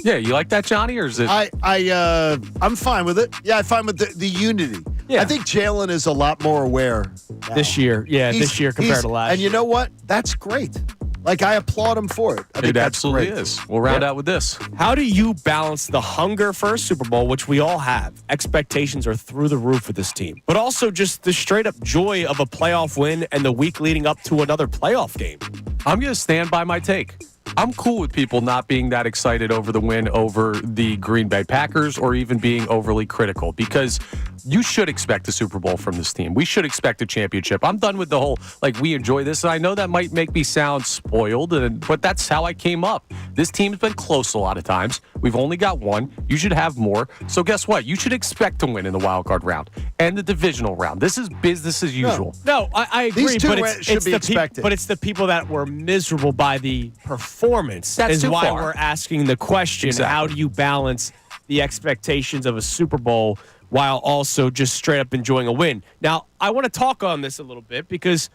Yeah, you like that, Johnny, or is it? I'm fine with it. Yeah, I'm fine with the unity. Yeah. I think Jalen is a lot more aware now. This year. Yeah, this year compared to last year. And you know what? That's great. Like, I applaud him for it. I think It that's absolutely great. is. We'll round out with this. How do you balance the hunger for a Super Bowl, which we all have? Expectations are through the roof with this team. But also just the straight-up joy of a playoff win and the week leading up to another playoff game. I'm going to stand by my take. I'm cool with people not being that excited over the win over the Green Bay Packers or even being overly critical, because you should expect a Super Bowl from this team. We should expect a championship. I'm done with the whole, we enjoy this. And I know that might make me sound spoiled, but that's how I came up. This team's been close a lot of times. We've only got one. You should have more. So guess what? You should expect to win in the wild card round and the divisional round. This is business as usual. No, I agree. These two but it's be the expected. but it's the people that were miserable by the performance. That's is too why far. we're asking the question, Exactly. How do you balance the expectations of a Super Bowl while also just straight up enjoying a win? Now, I want to talk on this a little bit because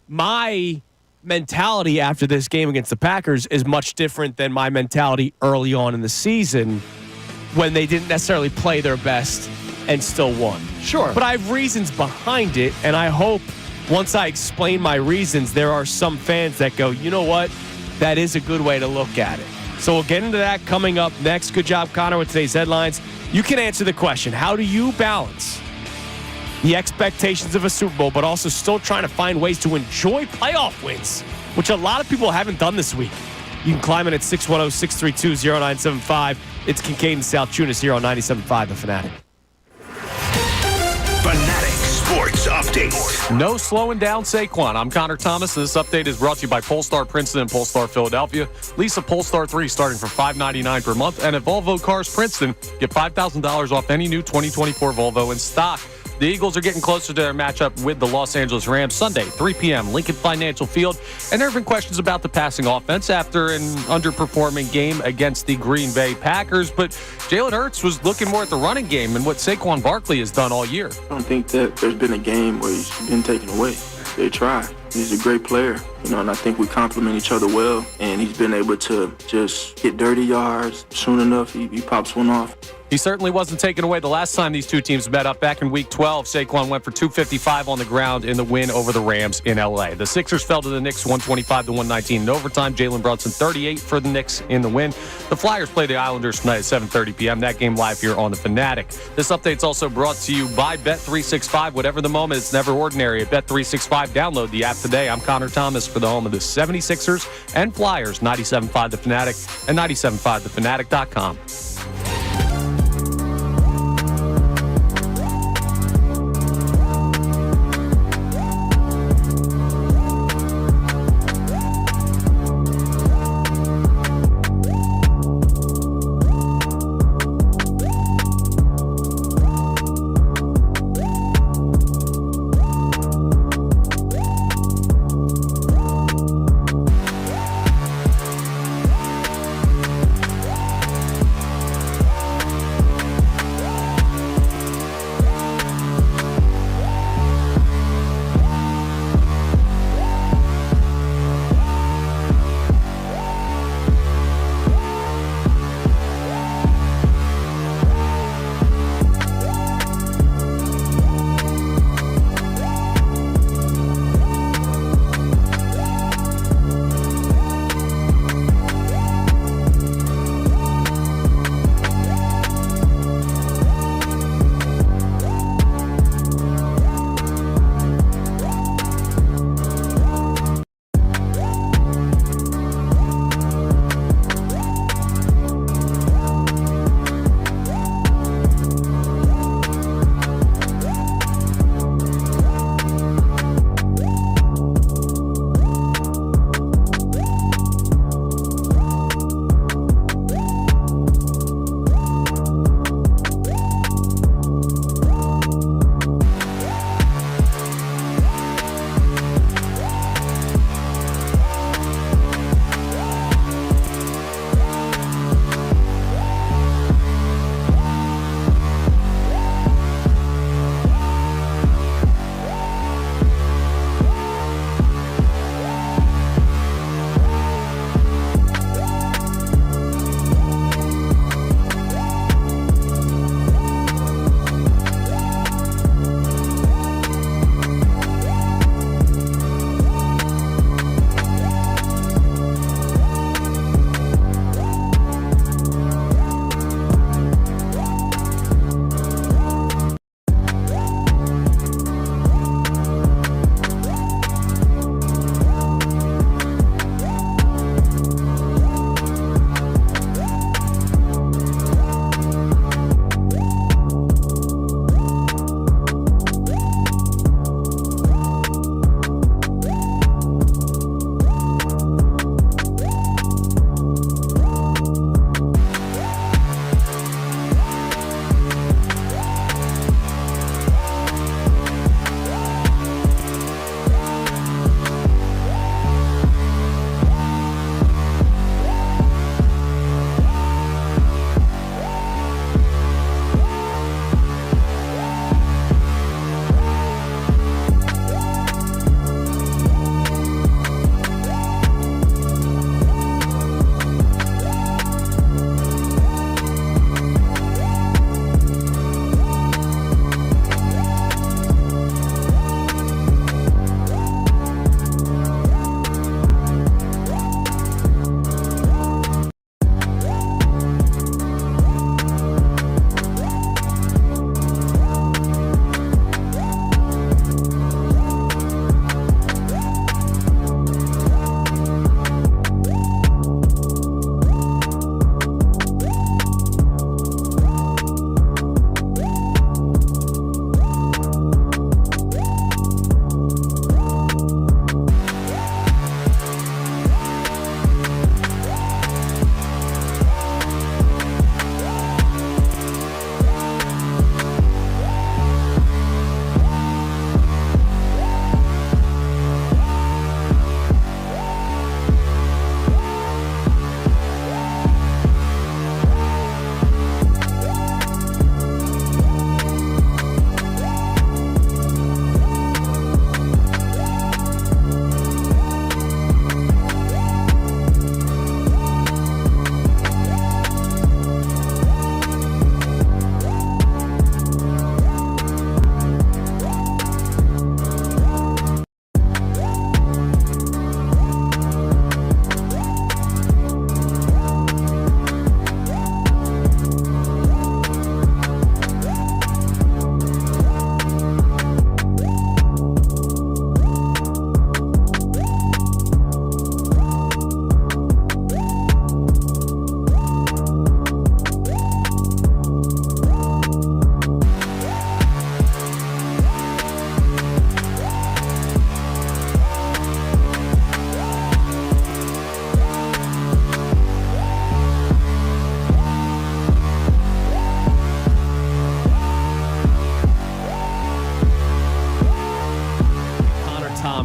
my mentality after this game against the Packers is much different than my mentality early on in the season when they didn't necessarily play their best and still won. Sure. But I have reasons behind it, and I hope once I explain my reasons, there are some fans that go, you know what? That is a good way to look at it. So we'll get into that coming up next. Good job, Connor, with today's headlines. You can answer the question, how do you balance the expectations of a Super Bowl, but also still trying to find ways to enjoy playoff wins, which a lot of people haven't done this week? You can climb in at 610-632-0975. It's Kincade Salciunas here on 97.5 The Fanatic. Fanatic Sports Update. No slowing down Saquon. I'm Connor Thomas, and this update is brought to you by Polestar Princeton and Polestar Philadelphia. Lease a Polestar 3 starting for $599 per month, and at Volvo Cars Princeton, get $5,000 off any new 2024 Volvo in stock. The Eagles are getting closer to their matchup with the Los Angeles Rams Sunday, 3 p.m., Lincoln Financial Field. And there have been questions about the passing offense after an underperforming game against the Green Bay Packers. But Jalen Hurts was looking more at the running game and what Saquon Barkley has done all year. I don't think that there's been a game where he's been taken away. They try. He's a great player, and I think we complement each other well. And he's been able to just hit dirty yards soon enough. He pops one off. He certainly wasn't taken away the last time these two teams met up back in Week 12. Saquon went for 255 on the ground in the win over the Rams in L.A. The Sixers fell to the Knicks 125-119 in overtime. Jalen Brunson 38 for the Knicks in the win. The Flyers play the Islanders tonight at 7:30 p.m. That game live here on The Fanatic. This update's also brought to you by Bet365. Whatever the moment, it's never ordinary at Bet365. Download the app today. I'm Connor Thomas for the home of the 76ers and Flyers, 97.5 The Fanatic and 97.5thefanatic.com.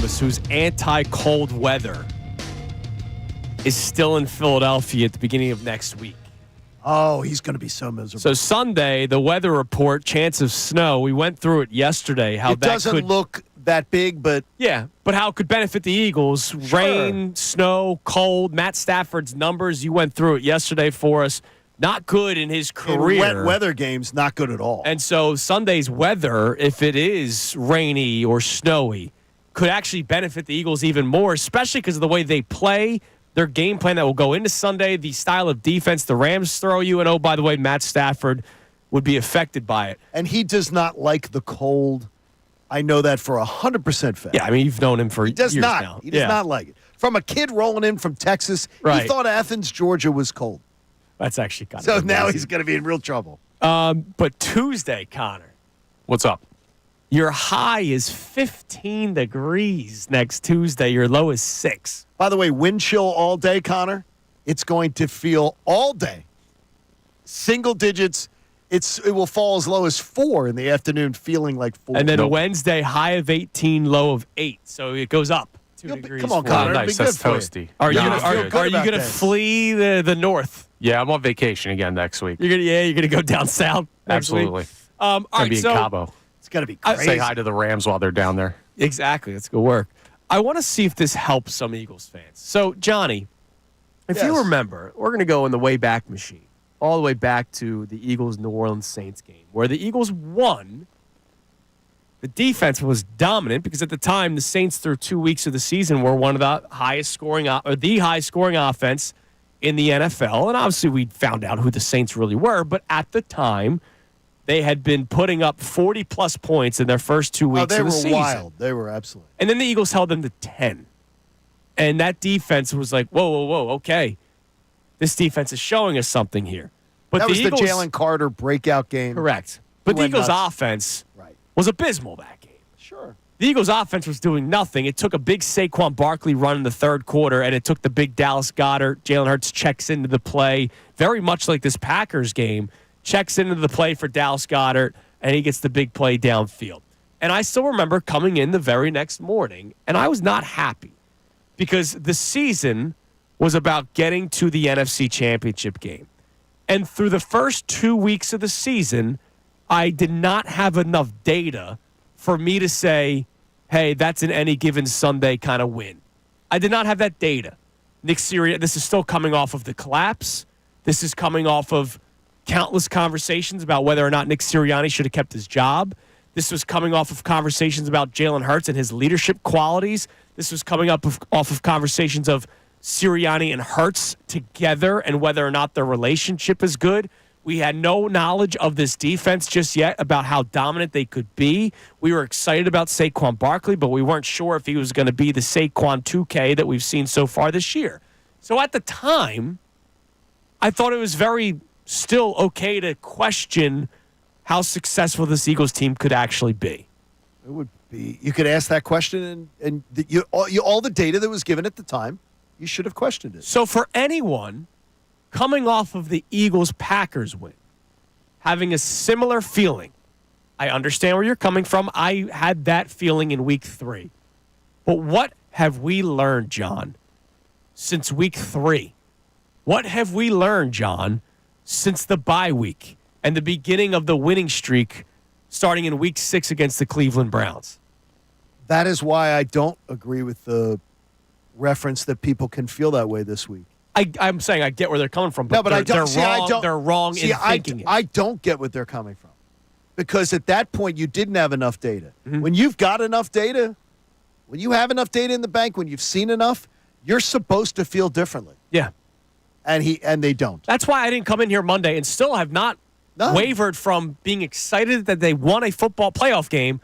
Thomas, who's anti-cold weather, is still in Philadelphia at the beginning of next week. Oh, he's going to be so miserable. So Sunday, the weather report, chance of snow. We went through it yesterday. How it that doesn't look that big, but but how it could benefit the Eagles? Sure. Rain, snow, cold. Matt Stafford's numbers. You went through it yesterday for us. Not good in his career. In wet weather games, not good at all. And so Sunday's weather, if it is rainy or snowy, could actually benefit the Eagles even more, especially because of the way they play. Their game plan that will go into Sunday, the style of defense the Rams throw you, and oh, by the way, Matt Stafford would be affected by it. And he does not like the cold. I know that for 100% fact. Yeah, I mean, you've known him for years now. He does not like it. From a kid rolling in from Texas, he thought Athens, Georgia was cold. That's actually kind of So amazing. now he's going to be in real trouble. But Tuesday, Connor. What's up? Your high is 15 degrees next Tuesday. Your low is 6. By the way, wind chill all day, Connor. It's going to feel all day. Single digits. It will fall as low as 4 in the afternoon, feeling like 4. And then Wednesday, high of 18, low of 8. So it goes up 2 degrees. Come on, Connor. Nice. Be That's good for toasty. Are you No, going to flee the north? Yeah, I'm on vacation again next week. You're gonna go down south next Absolutely. week? All right, be in Cabo. It's going to be crazy. Say hi to the Rams while they're down there. Exactly. Let's go work. I want to see if this helps some Eagles fans. So, Johnny, if you remember, we're going to go in the Wayback Machine, all the way back to the Eagles-New Orleans Saints game, where the Eagles won. The defense was dominant because at the time, the Saints, through 2 weeks of the season, were one of the highest scoring, or the highest scoring offense in the NFL. And obviously, we found out who the Saints really were. But at the time, they had been putting up 40-plus points in their first 2 weeks of the season. They were wild. They were absolutely. And then the Eagles held them to 10. And that defense was like, whoa, okay. This defense is showing us something here. But that was Eagles, the Jalen Carter breakout game. Correct. But the Went Eagles' nuts. offense was abysmal that game. Sure. The Eagles' offense was doing nothing. It took a big Saquon Barkley run in the third quarter, and it took the big Dallas Goedert. Jalen Hurts checks into the play, very much like this Packers game, checks into the play for Dallas Goedert, and he gets the big play downfield. And I still remember coming in the very next morning, and I was not happy because the season was about getting to the NFC Championship game. And through the first 2 weeks of the season, I did not have enough data for me to say, hey, that's an any given Sunday kind of win. I did not have that data. Nick Sirianni, this is still coming off of the collapse. This is coming off of countless conversations about whether or not Nick Sirianni should have kept his job. This was coming off of conversations about Jalen Hurts and his leadership qualities. This was coming off of conversations of Sirianni and Hurts together and whether or not their relationship is good. We had no knowledge of this defense just yet about how dominant they could be. We were excited about Saquon Barkley, but we weren't sure if he was going to be the Saquon 2K that we've seen so far this year. So at the time, I thought it was very still okay to question how successful this Eagles team could actually be. It would be. You could ask that question, and all the data that was given at the time, you should have questioned it. So for anyone coming off of the Eagles-Packers win, having a similar feeling, I understand where you're coming from. I had that feeling in week 3. But what have we learned, John, since week 3? What have we learned, John, since the bye week and the beginning of the winning streak starting in week 6 against the Cleveland Browns? That is why I don't agree with the reference that people can feel that way this week. I'm saying I get where they're coming from, but, no, but I don't, they're wrong in thinking it. I don't get what they're coming from. Because at that point, you didn't have enough data. Mm-hmm. When you've got enough data, when you have enough data in the bank, when you've seen enough, you're supposed to feel differently. Yeah. And they don't. That's why I didn't come in here Monday and still have not wavered from being excited that they won a football playoff game,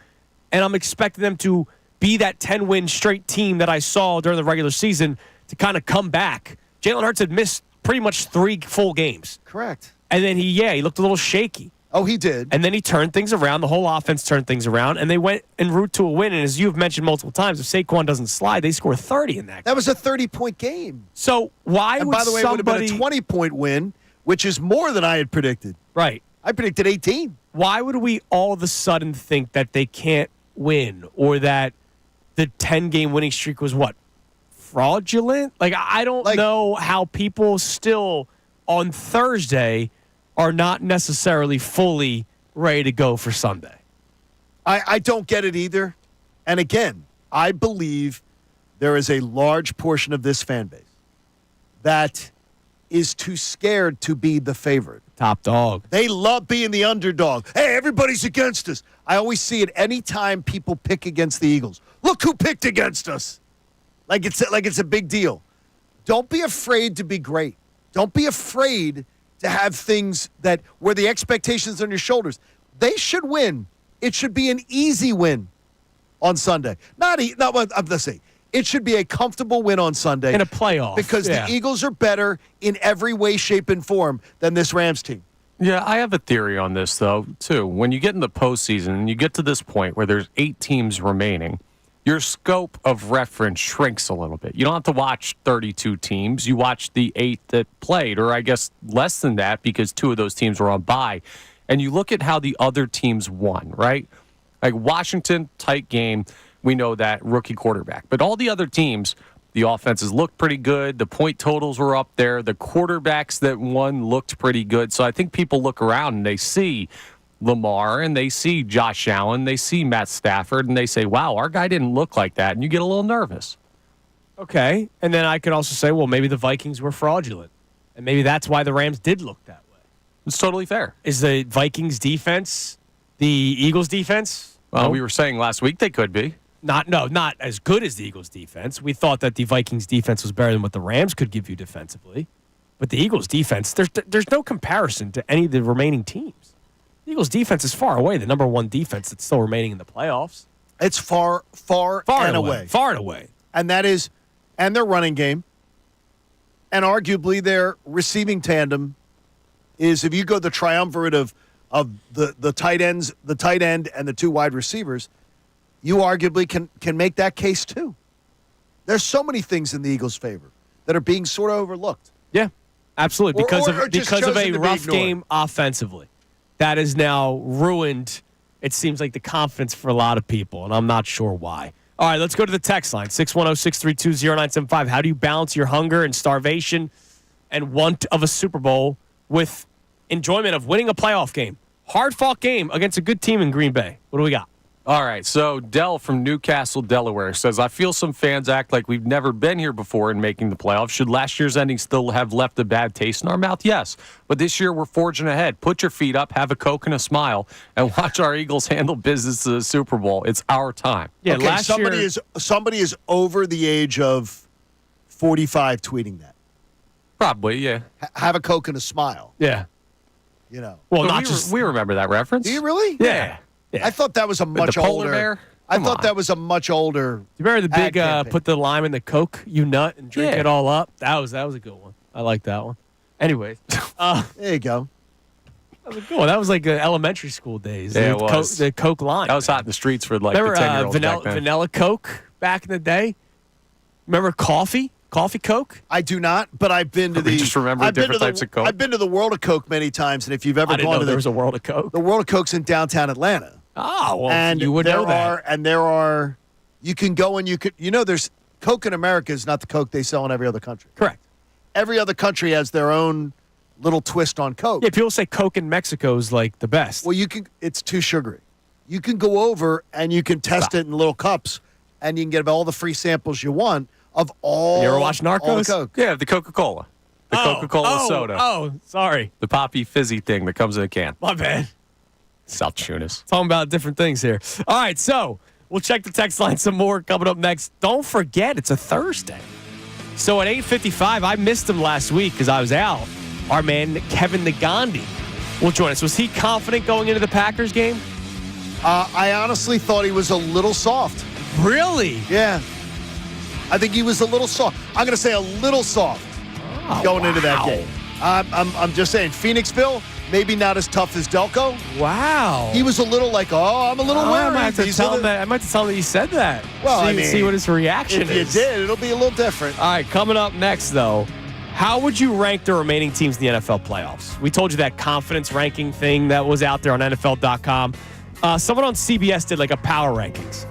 and I'm expecting them to be that 10-win straight team that I saw during the regular season to kind of come back. Jalen Hurts had missed pretty much 3 full games. Correct. And then he looked a little shaky. Oh, he did. And then he turned things around. The whole offense turned things around, and they went en route to a win. And as you've mentioned multiple times, if Saquon doesn't slide, they score 30 in that game. That was a 30-point game. So why and would by the way, it would have been a 20-point win, which is more than I had predicted. Right. I predicted 18. Why would we all of a sudden think that they can't win or that the 10-game winning streak was what? Fraudulent? Like, I don't know how people still on Thursday are not necessarily fully ready to go for Sunday. I don't get it either. And again, I believe there is a large portion of this fan base that is too scared to be the favorite. Top dog. They love being the underdog. Hey, everybody's against us. I always see it anytime people pick against the Eagles. Look who picked against us. Like it's a big deal. Don't be afraid to be great. Don't be afraid to have things that where the expectations on your shoulders. They should win. It should be an easy win on Sunday. Not what I'm going to say. It should be a comfortable win on Sunday. In a playoff. Because the Eagles are better in every way, shape, and form than this Rams team. Yeah, I have a theory on this, though, too. When you get in the postseason and you get to this point where there's 8 teams remaining, your scope of reference shrinks a little bit. You don't have to watch 32 teams. You watch the 8 that played, or I guess less than that because 2 of those teams were on bye. And you look at how the other teams won, right? Like Washington, tight game. We know that rookie quarterback. But all the other teams, the offenses looked pretty good. The point totals were up there. The quarterbacks that won looked pretty good. So I think people look around and they see Lamar and they see Josh Allen, they see Matt Stafford, and they say, wow, our guy didn't look like that. And you get a little nervous. Okay. And then I could also say, well, maybe the Vikings were fraudulent. And maybe that's why the Rams did look that way. It's totally fair. Is the Vikings defense the Eagles defense? Well, we were saying last week they could be. Not as good as the Eagles defense. We thought that the Vikings defense was better than what the Rams could give you defensively. But the Eagles defense, there's no comparison to any of the remaining teams. The Eagles defense is far away the number one defense that's still remaining in the playoffs. It's far and away. Far and away. And that is, and their running game, and arguably their receiving tandem is, if you go the triumvirate of the tight ends, the tight end and the 2 wide receivers, you arguably can make that case too. There's so many things in the Eagles' favor that are being sort of overlooked. Yeah, absolutely. Because or of a rough game offensively. That has now ruined, it seems like, the confidence for a lot of people, and I'm not sure why. All right, let's go to the text line, 610-632-0975. How do you balance your hunger and starvation and want of a Super Bowl with enjoyment of winning a playoff game? Hard-fought game against a good team in Green Bay. What do we got? All right, so Dell from Newcastle, Delaware says, I feel some fans act like we've never been here before in making the playoffs. Should last year's ending still have left a bad taste in our mouth? Yes. But this year we're forging ahead. Put your feet up, have a Coke and a smile, and watch our Eagles handle business to the Super Bowl. It's our time. Yeah, okay, last year, somebody is over the age of 45 tweeting that. Probably, yeah. Have a Coke and a smile. Yeah. You know. Well, we remember that reference. Do you really? Yeah. I thought that was a much the polar older. bear? I thought that was a much older. Do you remember the big put the lime in the Coke, you nut, and drink Yeah. it all up? That was a good one. I like that one. Anyways, there you go. That was a good one. That was like elementary school days. Yeah, the it was. the Coke lime. That was hot in the streets for like Remember the 10-year-olds back then. vanilla Coke back in the day? Remember coffee Coke? I do not, but I've been to We just remember different types of Coke. I've been to the World of Coke many times, and if you've ever I didn't gone know to there was a World of Coke. the World of Coke's in downtown Atlanta. Oh, well, And you would know that. there are, you can go and there's Coke in America is not the Coke they sell in every other country. Correct. Every other country has their own little twist on Coke. Yeah, people say Coke in Mexico is like the best. Well, it's too sugary. You can go over and you can test it in little cups, and you can get all the free samples you want of all. You ever watch Narcos? all the Coke. Yeah, the Coca-Cola. The Coca-Cola soda. Oh, sorry. The poppy fizzy thing that comes in a can. My bad. Salciunas. Talking about different things here. All right, so we'll check the text line some more coming up next. Don't forget, it's a Thursday. So at 8:55, I missed him last week because I was out. Our man, Kevin Negandhi, will join us. Was he confident going into the Packers game? I honestly thought he was a little soft. Really? Yeah. I think he was a little soft. I'm going to say a little soft going into that game. I'm just saying, Phoenixville, maybe not as tough as Delco. Wow. He was a little like, I'm a little worried. I might have to tell him that you said that. Well, see what his reaction if is. you did, it'll be a little different. All right, coming up next, though, how would you rank the remaining teams in the NFL playoffs? We told you that confidence ranking thing that was out there on NFL.com. Someone on CBS did like a power rankings.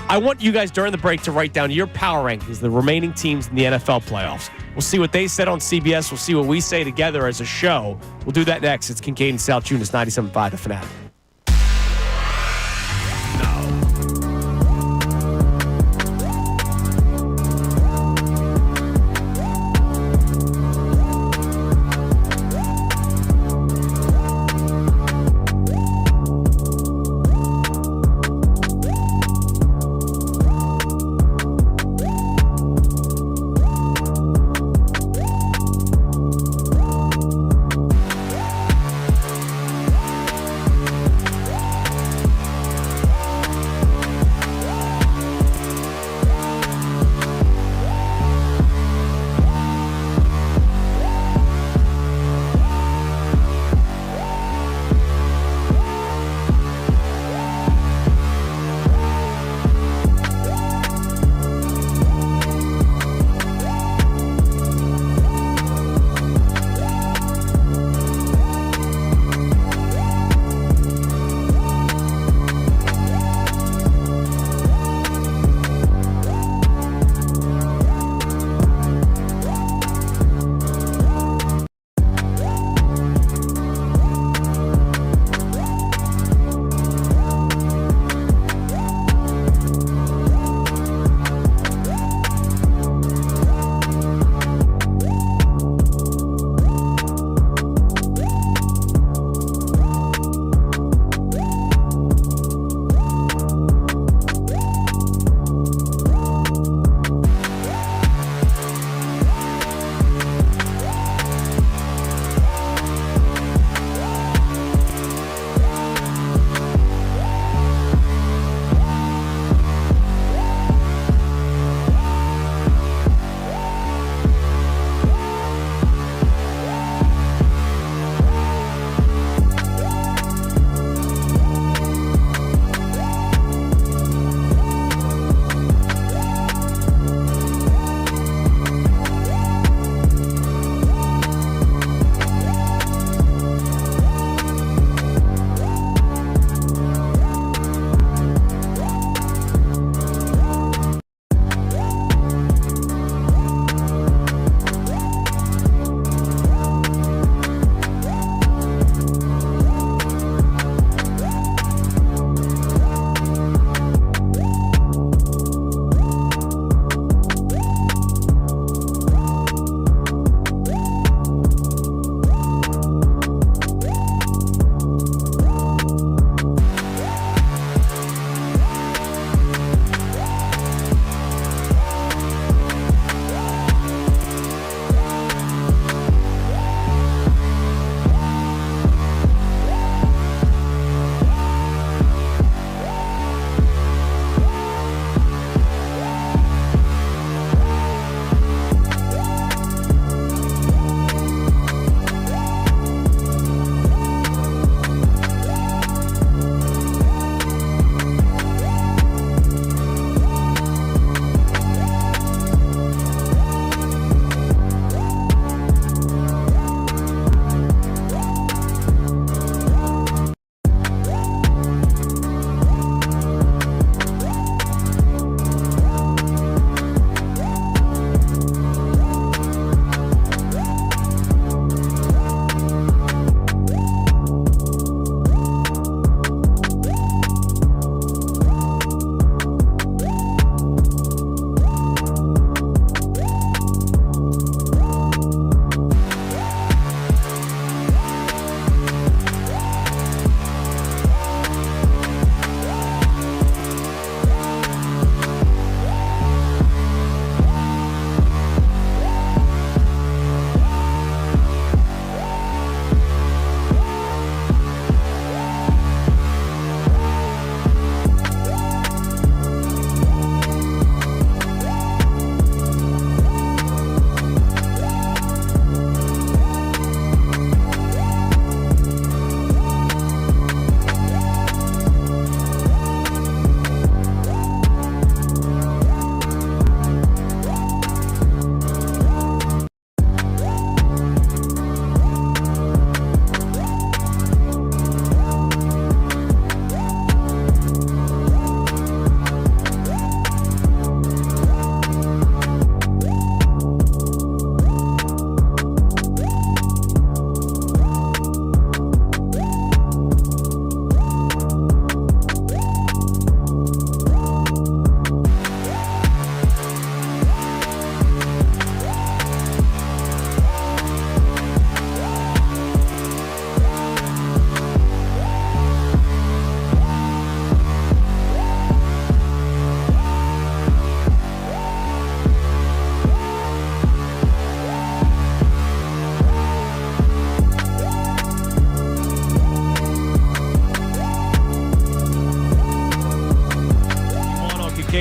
I want you guys during the break to write down your power rankings, the remaining teams in the NFL playoffs. We'll see what they said on CBS. We'll see what we say together as a show. We'll do that next. It's Kincade and Salciunas, 97.5 The Fanatic.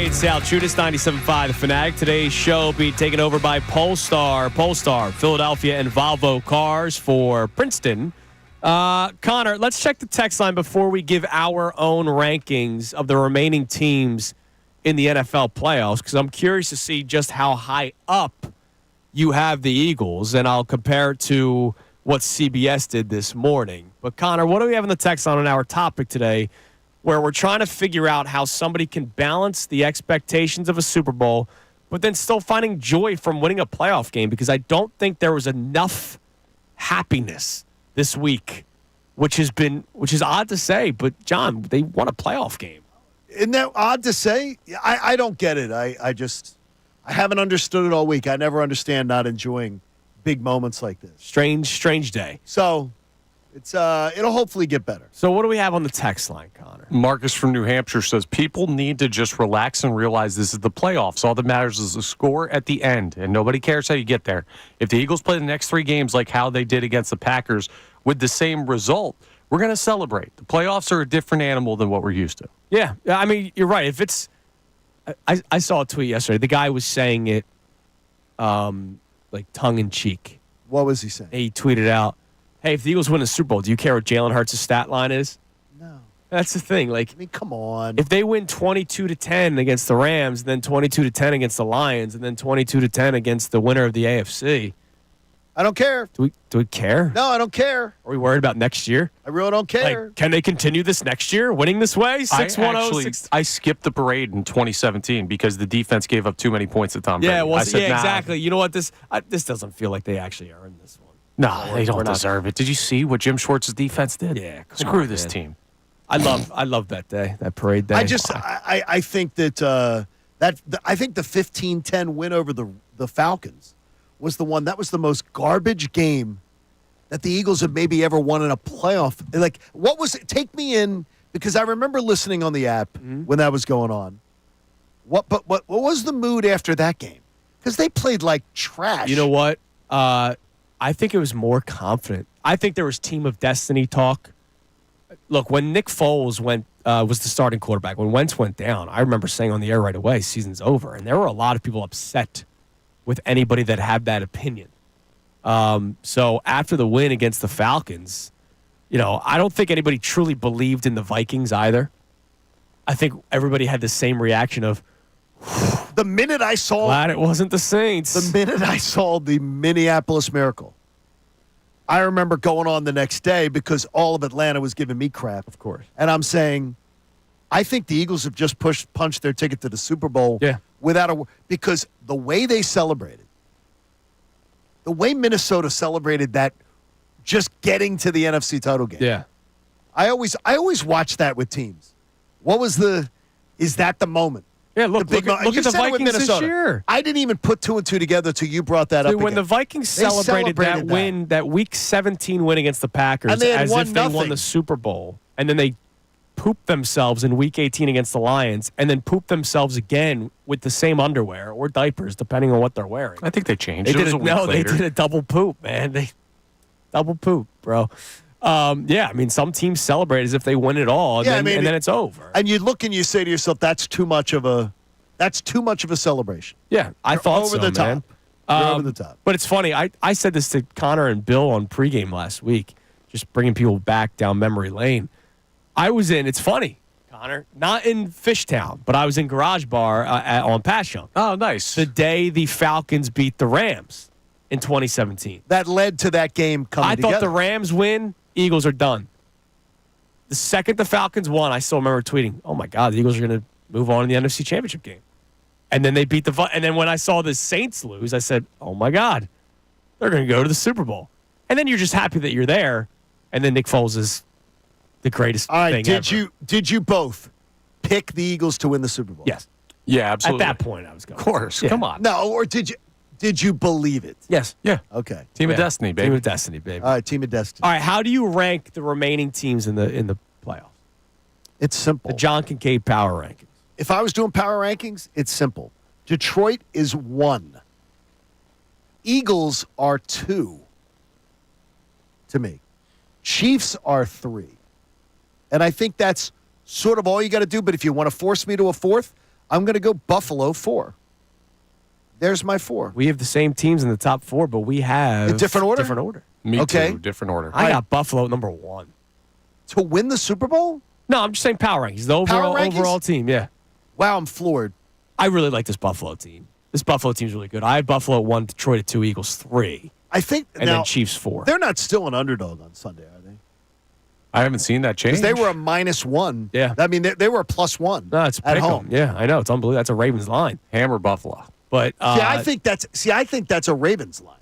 Kincade Salciunas, 97.5 The Fanatic. Today's show will be taken over by Polestar, Philadelphia and Volvo cars for Princeton. Connor, let's check the text line before we give our own rankings of the remaining teams in the NFL playoffs, because I'm curious to see just how high up you have the Eagles, and I'll compare it to what CBS did this morning. But, Connor, what do we have in the text line on our topic today, where we're trying to figure out how somebody can balance the expectations of a Super Bowl, but then still finding joy from winning a playoff game? Because I don't think there was enough happiness this week, which is odd to say, but John, they won a playoff game. Isn't that odd to say? I don't get it. I haven't understood it all week. I never understand not enjoying big moments like this. Strange day. So it'll hopefully get better. So what do we have on the text line, Connor? Marcus from New Hampshire says people need to just relax and realize this is the playoffs. All that matters is the score at the end, and nobody cares how you get there. If the Eagles play the next 3 games like how they did against the Packers with the same result, we're going to celebrate. The playoffs are a different animal than what we're used to. Yeah, I mean, you're right. If it's, I saw a tweet yesterday. The guy was saying it, like tongue in cheek. What was he saying? He tweeted out, "Hey, if the Eagles win the Super Bowl, do you care what Jalen Hurts' stat line is?" No. That's the thing. Like, I mean, come on. If they win 22-10 against the Rams, then 22-10 against the Lions, and then 22-10 against the winner of the AFC, I don't care. Do we care? No, I don't care. Are we worried about next year? I really don't care. Like, can they continue this next year, winning this way? 6-1-0. I skipped the parade in 2017 because the defense gave up too many points to Tom Brady. Yeah, I said, exactly. You know what? This doesn't feel like they actually earned this one. No, they don't deserve it. Did you see what Jim Schwartz's defense did? Yeah, screw this team. I love that day, that parade day. I think that I think the 15-10 win over the Falcons was the one that was the most garbage game that the Eagles have maybe ever won in a playoff. Like, what was it? Take me in, because I remember listening on the app when that was going on. What was the mood after that game? Because they played like trash. You know what? I think it was more confident. I think there was team of destiny talk. Look, when Nick Foles was the starting quarterback, when Wentz went down, I remember saying on the air right away, season's over. And there were a lot of people upset with anybody that had that opinion. So after the win against the Falcons, I don't think anybody truly believed in the Vikings either. I think everybody had the same reaction of, the minute I saw... Glad it wasn't the Saints. The minute I saw the Minneapolis Miracle, I remember going on the next day because all of Atlanta was giving me crap. Of course. And I'm saying, I think the Eagles have just punched their ticket to the Super Bowl. Yeah. Because the way they celebrated, the way Minnesota celebrated that, just getting to the NFC title game. Yeah. I always watch that with teams. Is that the moment? Yeah, look at the Vikings this year. I didn't even put 2 and 2 together till you brought that up. When the Vikings celebrated that win, that Week 17 win against the Packers, and they had as if they won the Super Bowl, and then they pooped themselves in Week 18 against the Lions, and then pooped themselves again with the same underwear or diapers, depending on what they're wearing. I think they changed. They did a double poop, man. They double poop, bro. Yeah, I mean, some teams celebrate as if they win it all, and then it's over. And you look and you say to yourself, "That's too much of a celebration." Yeah, I thought over so, the man. Top. Over the top. But it's funny. I said this to Connor and Bill on pregame last week, just bringing people back down memory lane. It's funny, Connor, not in Fishtown, but I was in Garage Bar on Passyunk. Oh, nice. The day the Falcons beat the Rams in 2017. That led to that game coming together. I thought the Rams win, Eagles are done. The second the Falcons won, I still remember tweeting, "Oh my God, the Eagles are going to move on in the NFC Championship game." And then they beat and then when I saw the Saints lose, I said, "Oh my God, they're going to go to the Super Bowl." And then you're just happy that you're there. And then Nick Foles is the greatest thing ever. Did you both pick the Eagles to win the Super Bowl? Yes. Yeah, absolutely. At that point, I was going. Of course. Yeah. Come on. No, or did you believe it? Yes. Yeah. Okay. Team of Destiny, baby. Team of Destiny, baby. All right, Team of Destiny. All right, how do you rank the remaining teams in the playoffs? It's simple. The John Kincade power rankings. If I was doing power rankings, it's simple. Detroit is 1. Eagles are 2 to me. Chiefs are 3. And I think that's sort of all you got to do. But if you want to force me to a 4th, I'm going to go Buffalo 4. There's my 4. We have the same teams in the top 4, but we have A different order? Different order. Me Okay. too. Different order. I got Buffalo number 1. To win the Super Bowl? No, I'm just saying power rankings. The overall team, yeah. Wow, I'm floored. I really like this Buffalo team. This Buffalo team's really good. I have Buffalo 1, Detroit at 2, Eagles 3. I think And now, then Chiefs 4. They're not still an underdog on Sunday, are they? I haven't seen that change. Because they were a -1. Yeah. I mean, they were a +1 No, it's at pick 'em. home. Yeah, I know. It's unbelievable. That's a Ravens line. Hammer Buffalo. But I think that's a Ravens line.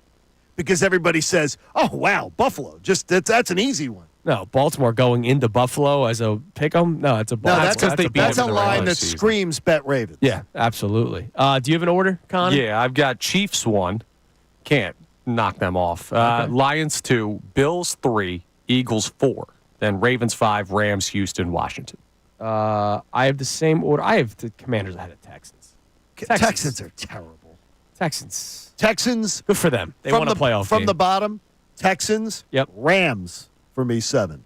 Because everybody says, "Oh, wow, Buffalo. Just that's an easy one." no, Baltimore going into Buffalo as a pick 'em. No, it's a No, Baltimore. that's because they beat that's them a in the regular line that season. screams bet Ravens. Yeah, absolutely. Do you have an order, Connor? Yeah, I've got Chiefs 1. Can't knock them off. Lions 2, Bills 3, Eagles 4. Then Ravens 5, Rams, Houston, Washington. I have the same order. I have the Commanders ahead of Texans. Texans are terrible. Texans, Good for them. They won a playoff from game. the bottom. Texans, Yep. Rams for me 7.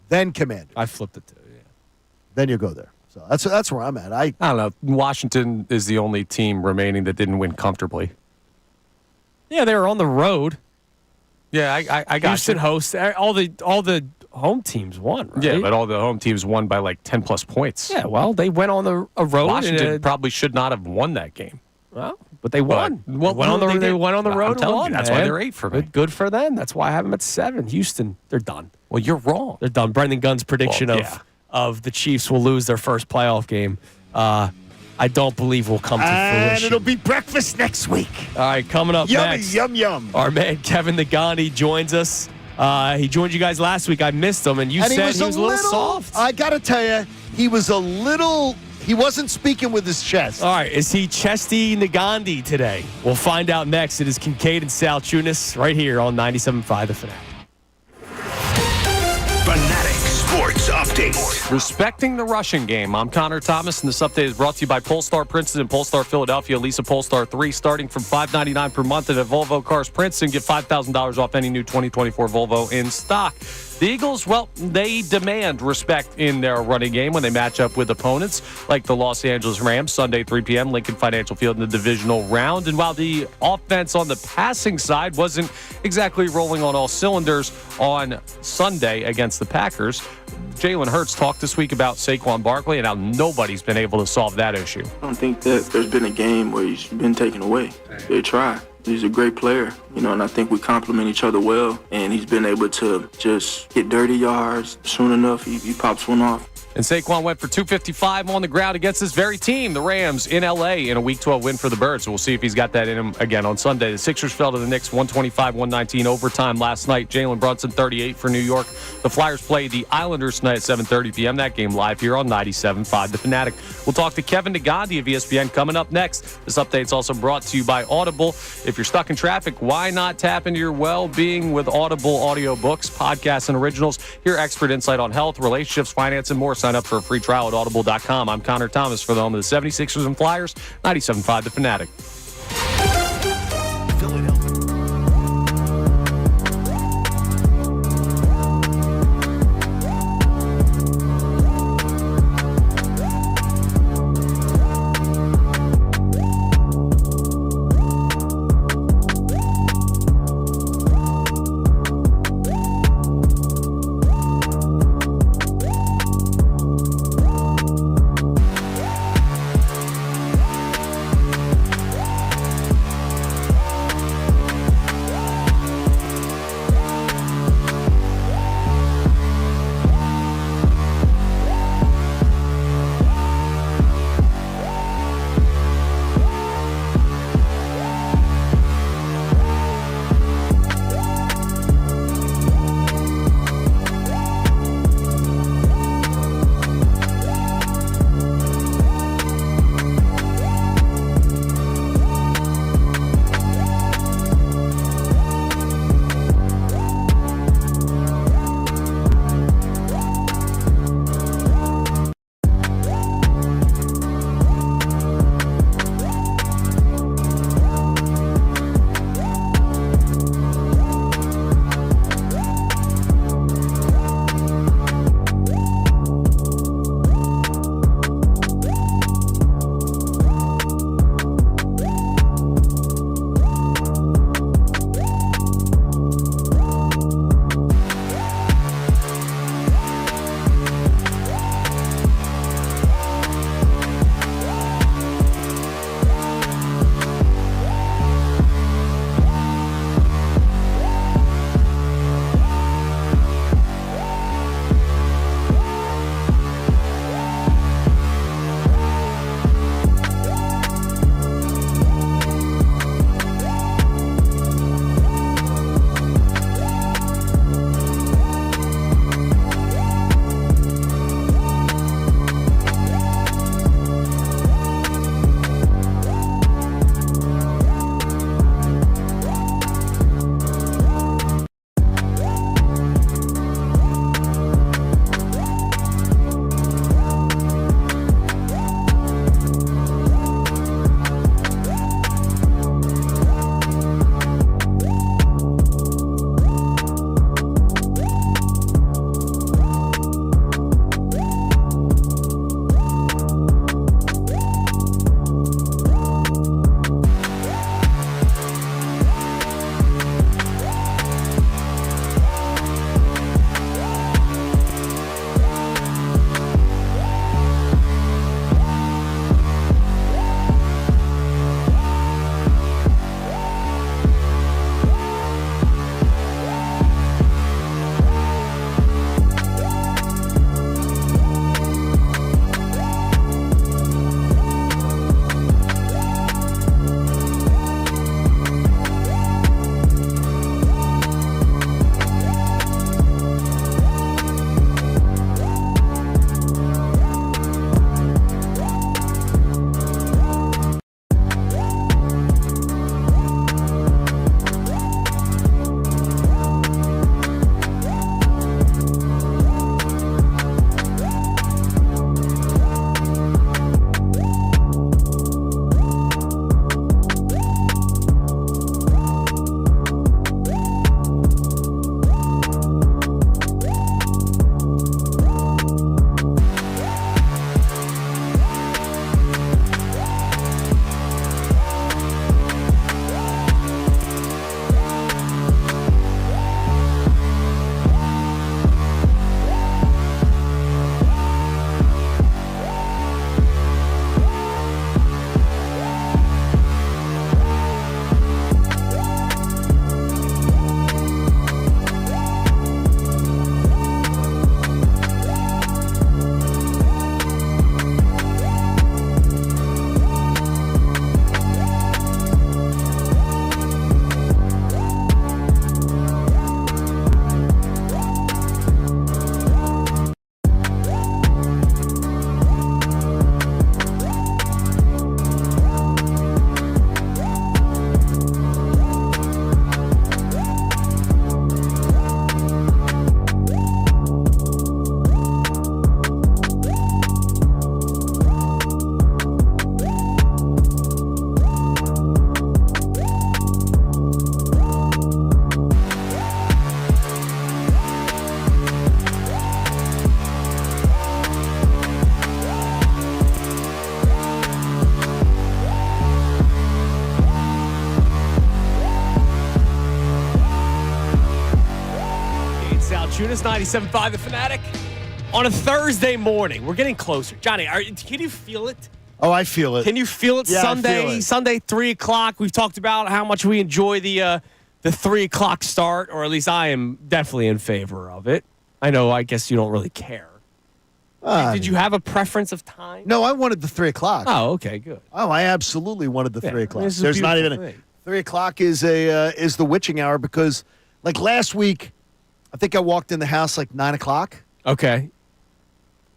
Then Commanders. I flipped it too. Yeah. Then you go there. So that's where I'm at. I don't know. Washington is the only team remaining that didn't win comfortably. Yeah, they were on the road. Yeah, I got Houston you. hosts. All the home teams won, right? Yeah, but all the home teams won by like 10-plus points. Yeah, well, they went on a road. Washington probably should not have won that game. Well, but they won. Well, they went on the road I'm and telling won. you, that's why man. they're 8 for me. Good for them. That's why I have them at 7. Houston, they're done. Well, you're wrong. They're done. Brendan Gunn's prediction Well, yeah. of the Chiefs will lose their first playoff game. I don't believe will come to And fruition. it'll be breakfast next week. All right, coming up Yummy, next. yum. Our man Kevin Negandhi joins us. He joined you guys last week. I missed him, and you said he was a little soft. I got to tell you, he wasn't speaking with his chest. All right, is he chesty Negandhi today? We'll find out next. It is Kincade and Salciunas right here on 97.5 The Fanatic. Fanatic Sports Update. Respecting the rushing game. I'm Connor Thomas, and this update is brought to you by Polestar Princeton and Polestar Philadelphia. Lisa Polestar 3 starting from $599 per month at Volvo Cars Princeton. Get $5,000 off any new 2024 Volvo in stock. The Eagles, well, they demand respect in their running game when they match up with opponents like the Los Angeles Rams, Sunday, 3 p.m., Lincoln Financial Field in the divisional round. And while the offense on the passing side wasn't exactly rolling on all cylinders on Sunday against the Packers, Jalen Hurts talked this week about Saquon Barkley and how nobody's been able to solve that issue. I don't think that there's been a game where he's been taken away. They try. He's a great player, and I think we complement each other well. And he's been able to just get dirty yards. Soon enough, he pops one off. And Saquon went for 255 on the ground against this very team, the Rams, in L.A. in a Week 12 win for the Birds. So we'll see if he's got that in him again on Sunday. The Sixers fell to the Knicks 125-119 overtime last night. Jalen Brunson, 38 for New York. The Flyers play the Islanders tonight at 7:30 p.m. That game live here on 97.5 The Fanatic. We'll talk to Kevin Negandhi of ESPN coming up next. This update's also brought to you by Audible. If you're stuck in traffic, why not tap into your well-being with Audible audiobooks, podcasts, and originals? Hear expert insight on health, relationships, finance, and more. Sign up for a free trial at audible.com. I'm Connor Thomas for the home of the 76ers and Flyers, 97.5 The Fanatic. Sports 97.5 The Fanatic. On a Thursday morning, we're getting closer. Johnny, can you feel it? Oh, I feel it. Can you feel it? Yeah, Sunday, I feel it. Sunday, 3 o'clock. We've talked about how much we enjoy the 3 o'clock start, or at least I am definitely in favor of it. I guess you don't really care. Did you have a preference of time? No, I wanted the 3 o'clock. Oh, okay, good. Oh, I absolutely wanted the 3 o'clock. This is a There's not even beautiful thing. 3 o'clock is the witching hour because, like last week, I think I walked in the house like 9 o'clock. Okay.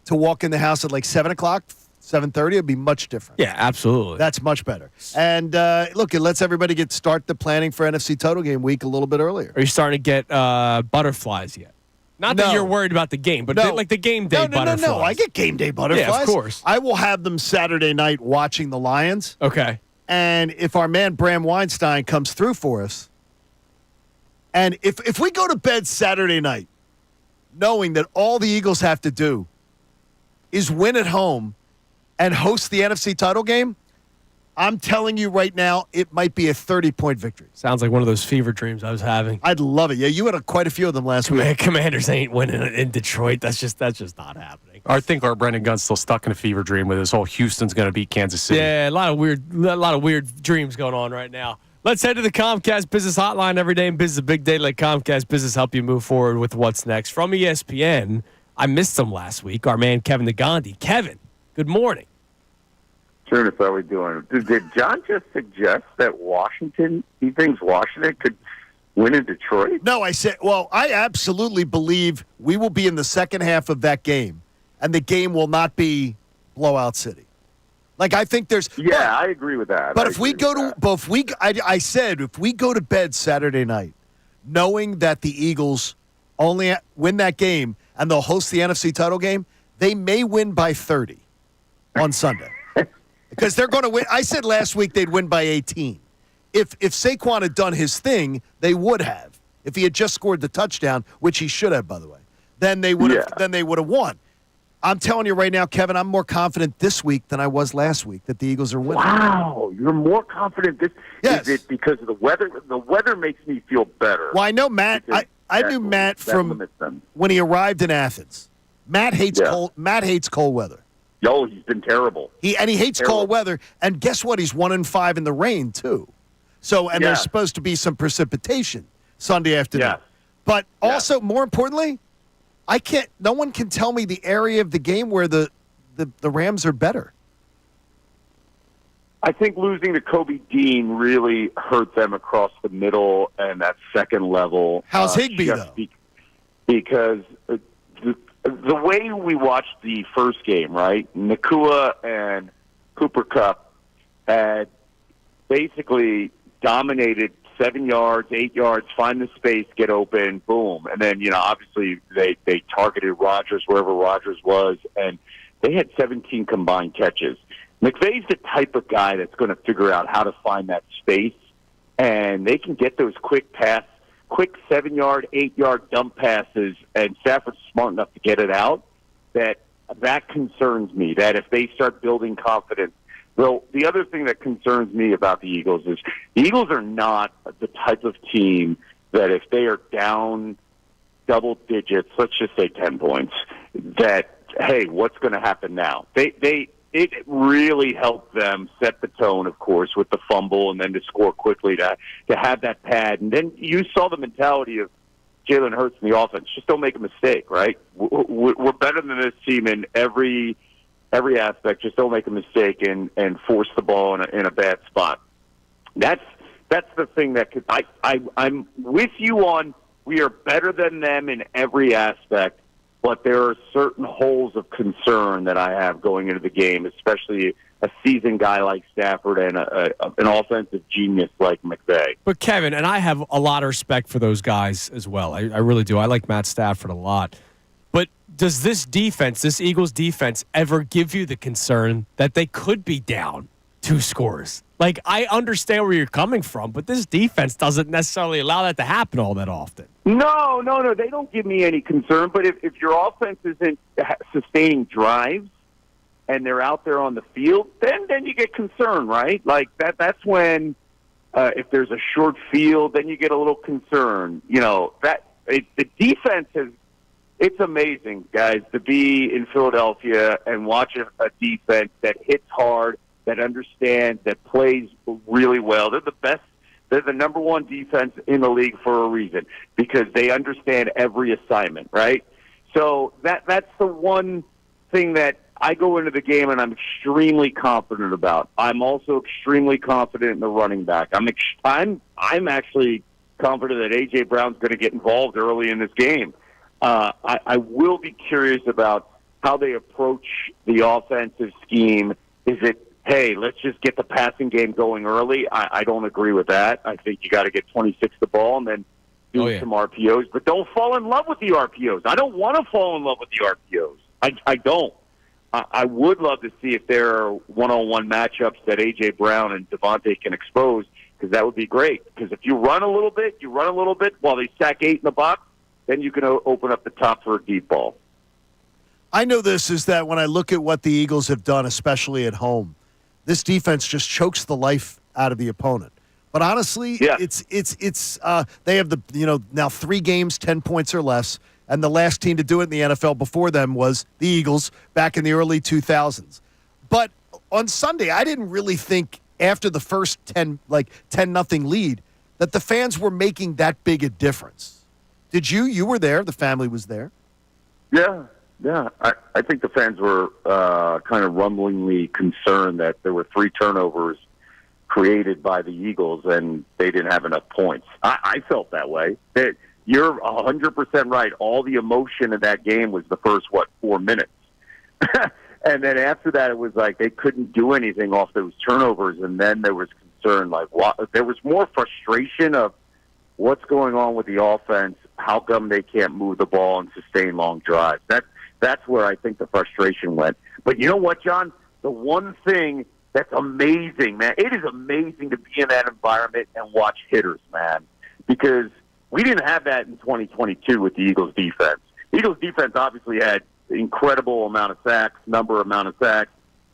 To walk in the house at like 7 o'clock, 7:30 would be much different. Yeah, absolutely. That's much better. And look, it lets everybody start the planning for NFC Total Game Week a little bit earlier. Are you starting to get butterflies yet? Not that you're worried about the game, but like the game day butterflies. No. I get game day butterflies. Yeah, of course. I will have them Saturday night watching the Lions. Okay. And if our man Bram Weinstein comes through for us, and if we go to bed Saturday night knowing that all the Eagles have to do is win at home and host the NFC title game, I'm telling you right now, it might be a 30-point victory. Sounds like one of those fever dreams I was having. I'd love it. Yeah, you had quite a few of them last week. Commanders ain't winning in Detroit. That's just not happening. I think our Brendan Gunn's still stuck in a fever dream with his whole Houston's going to beat Kansas City. Yeah, a lot of weird dreams going on right now. Let's head to the Comcast Business Hotline. Every day in business, a big day. Let Comcast Business help you move forward with what's next. From ESPN, I missed him last week. Our man Kevin Negandhi. Kevin, good morning. Sure, how we doing? Did John just suggest that he thinks Washington could win in Detroit? No, I said, I absolutely believe we will be in the second half of that game, and the game will not be blowout city. Like, I think there's... Yeah, I agree with that. But if we go I said, if we go to bed Saturday night, knowing that the Eagles only win that game and they'll host the NFC title game, they may win by 30 on Sunday. Because they're going to win. I said last week they'd win by 18. If Saquon had done his thing, they would have. If he had just scored the touchdown, which he should have, by the way, then they would have. Then they would have won. I'm telling you right now, Kevin, I'm more confident this week than I was last week that the Eagles are winning. Wow, you're more confident this? Yes. Is it because of the weather? The weather makes me feel better. Well, I know Matt. I knew Matt from when he arrived in Athens. Matt hates cold. Matt hates cold weather. Yo, he's been terrible. He hates cold weather. And guess what? He's 1-5 in the rain too. So there's supposed to be some precipitation Sunday afternoon. Yes. But also, more importantly, no one can tell me the area of the game where the Rams are better. I think losing to Kobe Dean really hurt them across the middle and that second level. How's Higbee, though? Because the way we watched the first game, right? Nakua and Cooper Kupp had basically dominated 7 yards, 8 yards, find the space, get open, boom. And then, obviously they targeted Rodgers wherever Rodgers was, and they had 17 combined catches. McVay's the type of guy that's going to figure out how to find that space, and they can get those quick 7-yard, 8-yard dump passes, and Stafford's smart enough to get it out. That concerns me, that if they start building confidence. Well, the other thing that concerns me about the Eagles is the Eagles are not the type of team that if they are down double digits, let's just say 10 points, that, hey, what's going to happen now? It really helped them set the tone, of course, with the fumble and then to score quickly to have that pad. And then you saw the mentality of Jalen Hurts in the offense. Just don't make a mistake, right? We're better than this team in every aspect. Just don't make a mistake and force the ball in a bad spot. That's the thing that I'm with you on. We are better than them in every aspect. But there are certain holes of concern that I have going into the game, especially a seasoned guy like Stafford and an offensive genius like McVay. But Kevin, and I have a lot of respect for those guys as well. I really do. I like Matt Stafford a lot. But does this Eagles defense, ever give you the concern that they could be down 2 scores? Like, I understand where you're coming from, but this defense doesn't necessarily allow that to happen all that often. No. They don't give me any concern. But if your offense isn't sustaining drives and they're out there on the field, then you get concerned, right? Like, that's when if there's a short field, then you get a little concerned. The defense it's amazing, guys, to be in Philadelphia and watch a defense that hits hard, that understands, that plays really well. They're the best. They're the number one defense in the league for a reason, because they understand every assignment, right? So that's the one thing that I go into the game and I'm extremely confident about. I'm also extremely confident in the running back. I'm actually confident that A.J. Brown's going to get involved early in this game. I will be curious about how they approach the offensive scheme. Is it, hey, let's just get the passing game going early? I don't agree with that. I think you got to get 26 the ball and then do some RPOs. But don't fall in love with the RPOs. I don't want to fall in love with the RPOs. I don't. I would love to see if there are one-on-one matchups that A.J. Brown and Devontae can expose, because that would be great. Because if you run a little bit while they sack 8 in the box, then you can open up the top for a deep ball. I know this is that when I look at what the Eagles have done, especially at home, this defense just chokes the life out of the opponent. But honestly, it's they have now 3 games, 10 points or less, and the last team to do it in the NFL before them was the Eagles back in the early 2000s. But on Sunday, I didn't really think after the first 10-0 lead that the fans were making that big a difference. Did you? You were there. The family was there. Yeah. I think the fans were kind of rumblingly concerned that there were 3 turnovers created by the Eagles and they didn't have enough points. I felt that way. You're 100% right. All the emotion in that game was the first, 4 minutes. And then after that, it was like they couldn't do anything off those turnovers, and then there was concern. There was more frustration of what's going on with the offense, how come they can't move the ball and sustain long drives. That's where I think the frustration went. But you know what, John? The one thing that's amazing, man, it is amazing to be in that environment and watch hitters, man, because we didn't have that in 2022 with the Eagles defense. The Eagles defense obviously had incredible amount of sacks,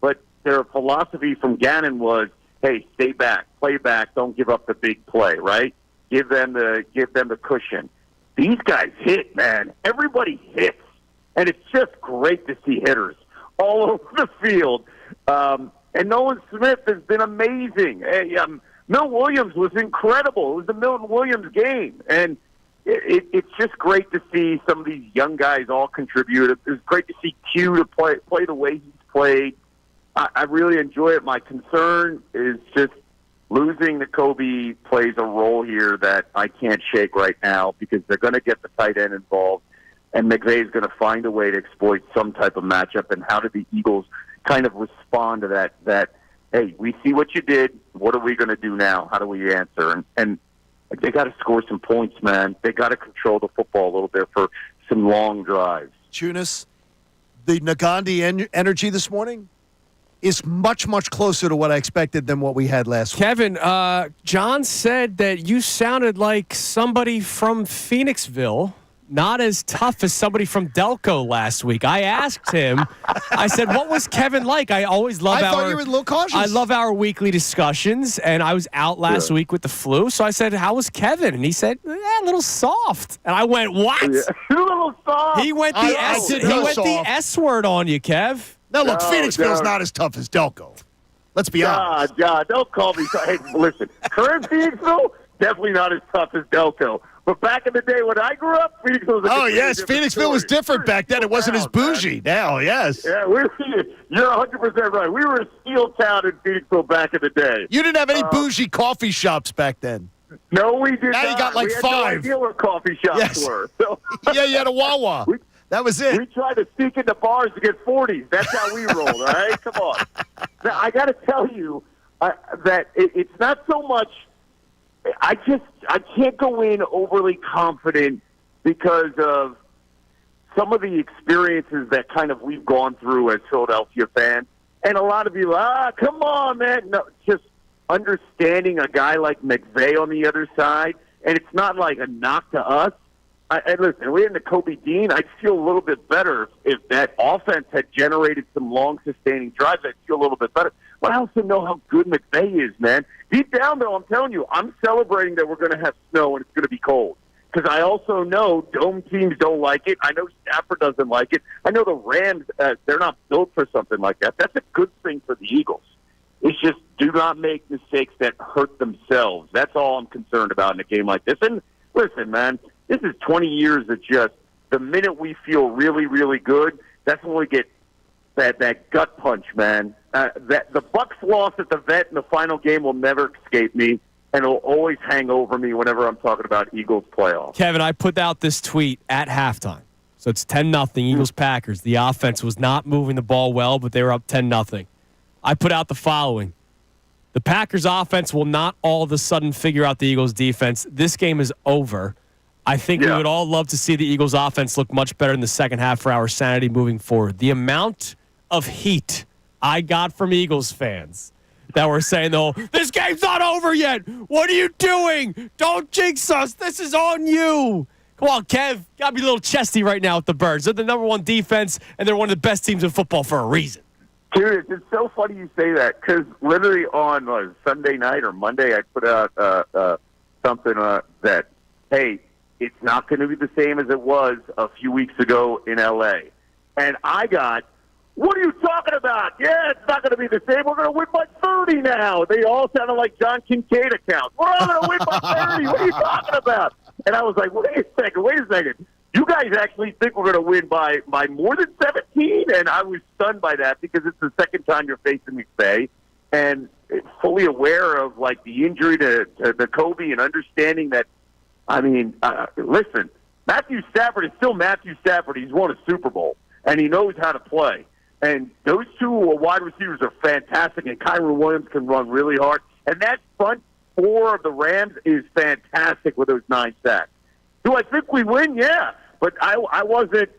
but their philosophy from Gannon was, hey, stay back, play back, don't give up the big play, right? Give them the cushion. These guys hit, man. Everybody hits. And it's just great to see hitters all over the field. And Nolan Smith has been amazing. Milton Williams was incredible. It was the Milton Williams game. And it's just great to see some of these young guys all contribute. It's great to see Q to play the way he's played. I really enjoy it. My concern is just losing the Kobe plays a role here that I can't shake right now, because they're going to get the tight end involved, and McVay is going to find a way to exploit some type of matchup. And how do the Eagles kind of respond to that, hey, we see what you did. What are we going to do now? How do we answer? And they got to score some points, man. They got to control the football a little bit for some long drives. Salciunas, the Negandhi energy this morning is much, much closer to what I expected than what we had last week. Kevin, John said that you sounded like somebody from Phoenixville, not as tough as somebody from Delco last week. I asked him, I said, what was Kevin like? I always love thought you were a little cautious. I love our weekly discussions, and I was out last week with the flu, so I said, how was Kevin? And he said, a little soft. And I went, what? A little soft. He went the S word on you, Kev. Now, look, Phoenixville's not as tough as Delco. Let's be honest. Don't call me. Hey, listen, current Phoenixville, definitely not as tough as Delco. But back in the day when I grew up, Phoenixville was Phoenixville was different back then. It wasn't as bougie. Now, yes. Yeah, you're 100% right. We were a steel town in Phoenixville back in the day. You didn't have any bougie coffee shops back then. No, we did not. Now you got like we had 5. No idea where coffee shops were. So. Yeah, you had a Wawa. That was it. We tried to sneak into bars to get 40s. That's how we rolled, all right? Come on. Now, I got to tell you that it's not so much – I can't go in overly confident because of some of the experiences that kind of we've gone through as Philadelphia fans. And a lot of you, come on, man. No, just understanding a guy like McVay on the other side, and it's not like a knock to us. And listen, we're in the Kobe Dean. I'd feel a little bit better if that offense had generated some long, sustaining drives. I'd feel a little bit better. But I also know how good McVay is, man. Deep down, though, I'm telling you, I'm celebrating that we're going to have snow and it's going to be cold. because I also know dome teams don't like it. I know Stafford doesn't like it. I know the Rams, they're not built for something like that. That's a good thing for the Eagles. It's just do not make mistakes that hurt themselves. That's all I'm concerned about in a game like this. And listen, man, this is 20 years of just the minute we feel really, really good, that's when we get that gut punch, man. That the Bucs loss at the Vet in the final game will never escape me, and it'll always hang over me whenever I'm talking about Eagles playoffs. Kevin, I put out this tweet at halftime. So it's 10-0 Eagles-Packers. The offense was not moving the ball well, but they were up 10-0. I put out the following. The Packers offense will not all of a sudden figure out the Eagles defense. This game is over. I think we would all love to see the Eagles offense look much better in the second half for our sanity moving forward. The amount of heat I got from Eagles fans that were saying, though, this game's not over yet. What are you doing? Don't jinx us. This is on you. Come on, Kev. Got to be a little chesty right now with the Birds. They're the number one defense, and they're one of the best teams in football for a reason. Dude, it's so funny you say that because literally on Sunday night or Monday, I put out something that, hey, it's not going to be the same as it was a few weeks ago in L.A. And I got, what are you talking about? Yeah, it's not going to be the same. We're going to win by 30 now. They all sounded like John Kincade accounts. We're all going to win by 30. What are you talking about? And I was like, wait a second. You guys actually think we're going to win by more than 17? And I was stunned by that because it's the second time you're facing McVay. And fully aware of, like, the injury to Kobe and understanding that, I mean, listen, Matthew Stafford is still Matthew Stafford. He's won a Super Bowl, and he knows how to play. And those two wide receivers are fantastic, and Kyron Williams can run really hard. And that front four of the Rams is fantastic with those 9 sacks. Do I think we win? Yeah. But I wasn't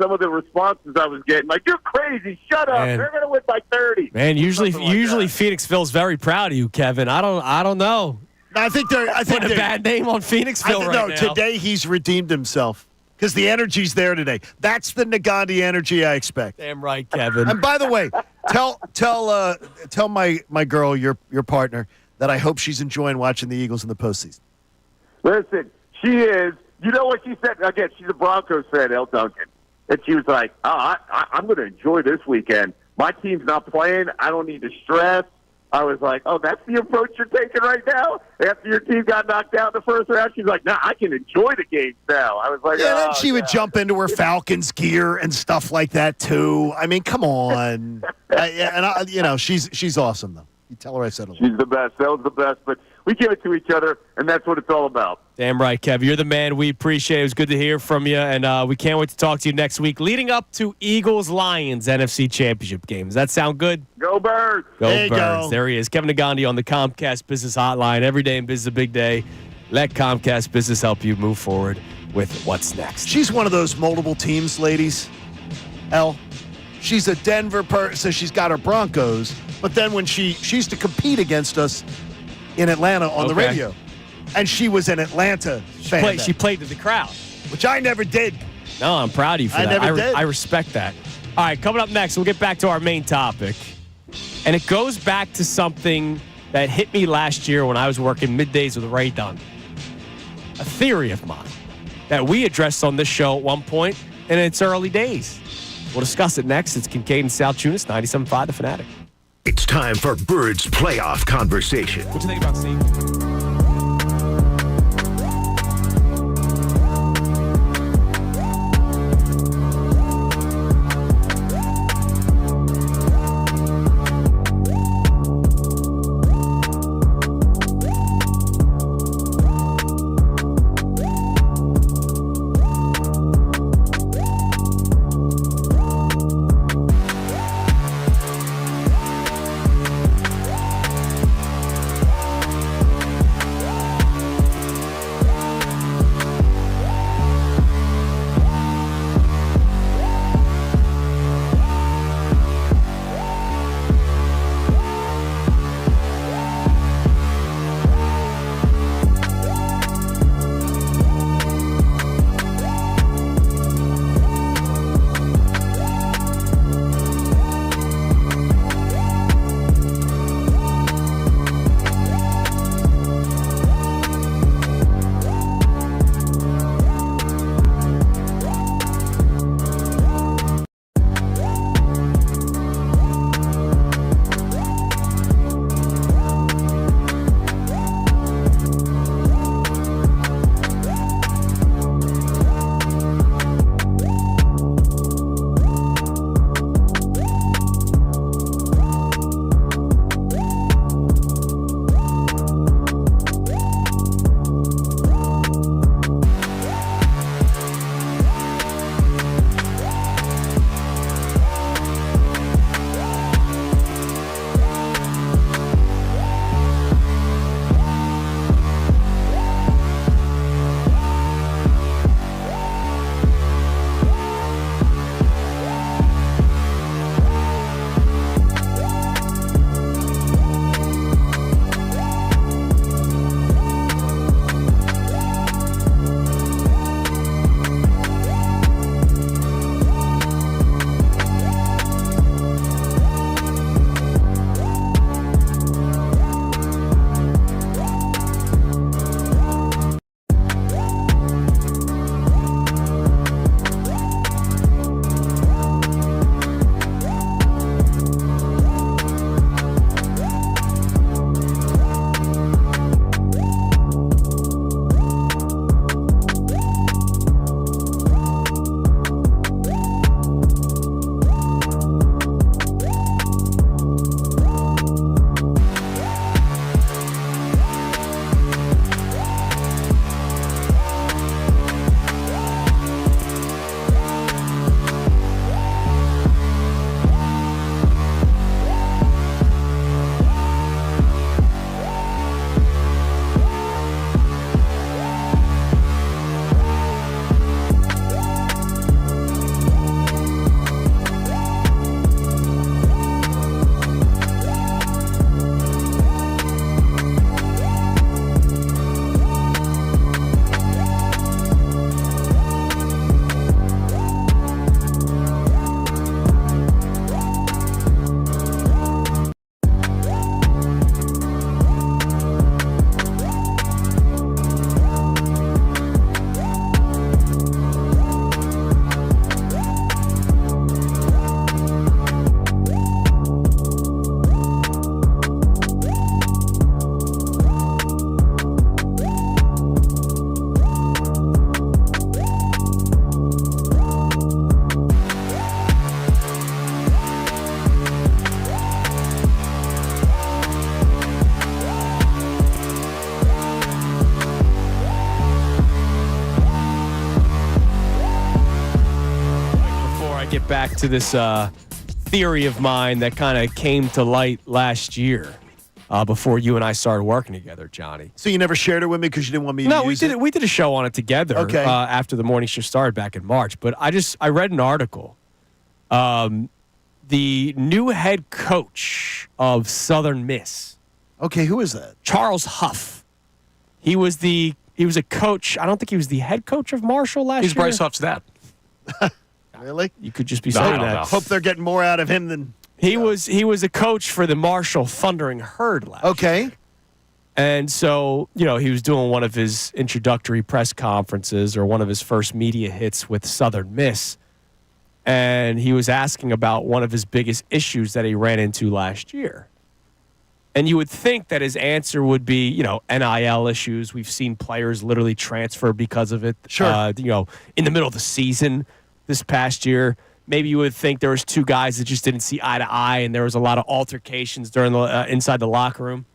some of the responses I was getting. Like, you're crazy. Shut up. Man. They're going to win by 30. Man, usually Phoenixville's very proud of you, Kevin. I don't know. I think they're put a bad name on Phoenixville right now. Today he's redeemed himself because the energy's there today. That's the Negandhi energy I expect. Damn right, Kevin. And by the way, tell my girl, your partner, that I hope she's enjoying watching the Eagles in the postseason. Listen, she is. You know what she said? Again, she's a Broncos fan, El Duncan. And she was like, I'm going to enjoy this weekend. My team's not playing. I don't need to stress. I was like, oh, that's the approach you're taking right now? After your team got knocked out in the first round? She's like, I can enjoy the games now. I was like, then she would jump into her Falcons gear and stuff like that, too. I mean, come on. She's awesome, though. You tell her I said hello. She's the best. That was the best. But we give it to each other, and that's what it's all about. Damn right, Kev. You're the man. We appreciate it. It was good to hear from you, and we can't wait to talk to you next week leading up to Eagles-Lions NFC Championship game. Does that sound good? Go Birds. Go Birds. There he is. Kevin Negandhi on the Comcast Business Hotline. Every day in business is a big day. Let Comcast Business help you move forward with what's next. She's one of those multiple teams, ladies. She's a Denver person, so she's got her Broncos. But then when she used to compete against us in Atlanta on the radio, and she was an Atlanta fan. She played to the crowd. Which I never did. No, I'm proud of you for that. Never did. I respect that. All right, coming up next, we'll get back to our main topic. And it goes back to something that hit me last year when I was working middays with Ray Dunn. A theory of mine that we addressed on this show at one point in its early days. We'll discuss it next. It's Kincade and Salciunas, 97.5 The Fanatic. It's time for Birds Playoff Conversation. What do you think about Steve? to this theory of mine that kind of came to light last year before you and I started working together, Johnny. So you never shared it with me because you didn't want me to No, use it? we did a show on it together Okay. after the morning show started back in March. But I read an article. The new head coach of Southern Miss. Okay, who is that? Charles Huff. He was a coach. I don't think he was the head coach of Marshall last year. He's Bryce Huff's dad. Really? You could just be saying that. Hope they're getting more out of him than... He was a coach for the Marshall Thundering Herd last year. Okay. And so, he was doing one of his introductory press conferences or one of his first media hits with Southern Miss. And he was asking about one of his biggest issues that he ran into last year. And you would think that his answer would be, NIL issues. We've seen players literally transfer because of it. Sure. In the middle of the season this past year. Maybe you would think there was two guys that just didn't see eye to eye, and there was a lot of altercations during the inside the locker room.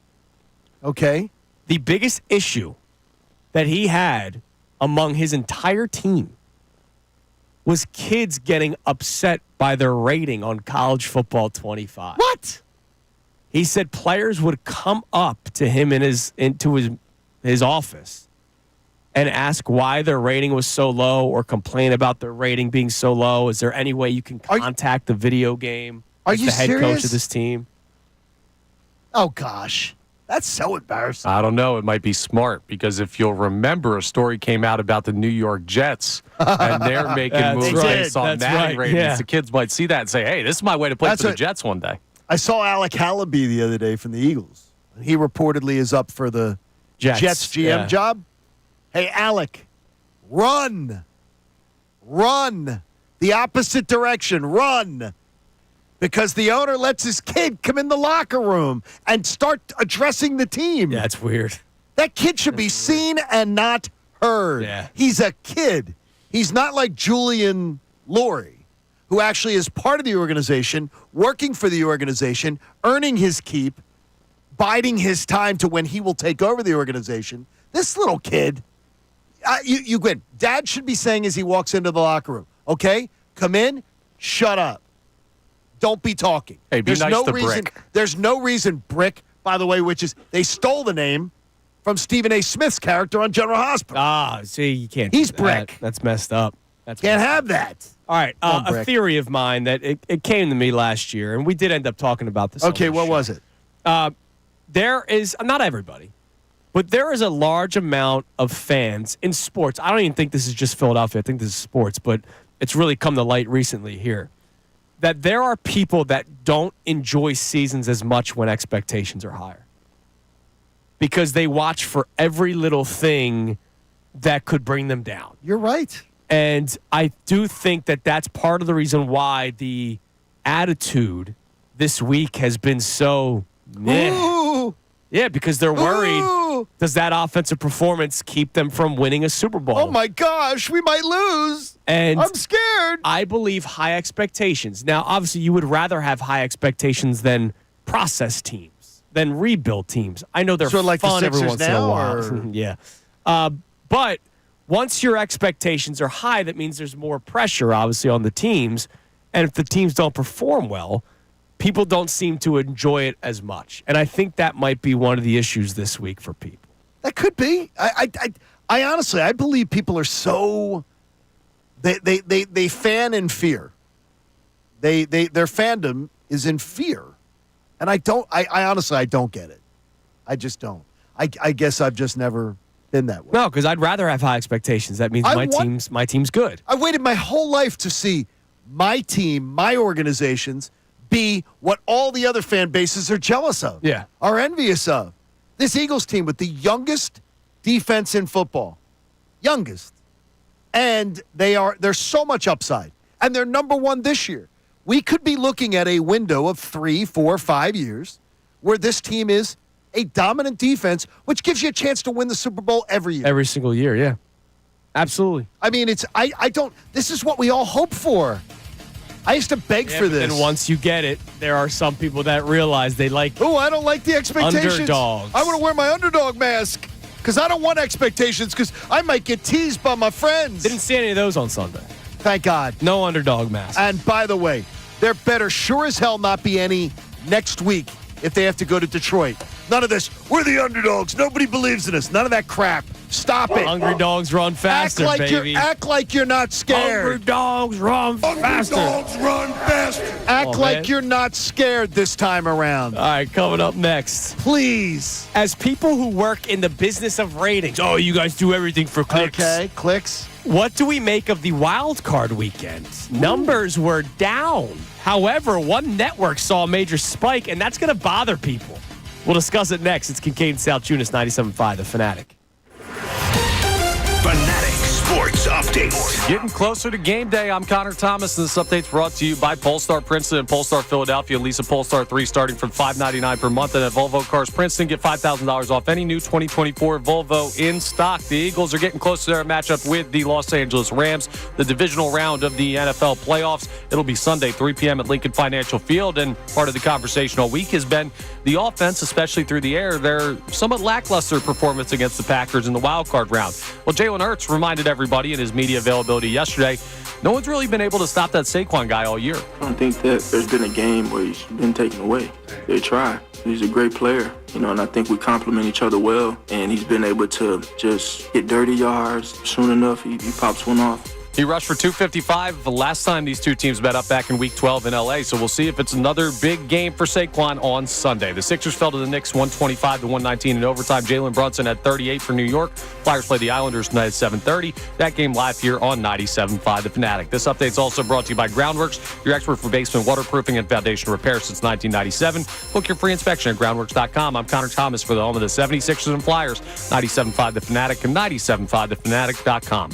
Okay. The biggest issue that he had among his entire team was kids getting upset by their rating on College Football 25. What? He said players would come up to him into his office and ask why their rating was so low or complain about their rating being so low. Is there any way you can contact the video game as the head coach of this team? Oh, gosh. That's so embarrassing. I don't know. It might be smart because if you'll remember, a story came out about the New York Jets and they're making moves based on Madden ratings. Yeah. The kids might see that and say, hey, this is my way to play for the Jets one day. I saw Alec Hallaby the other day from the Eagles. He reportedly is up for the Jets GM job. Hey, Alec, run. Run. The opposite direction. Run. Because the owner lets his kid come in the locker room and start addressing the team. Yeah, it's weird. That kid should be seen and not heard. Yeah. He's a kid. He's not like Julian Laurie, who actually is part of the organization, working for the organization, earning his keep, biding his time to when he will take over the organization. This little kid, you win. Dad should be saying as he walks into the locker room, okay, come in, shut up. Don't be talking. Hey, be nice to Brick. There's no reason, Brick, by the way, which is they stole the name from Stephen A. Smith's character on General Hospital. Ah, see, you can't. He's do that. Brick. That's messed up. Can't have that. All right, a theory of mine that it came to me last year, and we did end up talking about this. Okay, what was it? There is, not everybody, but there is a large amount of fans in sports. I don't even think this is just Philadelphia. I think this is sports, but it's really come to light recently here. That there are people that don't enjoy seasons as much when expectations are higher. Because they watch for every little thing that could bring them down. You're right. And I do think that that's part of the reason why the attitude this week has been so meh. Ooh. Yeah, because they're worried. Ooh. Does that offensive performance keep them from winning a Super Bowl? Oh, my gosh, we might lose. And I'm scared. I believe high expectations. Now, obviously, you would rather have high expectations than process teams, than rebuild teams. I know they're sort of like fun the every Sixers once in a now, while. or? Yeah. But once your expectations are high, that means there's more pressure, obviously, on the teams. And if the teams don't perform well, people don't seem to enjoy it as much. And I think that might be one of the issues this week for people. That could be. I honestly, I believe people are so they fan in fear. Their fandom is in fear, and I honestly I don't get it. I just don't. I guess I've just never been that way. No, because I'd rather have high expectations. That means my team's good. I waited my whole life to see my team, my organizations, be what all the other fan bases are jealous of. Yeah. Are envious of. This Eagles team with the youngest defense in football. Youngest. And there's so much upside. And they're number one this year. We could be looking at a window of 3, 4, 5 years where this team is a dominant defense, which gives you a chance to win the Super Bowl every year. Every single year, yeah. Absolutely. I mean, this is what we all hope for. I used to beg for this. And once you get it, there are some people that realize they like I don't like the expectations. Underdogs. I want to wear my underdog mask because I don't want expectations because I might get teased by my friends. Didn't see any of those on Sunday. Thank God. No underdog mask. And by the way, there better sure as hell not be any next week if they have to go to Detroit. None of this. We're the underdogs. Nobody believes in us. None of that crap. Stop it. Hungry dogs run faster, baby. Act like you're not scared. Hungry dogs run faster. Dogs run faster. Act like man. you're not scared this time around. All right, coming up next. Please. As people who work in the business of ratings, you guys do everything for clicks. Okay, clicks. What do we make of the wild card weekend? Numbers were down. However, one network saw a major spike, and that's going to bother people. We'll discuss it next. It's Kincade Salciunas, 97.5, The Fanatic. Fanatic Sports Update. Getting closer to game day. I'm Connor Thomas, and this update's brought to you by Polestar Princeton and Polestar Philadelphia. Lease a Polestar 3 starting from $599 per month. And at Volvo Cars Princeton, get $5,000 off any new 2024 Volvo in stock. The Eagles are getting close to their matchup with the Los Angeles Rams, the divisional round of the NFL playoffs. It'll be Sunday, 3 p.m. at Lincoln Financial Field. And part of the conversation all week has been the offense, especially through the air. Their somewhat lackluster performance against the Packers in the wild card round. Well, Jalen Hurts reminded everybody in his media availability yesterday, no one's really been able to stop that Saquon guy all year. I don't think that there's been a game where he's been taken away. They try. He's a great player, and I think we complement each other well. And he's been able to just get dirty yards. Soon enough, he pops one off. He rushed for 255 the last time these two teams met up back in Week 12 in L.A., so we'll see if it's another big game for Saquon on Sunday. The Sixers fell to the Knicks 125-119 in overtime. Jalen Brunson had 38 for New York. Flyers play the Islanders tonight at 7:30. That game live here on 97.5 The Fanatic. This update's also brought to you by Groundworks, your expert for basement waterproofing and foundation repair since 1997. Book your free inspection at groundworks.com. I'm Connor Thomas for the home of the 76ers and Flyers, 97.5 The Fanatic and 97.5thefanatic.com.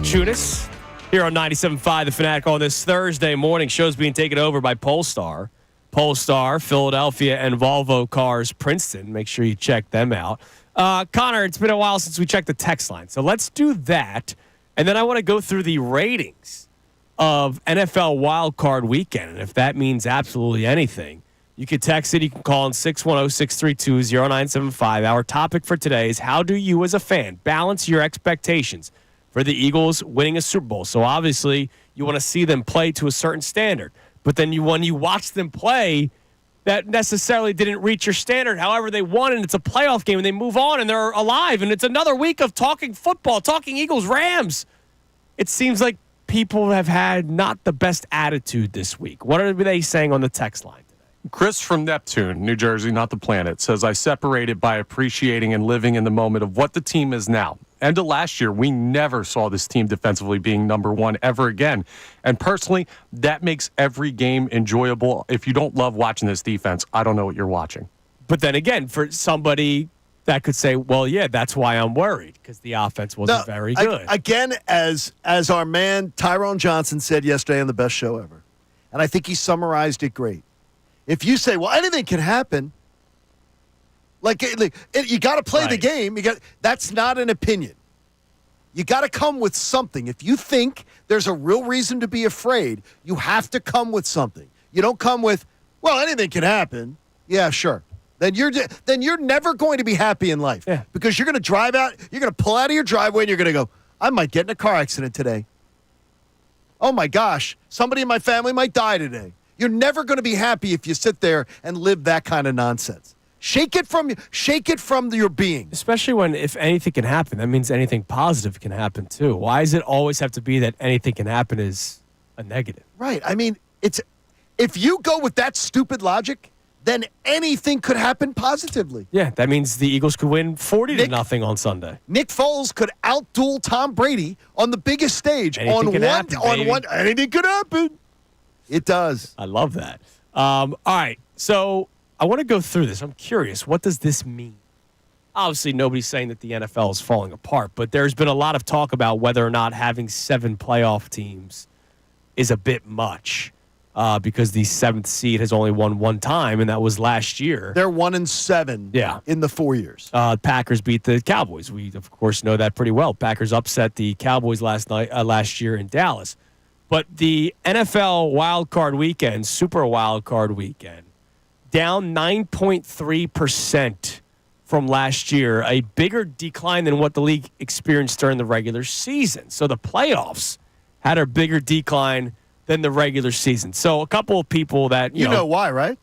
Salciunas here on 97.5 The Fanatic on this Thursday morning. Show's being taken over by Polestar. Polestar, Philadelphia, and Volvo Cars, Princeton. Make sure you check them out. Connor, it's been a while since we checked the text line, so let's do that. And then I want to go through the ratings of NFL Wild Card Weekend, and if that means absolutely anything, you can text it. You can call in 610-632-0975. Our topic for today is how do you as a fan balance your expectations for the Eagles winning a Super Bowl? So obviously you want to see them play to a certain standard. But then when you watch them play, that necessarily didn't reach your standard. However, they won, and it's a playoff game, and they move on, and they're alive. And it's another week of talking football, talking Eagles-Rams. It seems like people have had not the best attitude this week. What are they saying on the text line? Chris from Neptune, New Jersey, not the planet, says, I separated by appreciating and living in the moment of what the team is now. End of last year, we never saw this team defensively being number one ever again. And personally, that makes every game enjoyable. If you don't love watching this defense, I don't know what you're watching. But then again, for somebody that could say, well, yeah, that's why I'm worried, because the offense wasn't very good. Again, as our man Tyrone Johnson said yesterday on the best show ever, and I think he summarized it great. If you say, well, anything can happen, you got to play the game. That's not an opinion. You got to come with something. If you think there's a real reason to be afraid, you have to come with something. You don't come with, well, anything can happen. Yeah, sure. Then you're never going to be happy in life because you're going to drive out, you're going to pull out of your driveway, and you're going to go, I might get in a car accident today. Oh my gosh, somebody in my family might die today. You're never going to be happy if you sit there and live that kind of nonsense. Shake it from your being. Especially when if anything can happen, that means anything positive can happen too. Why does it always have to be that anything can happen is a negative? Right. I mean, if you go with that stupid logic, then anything could happen positively. Yeah, that means the Eagles could win 40-0 on Sunday. Nick Foles could outduel Tom Brady on the biggest stage. Anything could happen. Anything could happen. It does. I love that. All right, so I want to go through this. I'm curious. What does this mean? Obviously, nobody's saying that the NFL is falling apart, but there's been a lot of talk about whether or not having 7 playoff teams is a bit much because the 7th seed has only won one time, and that was last year. They're 1-7 in the 4 years. Packers beat the Cowboys. We, of course, know that pretty well. Packers upset the Cowboys last year in Dallas. But the NFL Wild Card Weekend, Super Wild Card Weekend, down 9.3% from last year, a bigger decline than what the league experienced during the regular season. So the playoffs had a bigger decline than the regular season. So a couple of people that, you know why, right?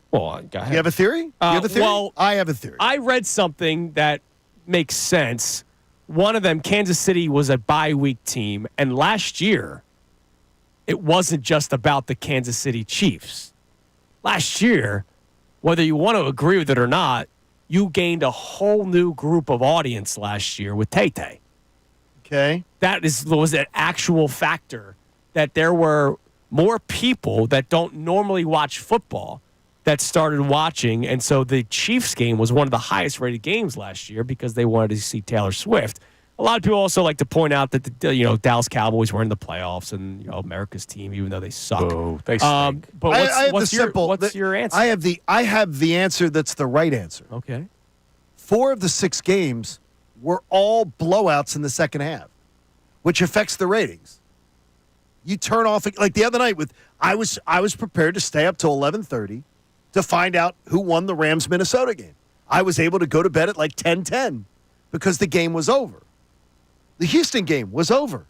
Well, go ahead. You have a theory? Well, I have a theory. I read something that makes sense. One of them, Kansas City, was a bye-week team, and last year, it wasn't just about the Kansas City Chiefs. Last year, whether you want to agree with it or not, you gained a whole new group of audience last year with Tay-Tay. Okay. That was an actual factor, that there were more people that don't normally watch football that started watching, and so the Chiefs game was one of the highest-rated games last year because they wanted to see Taylor Swift. A lot of people also like to point out that the Dallas Cowboys were in the playoffs and America's team, even though they suck. Oh, they stink. But what's your answer? I have the answer that's the right answer. Okay. 4 of the 6 games were all blowouts in the second half, which affects the ratings. You turn off like the other night I was prepared to stay up till 11:30 to find out who won the Rams-Minnesota game. I was able to go to bed at like 10:10 because the game was over. The Houston game was over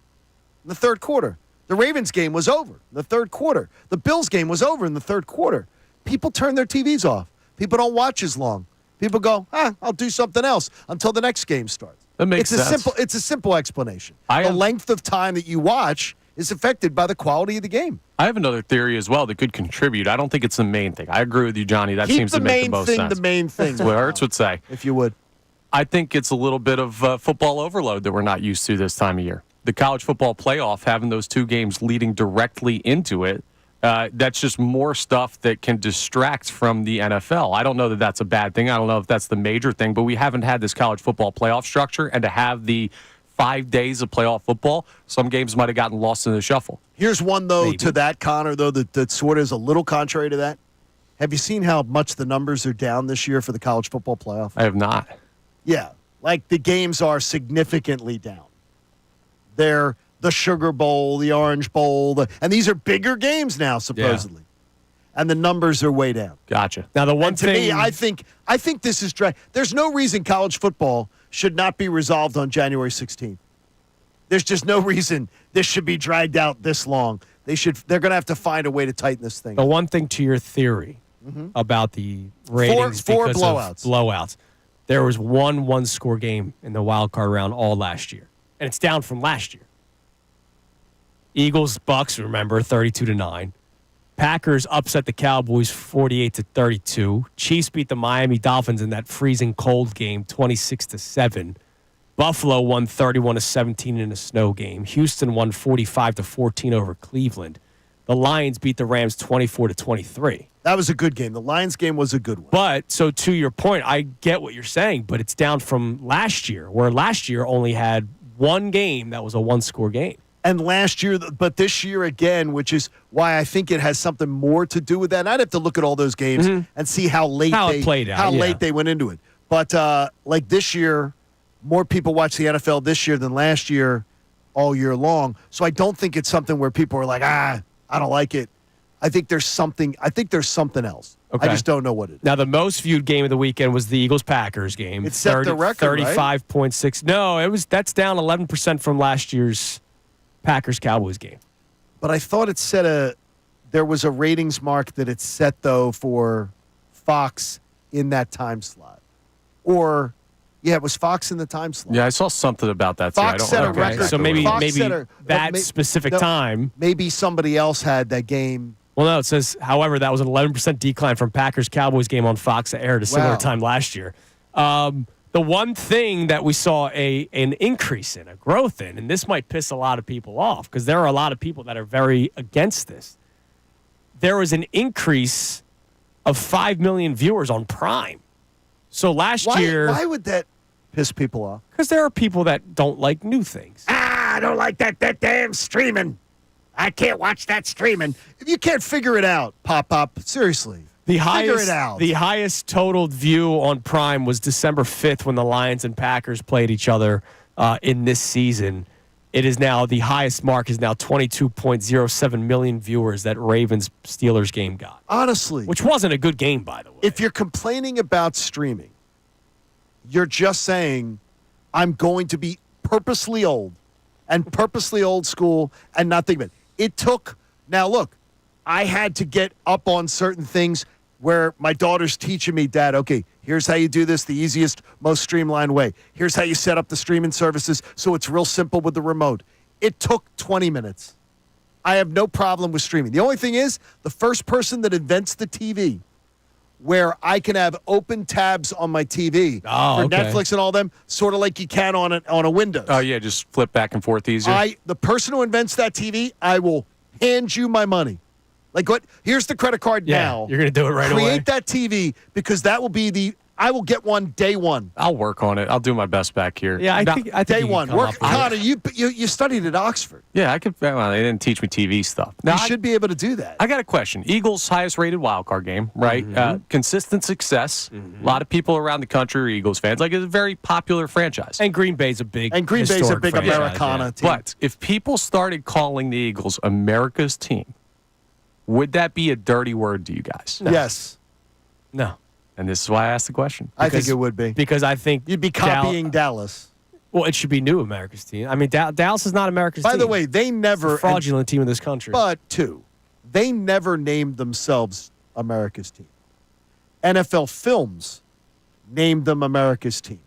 in the third quarter. The Ravens game was over in the third quarter. The Bills game was over in the third quarter. People turn their TVs off. People don't watch as long. People go, I'll do something else until the next game starts. That makes sense. It's a simple explanation. The length of time that you watch is affected by the quality of the game. I have another theory as well that could contribute. I don't think it's the main thing. I agree with you, Johnny. That seems to make the most sense. The main thing. That's what Hurts would say. If you would. I think it's a little bit of football overload that we're not used to this time of year. The college football playoff, having those 2 games leading directly into it, that's just more stuff that can distract from the NFL. I don't know that that's a bad thing. I don't know if that's the major thing, but we haven't had this college football playoff structure, and to have the 5 days of playoff football, some games might have gotten lost in the shuffle. Here's one, though, to that, Connor, though, that sort of is a little contrary to that. Have you seen how much the numbers are down this year for the college football playoff? I have not. Yeah, like the games are significantly down. They're the Sugar Bowl, the Orange Bowl, and these are bigger games now, supposedly. Yeah. And the numbers are way down. Gotcha. Now, the one thing... To me, I think this is... There's no reason college football should not be resolved on January 16th. There's just no reason this should be dragged out this long. They're going to have to find a way to tighten this thing. The one thing to your theory about the ratings four because blowouts. Of blowouts, there was one score game in the wild card round all last year, and it's down from last year. Eagles Bucks, remember, 32-9. Packers upset the Cowboys 48-32. Chiefs beat the Miami Dolphins in that freezing cold game 26-7. Buffalo won 31-17 in a snow game. Houston won 45-14 over Cleveland. The Lions beat the Rams 24-23. That was a good game. The Lions game was a good one. But, so to your point, I get what you're saying, but it's down from last year, where last year only had one game that was a one-score game. And last year, but this year again, which is why I think it has something more to do with that. And I'd have to look at all those games and see how late it played out, late they went into it. But like this year, more people watch the NFL this year than last year all year long. So I don't think it's something where people are like, I don't like it. I think there's something else. Okay. I just don't know what it is. Now, the most viewed game of the weekend was the Eagles-Packers game. It set the record, 35.6. No, that's down 11% from last year's Packers-Cowboys game. But I thought it set there was a ratings mark that it set, though, for Fox in that time slot. Or, yeah, it was Fox in the time slot. Yeah, I saw something about that. Fox set a record. So maybe that specific time. Maybe somebody else had that game. Well, no, it says, however, that was an 11% decline from Packers-Cowboys game on Fox that aired a similar time last year. The one thing that we saw an increase in, a growth in, and this might piss a lot of people off because there are a lot of people that are very against this. There was an increase of 5 million viewers on Prime. So last year... Why would that piss people off? Because there are people that don't like new things. I don't like that damn streaming. I can't watch that streaming. If you can't figure it out, Pop, seriously. Figure it out. The highest total view on Prime was December 5th when the Lions and Packers played each other in this season. It is now, the highest mark is now 22.07 million viewers that Ravens-Steelers game got. Honestly. Which wasn't a good game, by the way. If you're complaining about streaming, you're just saying, I'm going to be purposely old and purposely old school and not think about it. It took, now look, I had to get up on certain things where my daughter's teaching me, Dad, okay, here's how you do this the easiest, most streamlined way. Here's how you set up the streaming services so it's real simple with the remote. It took 20 minutes. I have no problem with streaming. The only thing is, the first person that invents the TV where I can have open tabs on my TV for Netflix and all them, sort of like you can on a Windows. Oh, yeah, just flip back and forth easier. The person who invents that TV, I will hand you my money. Like what? Here's the credit card now. You're going to do it right away. Create that TV because that will be I will get one day one. I'll work on it. I'll do my best back here. Yeah, I think day one. Connor, you studied at Oxford. Yeah, I could. Well, they didn't teach me TV stuff. Now, you should be able to do that. I got a question. Eagles' highest rated wild card game, right? Consistent success. A lot of people around the country are Eagles fans. Like, it's a very popular franchise. And Green Bay's a big franchise, Americana team. But if people started calling the Eagles America's team, would that be a dirty word to you guys? No. Yes. No. And this is why I asked the question. I think it would be. Because I think you'd be copying Dallas. Well, it should be new America's team. I mean, Dallas is not America's team. By the way, they never... It's a fraudulent team in this country. But, they never named themselves America's team. NFL Films named them America's team.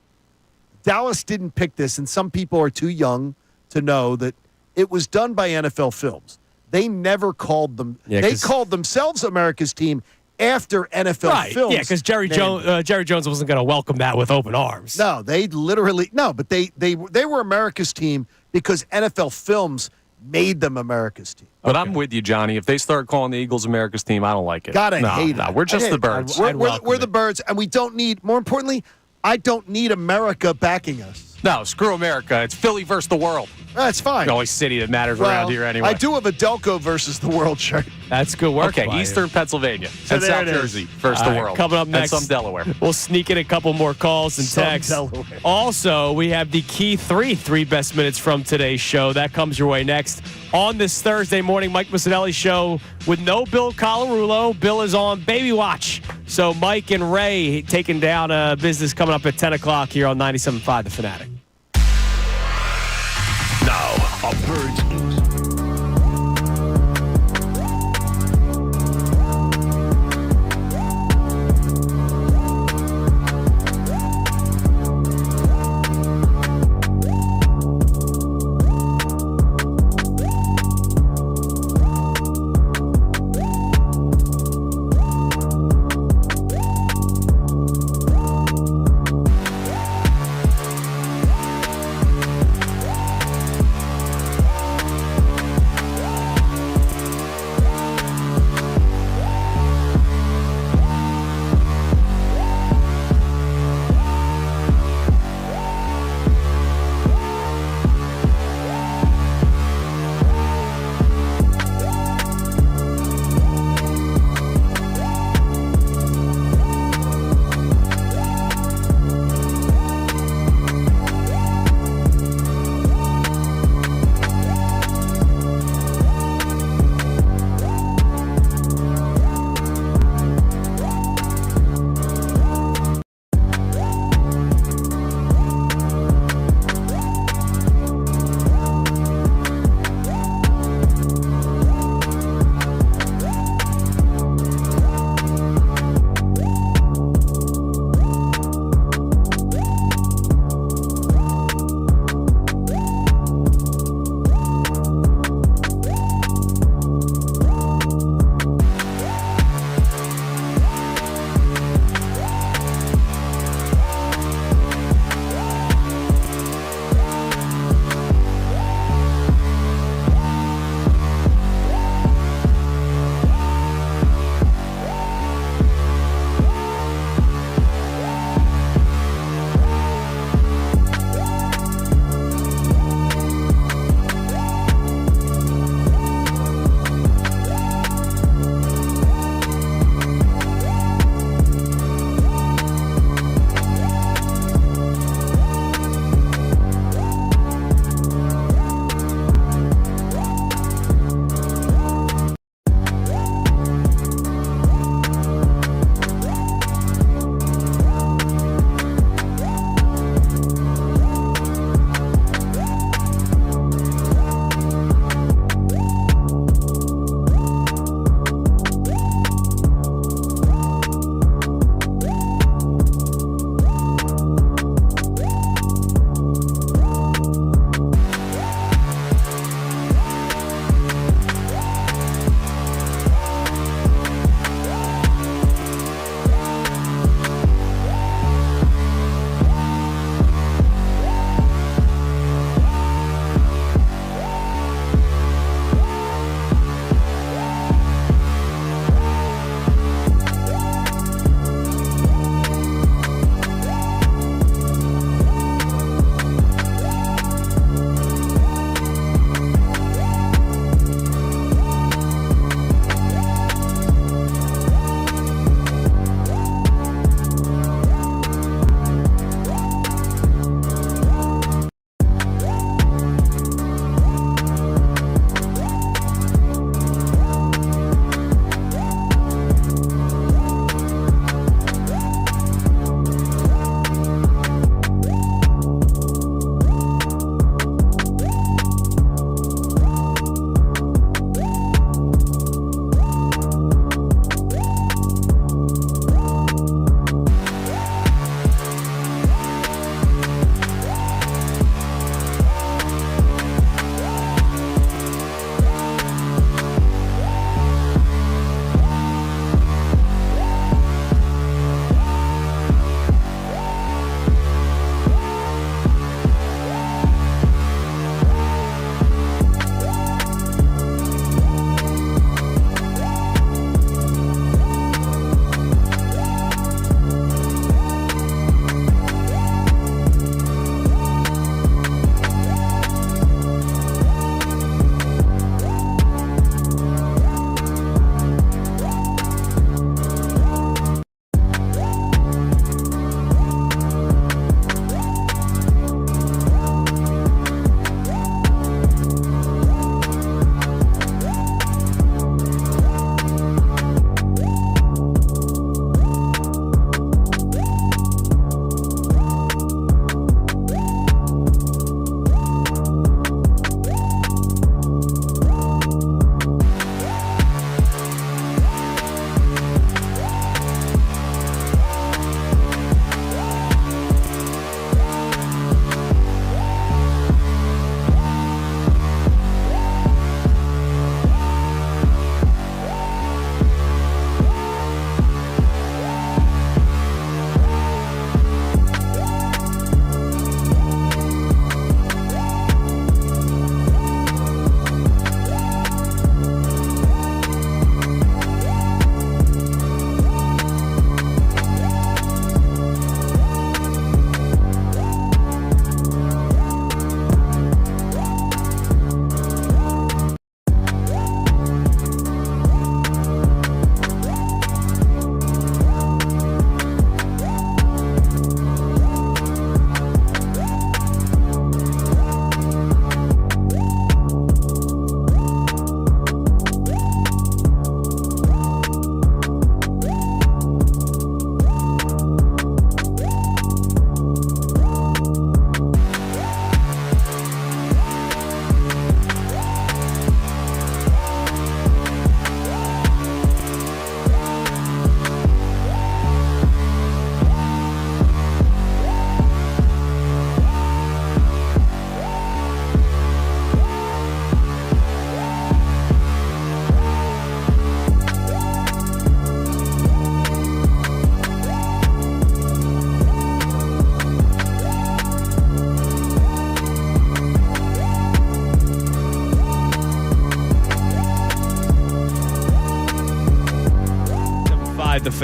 Dallas didn't pick this, and some people are too young to know that it was done by NFL Films. They never called them... they called themselves America's team after NFL Films. Yeah, because Jerry Jones wasn't going to welcome that with open arms. No, they literally... No, but they were America's team because NFL Films made them America's team. But I'm with you, Johnny. If they start calling the Eagles America's team, I don't like it. Hate it. it. We're just the Birds. We're the Birds, and we don't need... More importantly, I don't need America backing us. No, screw America. It's Philly versus the world. That's fine. The only city that matters around here anyway. I do have a Delco versus the world shirt. That's good work. Okay, by Eastern you. Pennsylvania So and there South it is. Jersey versus All the right, world. coming up next, and some Delaware. We'll sneak in a couple more calls and Some texts. Delaware. Also, we have the key three best minutes from today's show. That comes your way next on this Thursday morning Mike Missanelli show with no Bill Colarulo. Bill is on baby watch. So Mike and Ray taking down business coming up at 10 o'clock here on 97.5 The Fanatic. Now, a Birds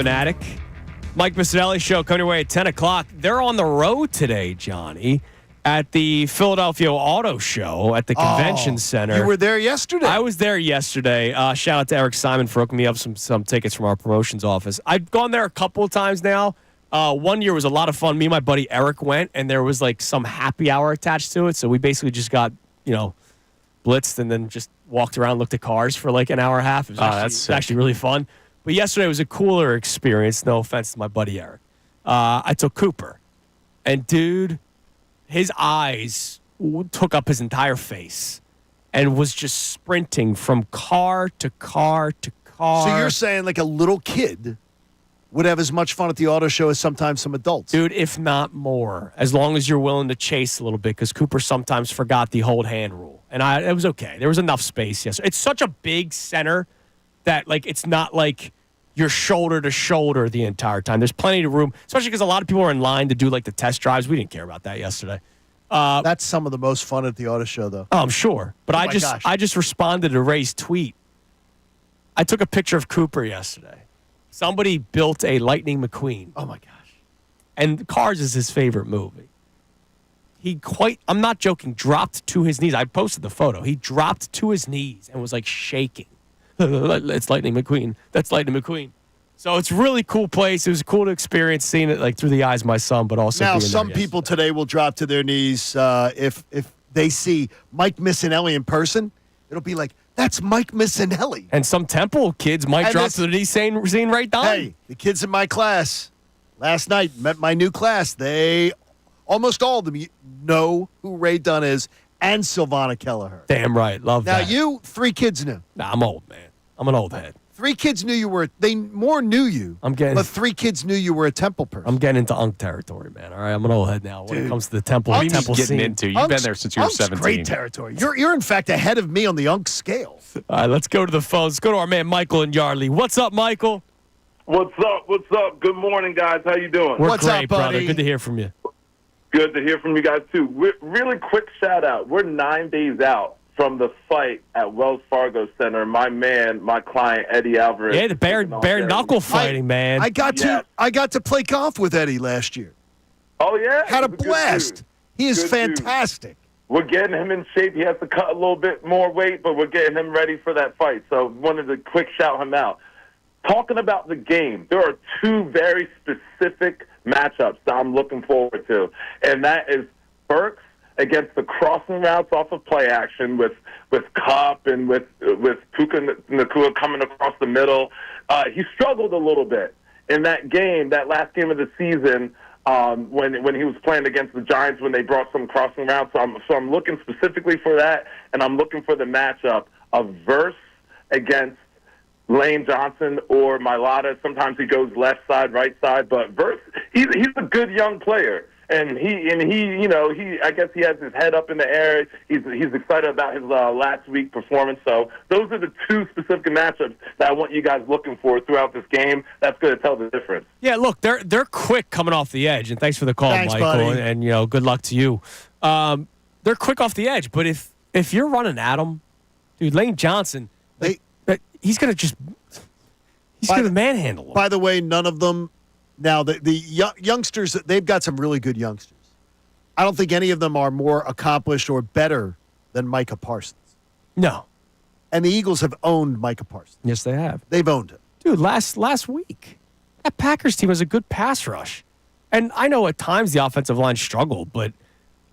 Fanatic. Mike Missanelli show coming your way at 10 o'clock. They're on the road today, Johnny, at the Philadelphia Auto Show at the Convention Center. You were there yesterday. I was there yesterday. Shout out to Eric Simon for hooking me up some tickets from our promotions office. I've gone there a couple of times now. One year was a lot of fun. Me and my buddy Eric went, and there was like some happy hour attached to it. So we basically just got, blitzed and then just walked around, looked at cars for like an hour and a half. It was actually really fun. But yesterday was a cooler experience. No offense to my buddy Eric. I took Cooper, and dude, his eyes took up his entire face and was just sprinting from car to car to car. So you're saying like a little kid would have as much fun at the auto show as sometimes some adults. Dude, if not more, as long as you're willing to chase a little bit, because Cooper sometimes forgot the hold hand rule. And it was okay. There was enough space. Yes, it's such a big center that like it's not like you're shoulder to shoulder the entire time. There's plenty of room, especially because a lot of people are in line to do like the test drives. We didn't care about that yesterday. That's some of the most fun at the auto show, though. Oh, I'm sure. But I just responded to Ray's tweet. I took a picture of Cooper yesterday. Somebody built a Lightning McQueen. Oh, my gosh. And Cars is his favorite movie. I'm not joking, dropped to his knees. I posted the photo. He dropped to his knees and was like shaking. It's Lightning McQueen. That's Lightning McQueen. So it's a really cool place. It was cool to experience seeing it like through the eyes of my son, but also now being some there people today will drop to their knees if they see Mike Missanelli in person. It'll be like, that's Mike Missanelli. And some Temple kids might drop to their knees saying right down. Hey, the kids in my class last night met my new class. They almost all of them know who Ray Dunn is and Silvana Kelleher. Damn right. Love that. Now, you, 3 kids knew. Nah, I'm old, man. I'm an old head. 3 kids knew you were. They more knew you. But 3 kids knew you were a Temple person. I'm getting into Unk territory, man. All right, I'm an old head now when it comes to the Temple. What are you Temple getting scene. into? You've been there since you were 17. Great territory. You're in fact ahead of me on the Unk scale. All right, let's go to the phones. Let's go to our man Michael and Yardley. What's up, Michael? What's up? What's up? Good morning, guys. How you doing? We're What's great, up, buddy? brother. Good to hear from you. Good to hear from you guys too. Really quick shout out. We're 9 days out from the fight at Wells Fargo Center. My man, my client, Eddie Alvarez. Yeah, the bare knuckle fighting, man. I got to play golf with Eddie last year. Oh yeah, Had a he's good blast. dude. He is Good fantastic. We're getting him in shape. He has to cut a little bit more weight, but we're getting him ready for that fight. So wanted to quick shout him out. Talking about the game, there are 2 very specific matchups that I'm looking forward to, and that is Burks against the crossing routes off of play action with Kupp and with Puka Nacua coming across the middle. He struggled a little bit in that game, that last game of the season, when he was playing against the Giants when they brought some crossing routes. So I'm looking specifically for that, and I'm looking for the matchup of Verse against Lane Johnson or Mailata. Sometimes he goes left side, right side, but Verse, he's a good young player. And he, I guess he has his head up in the air. He's excited about his last week performance. So those are the 2 specific matchups that I want you guys looking for throughout this game. That's going to tell the difference. Yeah, look, they're quick coming off the edge, and thanks for the call, Thanks, Michael. buddy. And good luck to you. They're quick off the edge, but if you're running at them, dude, Lane Johnson, he's going to manhandle them. By the way, none of them. Now, the youngsters, they've got some really good youngsters. I don't think any of them are more accomplished or better than Micah Parsons. No. And the Eagles have owned Micah Parsons. Yes, they have. They've owned him. Dude, last week, that Packers team has a good pass rush. And I know at times the offensive line struggled, but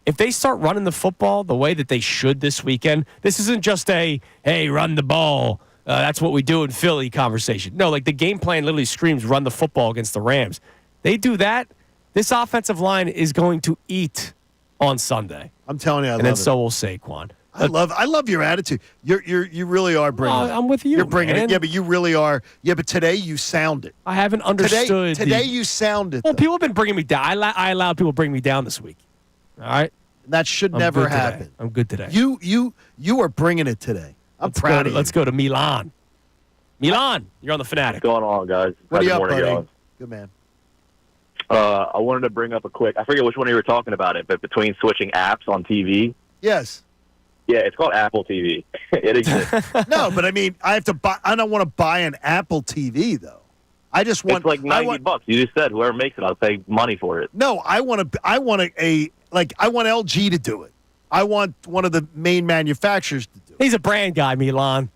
if they start running the football the way that they should this weekend, this isn't just a, hey, run the ball. That's what we do in Philly conversation. No, like the game plan literally screams run the football against the Rams. They do that, this offensive line is going to eat on Sunday. I'm telling you, I love it. And then it. so will Saquon. I love your attitude. You really are bringing it. I'm with you, You're bringing man. it. Yeah, but you really are. Yeah, but today you sound it. I haven't understood. Today you sound it. Well, people have been bringing me down. I allowed people to bring me down this week. All right? That should never happen. I'm good today. You are bringing it today. I'm proud of you. Let's go to Milan. Milan, you're on the Fanatic. What's going on, guys? What are you up, Morning, buddy? guys. Good man. I wanted to bring up a quick. I forget which one you were talking about it, but between switching apps on TV. Yes. Yeah, it's called Apple TV. It exists. No, but I mean, I have to buy. I don't want to buy an Apple TV though. I just want it's like $90. You just said whoever makes it, I'll pay money for it. No, I want LG to do it. I want one of the main manufacturers to do it. He's a brand guy, Milan.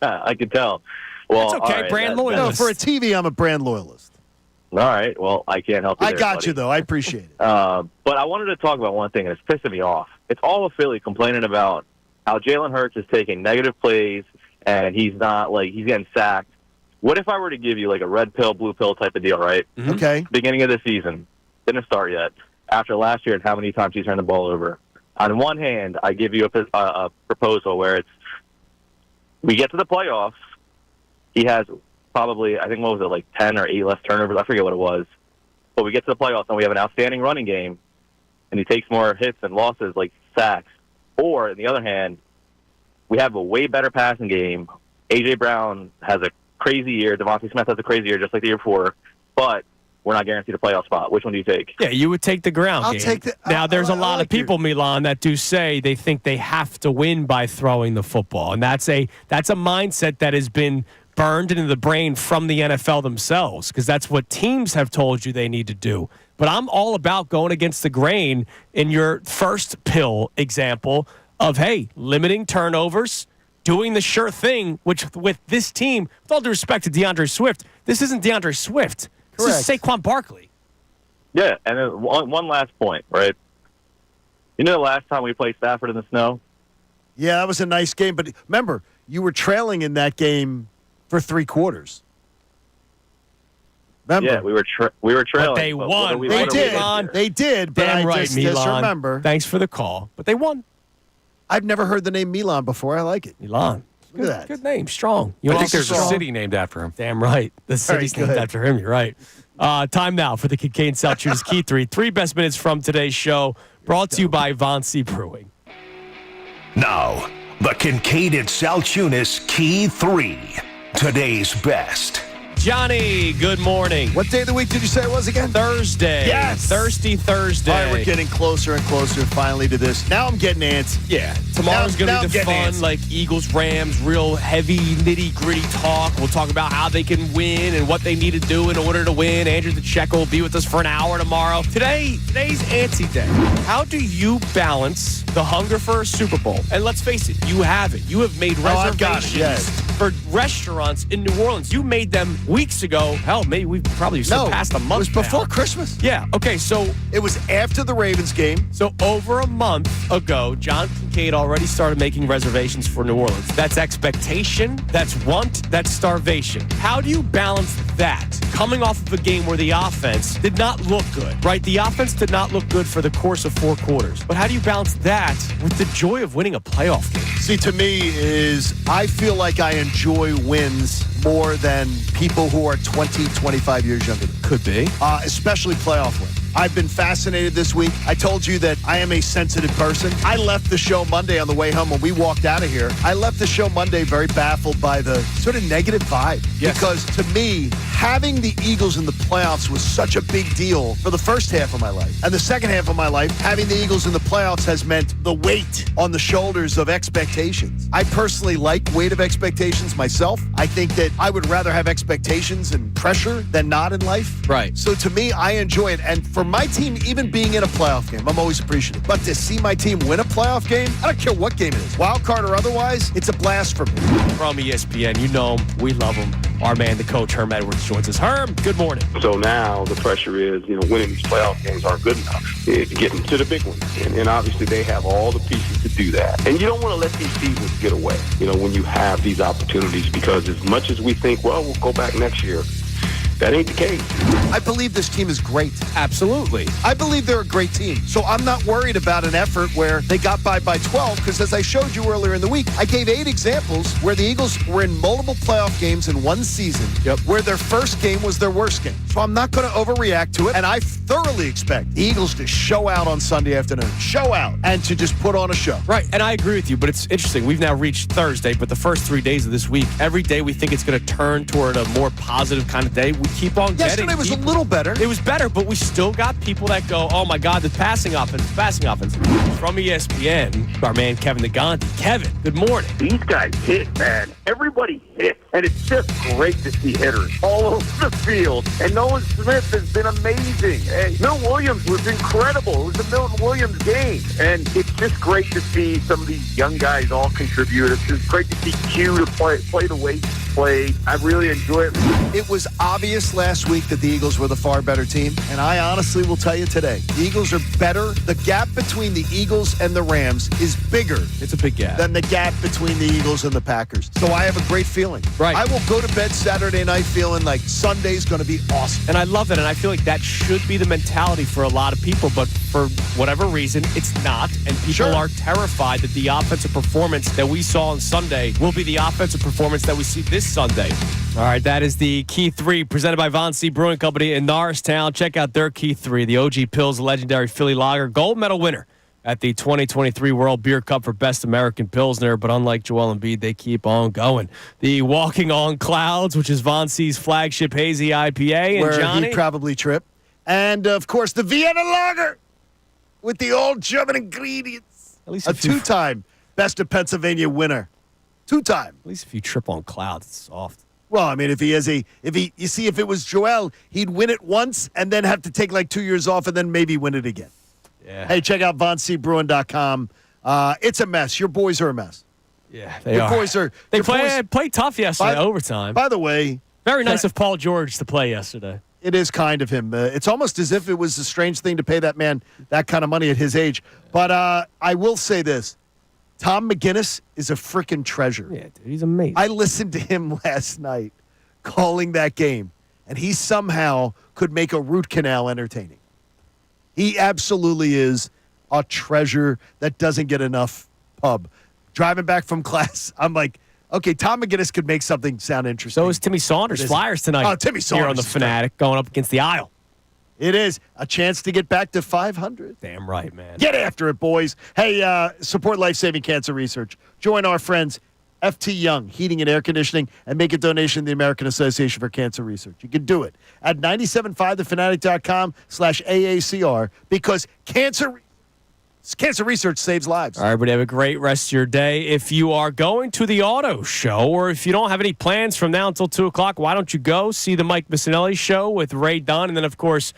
I can tell. Well, That's okay. all right, brand No, loyalist. for a TV, I'm a brand loyalist. All right. Well, I can't help you. I got you, though. I appreciate it. But I wanted to talk about one thing, and it's pissing me off. It's all of Philly complaining about how Jalen Hurts is taking negative plays, and he's getting sacked. What if I were to give you like a red pill, blue pill type of deal, right? Mm-hmm. Okay. Beginning of the season, didn't start yet. After last year and how many times he turned the ball over. On one hand, I give you a proposal where it's we get to the playoffs. He has probably, I think, 10 or 8 less turnovers? I forget what it was. But we get to the playoffs and we have an outstanding running game, and he takes more hits and losses like sacks. Or, on the other hand, we have a way better passing game. A.J. Brown has a crazy year. Devontae Smith has a crazy year, just like the year before. But we're not guaranteed a playoff spot. Which one do you take? Yeah, you would take the ground game. Take the. Now, there's a lot of people, Milan, that do say they think they have to win by throwing the football, and that's a mindset that has been burned into the brain from the NFL themselves, because that's what teams have told you they need to do. But I'm all about going against the grain in your first pill example of, hey, limiting turnovers, doing the sure thing, which with this team, with all due respect to DeAndre Swift, this isn't DeAndre Swift. This is Saquon Barkley. Yeah, and then one last point, right? You know the last time we played Stafford in the snow? Yeah, that was a nice game. But remember, you were trailing in that game for 3 quarters. Remember? Yeah, we were trailing. But they won. They did. But Damn I right, just Milan. remember. Thanks for the call. But they won. I've never heard the name Milan before. I like it. Milan. Look at that. Good name. Strong. I think there's a city named after him. Damn right. The city's named after him. You're right. Time now for the Kincade Salciunas Key 3. 3 best minutes from today's show, brought to you by Vonsi Brewing. Now, the Kincade Salciunas Key 3. Today's best. Johnny, good morning. What day of the week did you say it was again? Thursday. Yes. Thirsty Thursday. All right, we're getting closer and closer finally to this. Now I'm getting antsy. Yeah. Tomorrow's going to be the fun, antsy. like Eagles, Rams, real heavy, nitty-gritty talk. We'll talk about how they can win and what they need to do in order to win. Andrew DeCecco will be with us for an hour tomorrow. Today's antsy day. How do you balance the hunger for a Super Bowl? And let's face it, you have it. You have made reservations for restaurants in New Orleans. You made them weeks ago. Hell, maybe we've probably surpassed a month. It was before now. Christmas. Yeah. Okay, so it was after the Ravens game. So over a month ago, John Kincade already started making reservations for New Orleans. That's expectation, that's want, that's starvation. How do you balance that? Coming off of a game where the offense did not look good, right? The offense did not look good for the course of 4 quarters. But how do you balance that with the joy of winning a playoff game? See, to me I feel like I enjoy wins more than people who are 20, 25 years younger than me. Could be. Especially playoff wins. I've been fascinated this week. I told you that I am a sensitive person. I left the show Monday on the way home when we walked out of here. I left the show Monday very baffled by the sort of negative vibe. Yes. Because to me, having the Eagles in the playoffs was such a big deal for the first half of my life. And the second half of my life, having the Eagles in the playoffs has meant the weight on the shoulders of expectations. I personally like weight of expectations myself. I think that I would rather have expectations and pressure than not in life. Right. So to me, I enjoy it. And for my team, even being in a playoff game, I'm always appreciative. But to see my team win a playoff game, I don't care what game it is, wild card or otherwise, it's a blast for me. From ESPN, you know him, we love him. Our man, the coach, Herm Edwards, joins us. Herm, good morning. So now the pressure is, winning these playoff games aren't good enough. It's getting to the big ones. And obviously they have all the pieces to do that. And you don't want to let these seasons get away, when you have these opportunities, because as much as we think, well, we'll go back next year, that ain't the case. I believe this team is great. Absolutely. I believe they're a great team. So I'm not worried about an effort where they got by 12, because as I showed you earlier in the week, I gave 8 examples where the Eagles were in multiple playoff games in one season where their first game was their worst game. So I'm not going to overreact to it. And I thoroughly expect the Eagles to show out on Sunday afternoon. Show out. And to just put on a show. Right. And I agree with you, but it's interesting. We've now reached Thursday, but the first 3 days of this week, every day we think it's going to turn toward a more positive kind of day. We keep on getting. Yesterday was a little better. It was better, but we still got people that go, oh my God, the passing offense. From ESPN, our man Kevin Negandhi. Kevin, good morning. These guys hit, man. Everybody hits, and it's just great to see hitters all over the field. And Nolan Smith has been amazing. And Milton Williams was incredible. It was a Milton Williams game. And it's just great to see some of these young guys all contribute. It's just great to see Q to play the way he played. I really enjoy it. It was obvious last week that the Eagles were the far better team, and I honestly will tell you today, the Eagles are better. The gap between the Eagles and the Rams is bigger. It's a big gap. Than the gap between the Eagles and the Packers. So I have a great feeling. Right. I will go to bed Saturday night feeling like Sunday's going to be awesome. And I love it, and I feel like that should be the mentality for a lot of people, but for whatever reason, it's not, and people are terrified that the offensive performance that we saw on Sunday will be the offensive performance that we see this Sunday. All right, that is the Key 3 presented by Von C. Brewing Company in Norristown. Check out their Key 3, the OG Pils legendary Philly Lager, gold medal winner at the 2023 World Beer Cup for Best American Pilsner, but unlike Joel Embiid, they keep on going. The Walking on Clouds, which is Von C's flagship hazy IPA. Where and Johnny, he'd probably trip. And, of course, the Vienna Lager with the old German ingredients. At least a two-time Best of Pennsylvania winner. Two-time. At least if you trip on clouds, it's soft. Well, I mean, if it was Joel, he'd win it once and then have to take like 2 years off and then maybe win it again. Yeah. Hey, check out VonCBrewing.com. It's a mess. Your boys are a mess. Yeah, they Your are. boys are. They your boys, play tough yesterday, overtime. By the way, very nice of Paul George to play yesterday. It is kind of him. It's almost as if it was a strange thing to pay that man that kind of money at his age. But I will say this. Tom McGinnis is a freaking treasure. Yeah, dude, he's amazing. I listened to him last night calling that game, and he somehow could make a root canal entertaining. He absolutely is a treasure that doesn't get enough pub. Driving back from class, I'm like, okay, Tom McGinnis could make something sound interesting. So is Timmy Saunders. Flyers tonight. Oh, Timmy Saunders here on the Fanatic, going up against the Isle. It is a chance to get back to 500. Damn right, man. Get after it, boys. Hey, support life-saving cancer research. Join our friends FT Young, Heating and Air Conditioning, and make a donation to the American Association for Cancer Research. You can do it at 975thefanatic.com/AACR because cancer research saves lives. All right, everybody, have a great rest of your day. If you are going to the auto show or if you don't have any plans from now until 2 o'clock, why don't you go see the Mike Missanelli show with Ray Dunn and then, of course,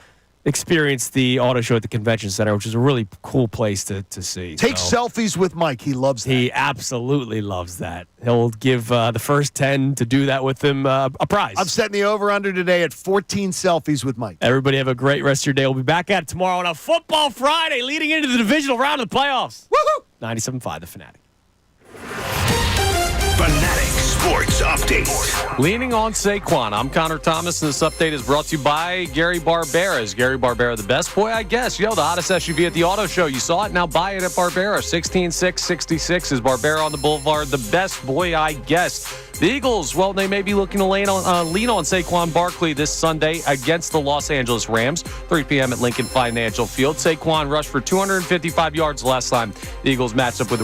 experience the auto show at the convention center, which is a really cool place to see. Take selfies with Mike. He loves that. He absolutely loves that. He'll give the first 10 to do that with him a prize. I'm setting the over-under today at 14 selfies with Mike. Everybody have a great rest of your day. We'll be back at it tomorrow on a Football Friday leading into the divisional round of the playoffs. Woohoo! 97.5 The Fanatic. Fanatic Sports Update. Leaning on Saquon. I'm Connor Thomas, and this update is brought to you by Gary Barbera. Is Gary Barbera the best? Boy, I guess. Yo, the hottest SUV at the auto show. You saw it. Now buy it at Barbera. 16,666 is Barbera on the Boulevard. The best? Boy, I guess. The Eagles, well, they may be looking to lean on Saquon Barkley this Sunday against the Los Angeles Rams. 3 p.m. at Lincoln Financial Field. Saquon rushed for 255 yards last time the Eagles matched up with the